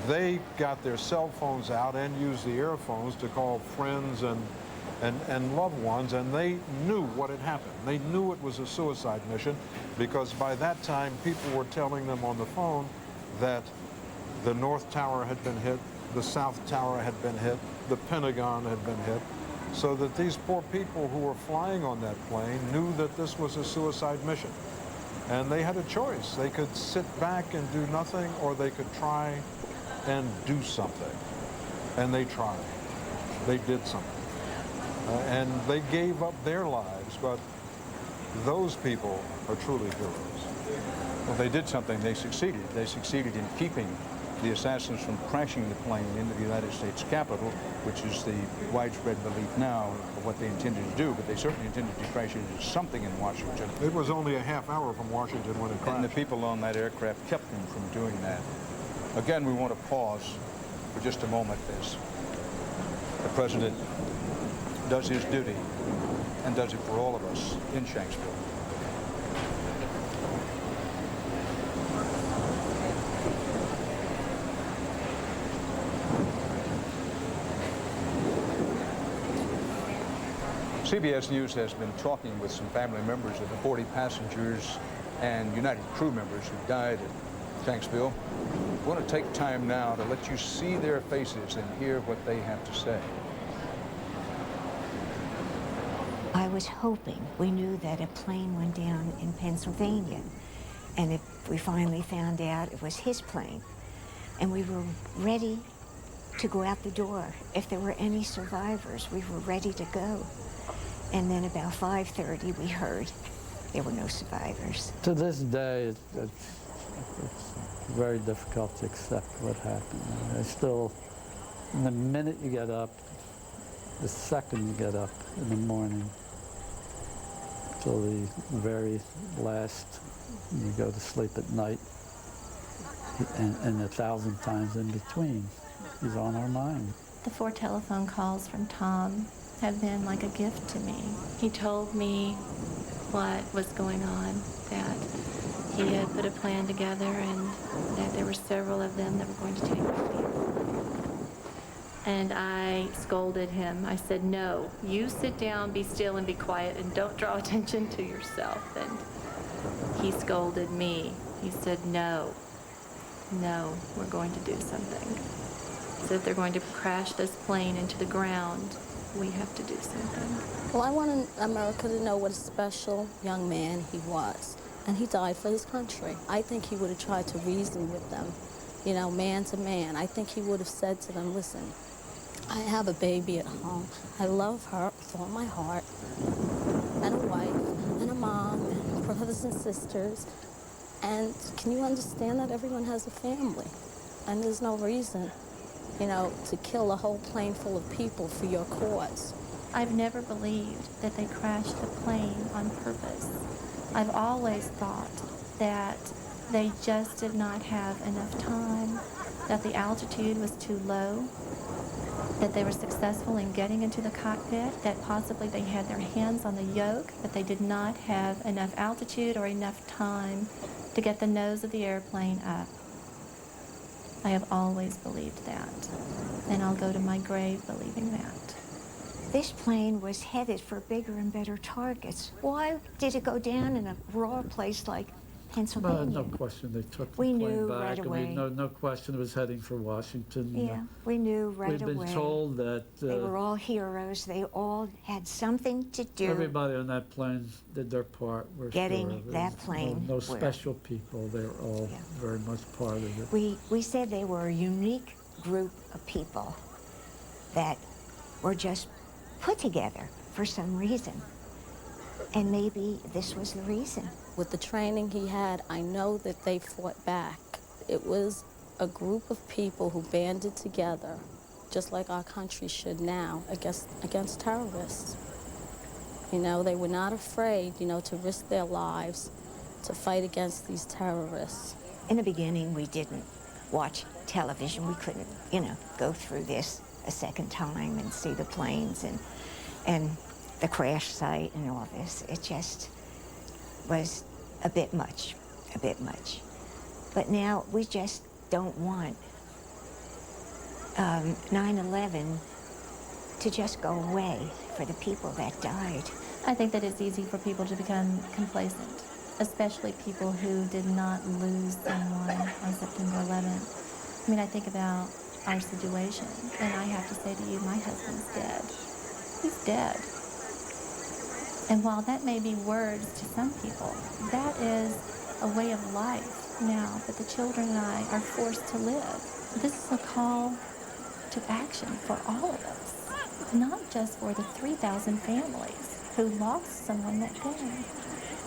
They got their cell phones out and used the earphones to call friends and loved ones, and they knew what had happened. They knew it was a suicide mission, because by that time people were telling them on the phone that the North Tower had been hit, the South Tower had been hit, the Pentagon had been hit, so that these poor people who were flying on that plane knew that this was a suicide mission. And they had a choice. They could sit back and do nothing, or they could try and do something. And they tried. They did something. And they gave up their lives, but those people are truly heroes. Well, they did something. They succeeded. They succeeded in keeping the assassins from crashing the plane into the United States Capitol, which is the widespread belief now of what they intended to do, but they certainly intended to crash into something in Washington. It was only a half hour from Washington when it crashed. And the people on that aircraft kept them from doing that. Again, we want to pause for just a moment as the President does his duty and does it for all of us in Shanksville. CBS News has been talking with some family members of the 40 passengers and United crew members who died at Shanksville. I want to take time now to let you see their faces and hear what they have to say. I was hoping, we knew that a plane went down in Pennsylvania, and if we finally found out it was his plane, and we were ready to go out the door. If there were any survivors, we were ready to go. And then about 5:30, we heard there were no survivors. To this day, it's very difficult to accept what happened. I still, the minute you get up, the second you get up in the morning, till the very last, you go to sleep at night, and 1,000 times in between, he's on our mind. The 4 telephone calls from Tom have been like a gift to me. He told me what was going on, that he had put a plan together and that there were several of them that were going to take the field. And I scolded him. I said, no, you sit down, be still, and be quiet, and don't draw attention to yourself. And he scolded me. He said, no, we're going to do something. So if they're going to crash this plane into the ground, we have to do something. Well, I want America to know what a special young man he was. And he died for his country. I think he would have tried to reason with them, you know, man to man. I think he would have said to them, listen, I have a baby at home. I love her with all my heart, and a wife, and a mom, and brothers and sisters. And can you understand that everyone has a family? And there's no reason, you know, to kill a whole plane full of people for your cause. I've never believed that they crashed the plane on purpose. I've always thought that they just did not have enough time, that the altitude was too low, that they were successful in getting into the cockpit, that possibly they had their hands on the yoke, but they did not have enough altitude or enough time to get the nose of the airplane up. I have always believed that, and I'll go to my grave believing that. This plane was headed for bigger and better targets. Why did it go down in a raw place like Pennsylvania? No question, they took the We plane knew back. right I mean, away. No question it was heading for Washington. Yeah, we knew right away. We'd been told that they were all heroes. They all had something to do. everybody on that plane did their part. We're Getting sure. that plane No where- special people. They were all very much part of it. We said they were a unique group of people that were just put together for some reason. And maybe this was the reason. With the training he had, I know that they fought back. It was a group of people who banded together, just like our country should now, against terrorists. You know, they were not afraid, you know, to risk their lives to fight against these terrorists. In the beginning, we didn't watch television. We couldn't, you know, go through this a second time and see the planes and the crash site and all this. It just was a bit much. But now we just don't want 9/11 to just go away for the people that died. I think that it's easy for people to become complacent, especially people who did not lose someone on September 11th. I mean, I think about our situation, and I have to say to you, my husband's dead. He's dead. And while that may be words to some people, that is a way of life now that the children and I are forced to live. This is a call to action for all of us, not just for the 3,000 families who lost someone that day.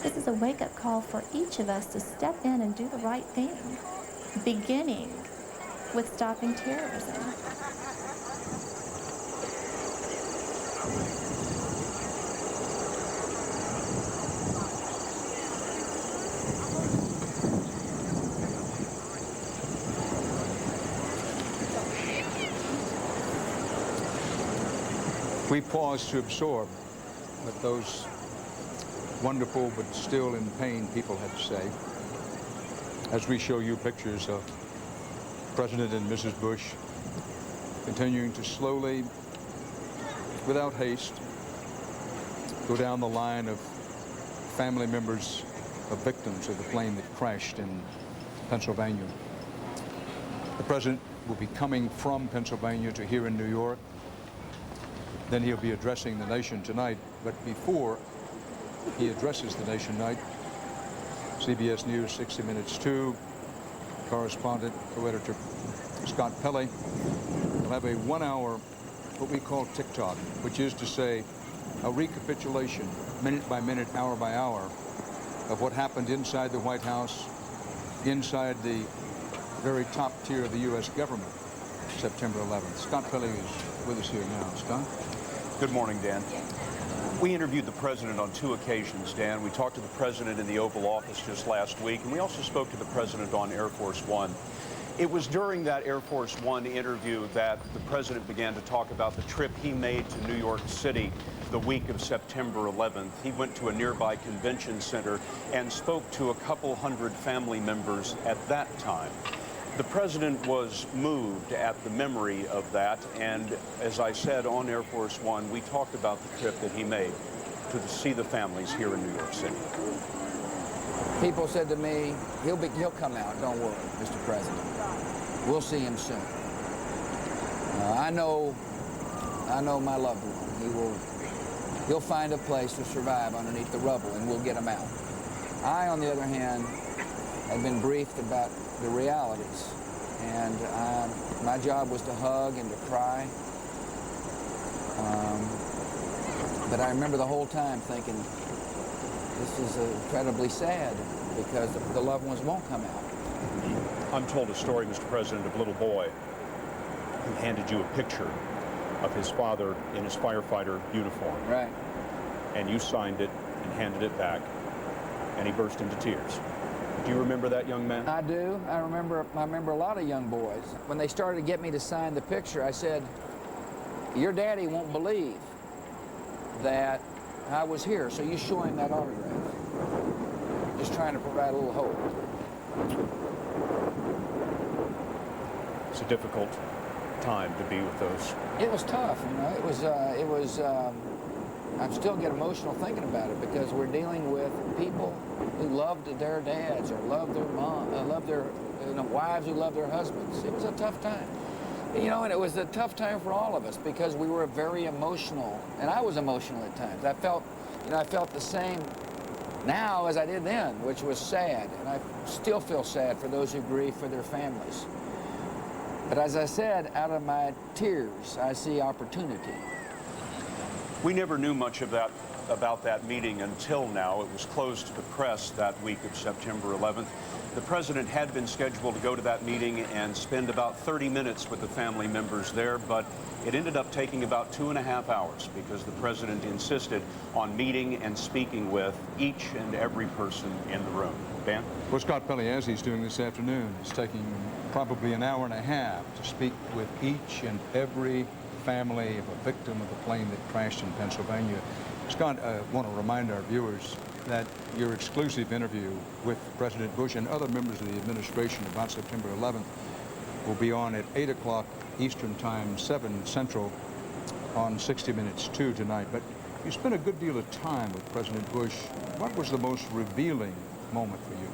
This is a wake-up call for each of us to step in and do the right thing, beginning with stopping terrorism. We pause to absorb what those wonderful but still in pain people had to say as we show you pictures of President and Mrs. Bush continuing to slowly, without haste, go down the line of family members of victims of the plane that crashed in Pennsylvania. The President will be coming from Pennsylvania to here in New York. Then he'll be addressing the nation tonight. But before he addresses the nation tonight, CBS News 60 Minutes 2 correspondent, co-editor Scott Pelley will have a 1 hour, what we call TikTok, which is to say a recapitulation, minute by minute, hour by hour, of what happened inside the White House, inside the very top tier of the U.S. government, September 11th. Scott Pelley is with us here now. Scott? Good morning, Dan. We interviewed the president on 2 occasions, Dan. We talked to the president in the Oval Office just last week, and we also spoke to the president on Air Force One. It was during that Air Force One interview that the president began to talk about the trip he made to New York City the week of September 11th. He went to a nearby convention center and spoke to a couple hundred family members at that time. The president was moved at the memory of that, and as I said on Air Force One, we talked about the trip that he made to see the families here in New York City. People said to me, he'll come out, don't worry, Mr. President. We'll see him soon. I know my loved one. He'll find a place to survive underneath the rubble, and we'll get him out. I, on the other hand, have been briefed about the realities, and my job was to hug and to cry. But I remember the whole time thinking, this is incredibly sad because the loved ones won't come out. I'm told a story, Mr. President, of a little boy who handed you a picture of his father in his firefighter uniform. Right. And you signed it and handed it back, and he burst into tears. Do you remember that young man? I do. I remember a lot of young boys. When they started to get me to sign the picture, I said, your daddy won't believe that I was here, so you show him that autograph. Just trying to provide a little hope. It's a difficult time to be with those. It was tough, you know. I still get emotional thinking about it because we're dealing with people who loved their dads or loved their mom, loved their wives who loved their husbands. It was a tough time. You know, and it was a tough time for all of us because we were very emotional, and I was emotional at times. I felt the same now as I did then, which was sad, and I still feel sad for those who grieve for their families. But as I said, out of my tears, I see opportunity. We never knew much about that meeting until now. It was closed to the press that week of September 11th. The president had been scheduled to go to that meeting and spend about 30 minutes with the family members there, but it ended up taking about 2.5 hours because the president insisted on meeting and speaking with each and every person in the room. Dan? Well, Scott Pelley, as he's doing this afternoon, is taking probably an hour and a half to speak with each and every family of a victim of the plane that crashed in Pennsylvania. Scott, I want to remind our viewers that your exclusive interview with President Bush and other members of the administration about September 11th will be on at 8 o'clock Eastern Time, 7 Central, on 60 Minutes 2 tonight. But you spent a good deal of time with President Bush. What was the most revealing moment for you?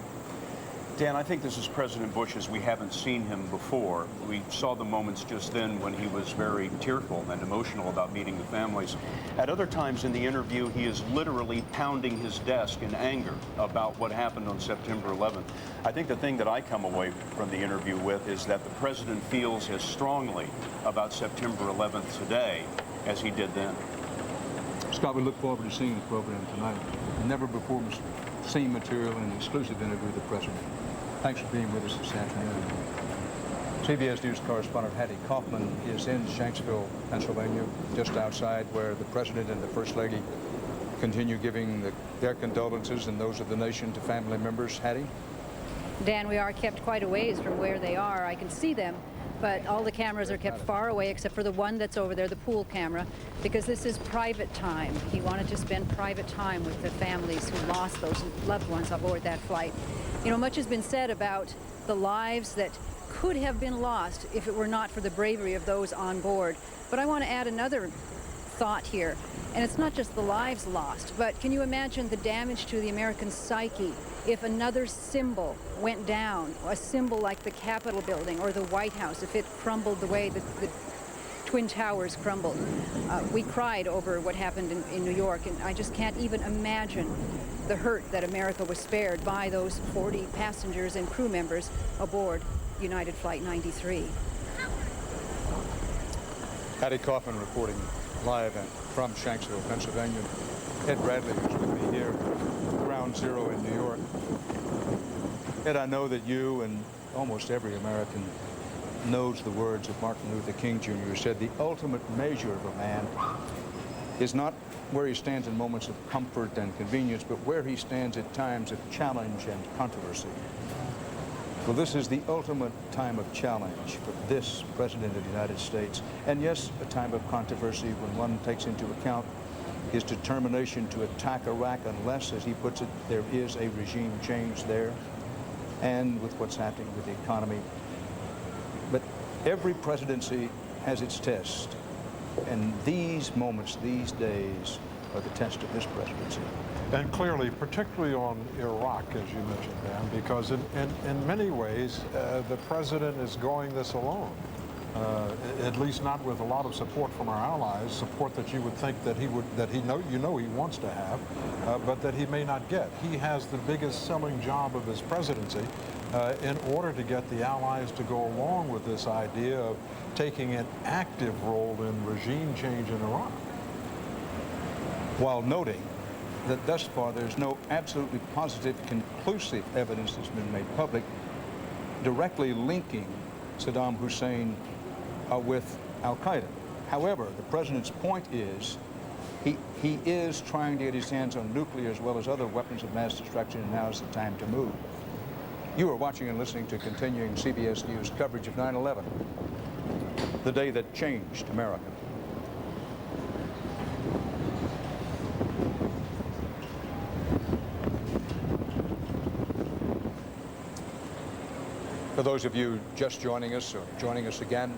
Dan, I think this is President Bush as we haven't seen him before. We saw the moments just then when he was very tearful and emotional about meeting the families. At other times in the interview, he is literally pounding his desk in anger about what happened on September 11th. I think the thing that I come away from the interview with is that the president feels as strongly about September 11th today as he did then. Scott, we look forward to seeing the program tonight. Never before seen material in an exclusive interview with the president. Thanks for being with us this afternoon. CBS News correspondent Hattie Kaufman is in Shanksville, Pennsylvania, just outside where the President and the First Lady continue giving their condolences and those of the nation to family members. Hattie? Dan, we are kept quite a ways from where they are. I can see them, but all the cameras are kept far away except for the one that's over there, the pool camera, because this is private time. He wanted to spend private time with the families who lost those loved ones aboard that flight. You know, much has been said about the lives that could have been lost if it were not for the bravery of those on board. But I want to add another thought here, and it's not just the lives lost, but can you imagine the damage to the American psyche if another symbol went down, a symbol like the Capitol building or the White House, if it crumbled the way the Twin Towers crumbled? We cried over what happened in New York, and I just can't even imagine the hurt that America was spared by those 40 passengers and crew members aboard United Flight 93. Hattie Kaufman reporting live from Shanksville, Pennsylvania. Ed Bradley is with me here, Ground Zero in New York. Ed, I know that you and almost every American knows the words of Martin Luther King Jr., who said the ultimate measure of a man is not where he stands in moments of comfort and convenience, but where he stands at times of challenge and controversy. Well, this is the ultimate time of challenge for this President of the United States. And yes, a time of controversy when one takes into account his determination to attack Iraq unless, as he puts it, there is a regime change there, and with what's happening with the economy. But every presidency has its test. And these moments, these days, are the test of this presidency. And clearly, particularly on Iraq, as you mentioned, Dan, because in many ways, the president is going this alone. At least not with a lot of support from our allies, support that you would think that he wants to have, but that he may not get. He has the biggest selling job of his presidency in order to get the allies to go along with this idea of taking an active role in regime change in Iraq. While noting that thus far there's no absolutely positive, conclusive evidence that's been made public directly linking Saddam Hussein with al-Qaeda. However, the president's point is he is trying to get his hands on nuclear as well as other weapons of mass destruction, and now is the time to move. You are watching and listening to continuing CBS News coverage of 9/11, the day that changed America. For those of you just joining us or joining us again,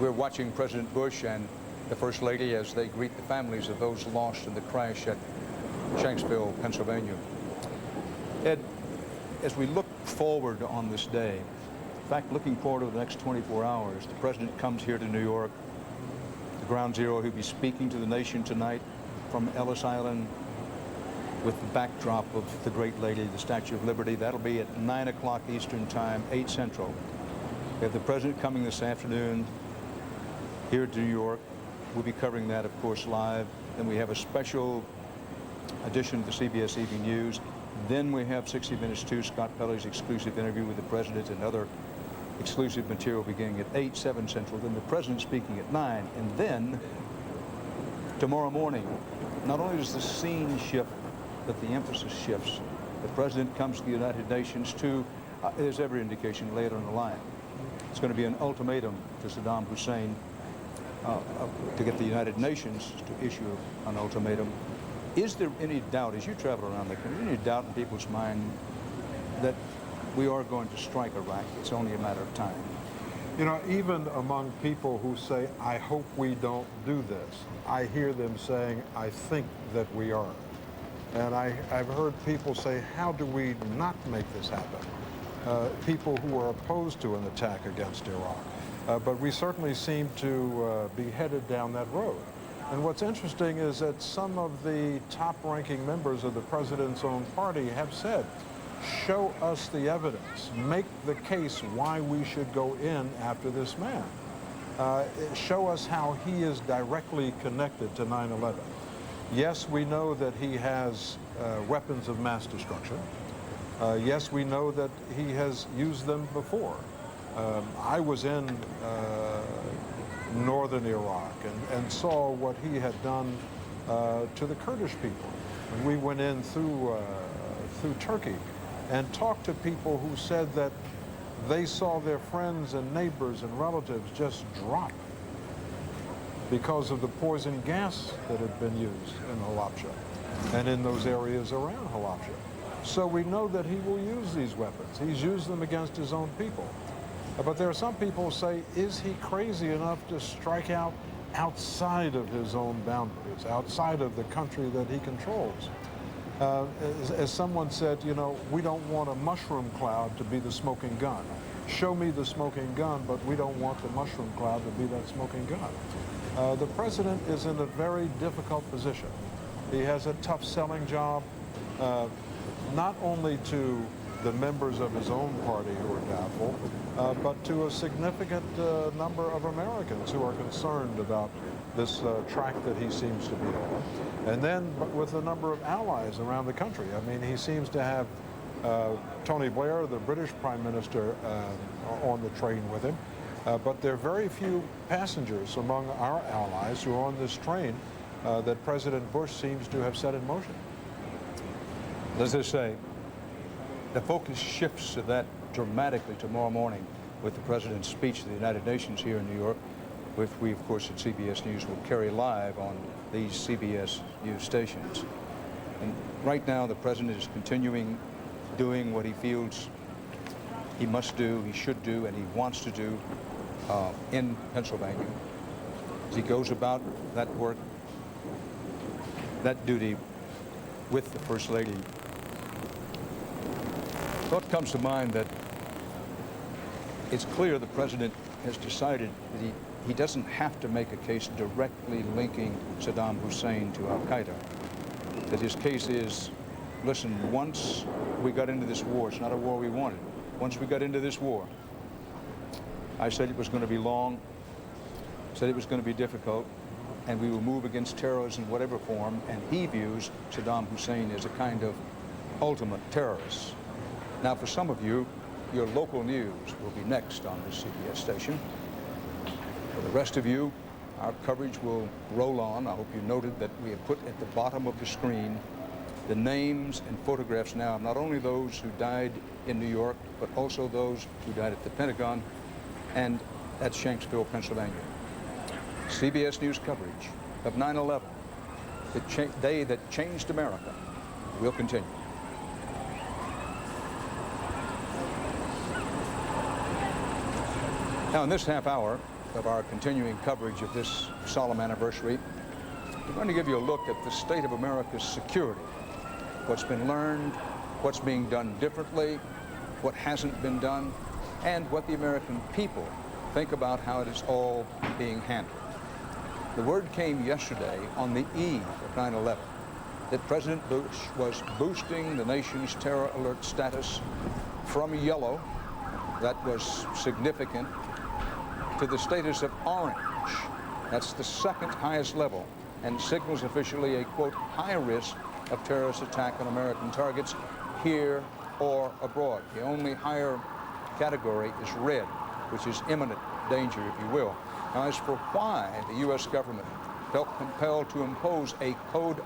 we're watching President Bush and the First Lady as they greet the families of those lost in the crash at Shanksville, Pennsylvania. Ed, as we look forward on this day, in fact, looking forward to the next 24 hours, the President comes here to New York, the Ground Zero. He'll be speaking to the nation tonight from Ellis Island, with the backdrop of the Great Lady, the Statue of Liberty. That'll be at 9 o'clock Eastern Time, 8 Central. We have the President coming this afternoon here to New York. We'll be covering that, of course, live. Then we have a special edition of the CBS Evening News. Then we have 60 Minutes 2, Scott Pelley's exclusive interview with the President, and other exclusive material beginning at 8, 7 Central. Then the President speaking at 9. And then, tomorrow morning, not only does the scene shift, but the emphasis shifts. The President comes to the United Nations to, there's every indication, later in the line. It's going to be an ultimatum to Saddam Hussein to get the United Nations to issue an ultimatum. Is there any doubt, as you travel around the country, any doubt in people's mind that we are going to strike Iraq? It's only a matter of time. You know, even among people who say, I hope we don't do this, I hear them saying, I think that we are. And I've heard people say, how do we not make this happen? People who are opposed to an attack against Iraq. But we certainly seem to be headed down that road. And what's interesting is that some of the top-ranking members of the president's own party have said, show us the evidence, make the case why we should go in after this man. Show us how he is directly connected to 9/11. Yes, we know that he has weapons of mass destruction. Yes, we know that he has used them before. I was in northern Iraq and saw what he had done to the Kurdish people. And we went in through Turkey and talked to people who said that they saw their friends and neighbors and relatives just drop because of the poison gas that had been used in Halabja and in those areas around Halabja. So we know that he will use these weapons. He's used them against his own people. But there are some people who say, is he crazy enough to strike out outside of his own boundaries, outside of the country that he controls? As someone said, you know, we don't want a mushroom cloud to be the smoking gun. Show me the smoking gun, but we don't want the mushroom cloud to be that smoking gun. The president is in a very difficult position. He has a tough selling job, not only to the members of his own party who are doubtful, but to a significant number of Americans who are concerned about this track that he seems to be on. And then with a number of allies around the country. I mean, he seems to have Tony Blair, the British Prime Minister, on the train with him. But there are very few passengers among our allies who are on this train that President Bush seems to have set in motion. As I say, the focus shifts to that dramatically tomorrow morning with the President's speech to the United Nations here in New York, which we, of course, at CBS News will carry live on these CBS News stations. And right now, the President is continuing doing what he feels he must do, he should do, and he wants to do in Pennsylvania. As he goes about that work, that duty with the First Lady, thought comes to mind that it's clear the President has decided that he doesn't have to make a case directly linking Saddam Hussein to al-Qaeda. That his case is, listen, once we got into this war, it's not a war we wanted. Once we got into this war, I said it was going to be long, said it was going to be difficult, and we will move against terrorism in whatever form, and he views Saddam Hussein as a kind of ultimate terrorist. Now, for some of you, your local news will be next on this CBS station. For the rest of you, our coverage will roll on. I hope you noted that we have put at the bottom of the screen the names and photographs now of not only those who died in New York, but also those who died at the Pentagon and at Shanksville, Pennsylvania. CBS News coverage of 9/11, the day that changed America, will continue. Now, in this half hour of our continuing coverage of this solemn anniversary, we're going to give you a look at the state of America's security, what's been learned, what's being done differently, what hasn't been done, and what the American people think about how it is all being handled. The word came yesterday on the eve of 9/11 that President Bush was boosting the nation's terror alert status from yellow, that was significant, to the status of orange. That's the second highest level and signals officially a, quote, high risk of terrorist attack on American targets here or abroad. The only higher category is red, which is imminent danger, if you will. Now, as for why the U.S. government felt compelled to impose a code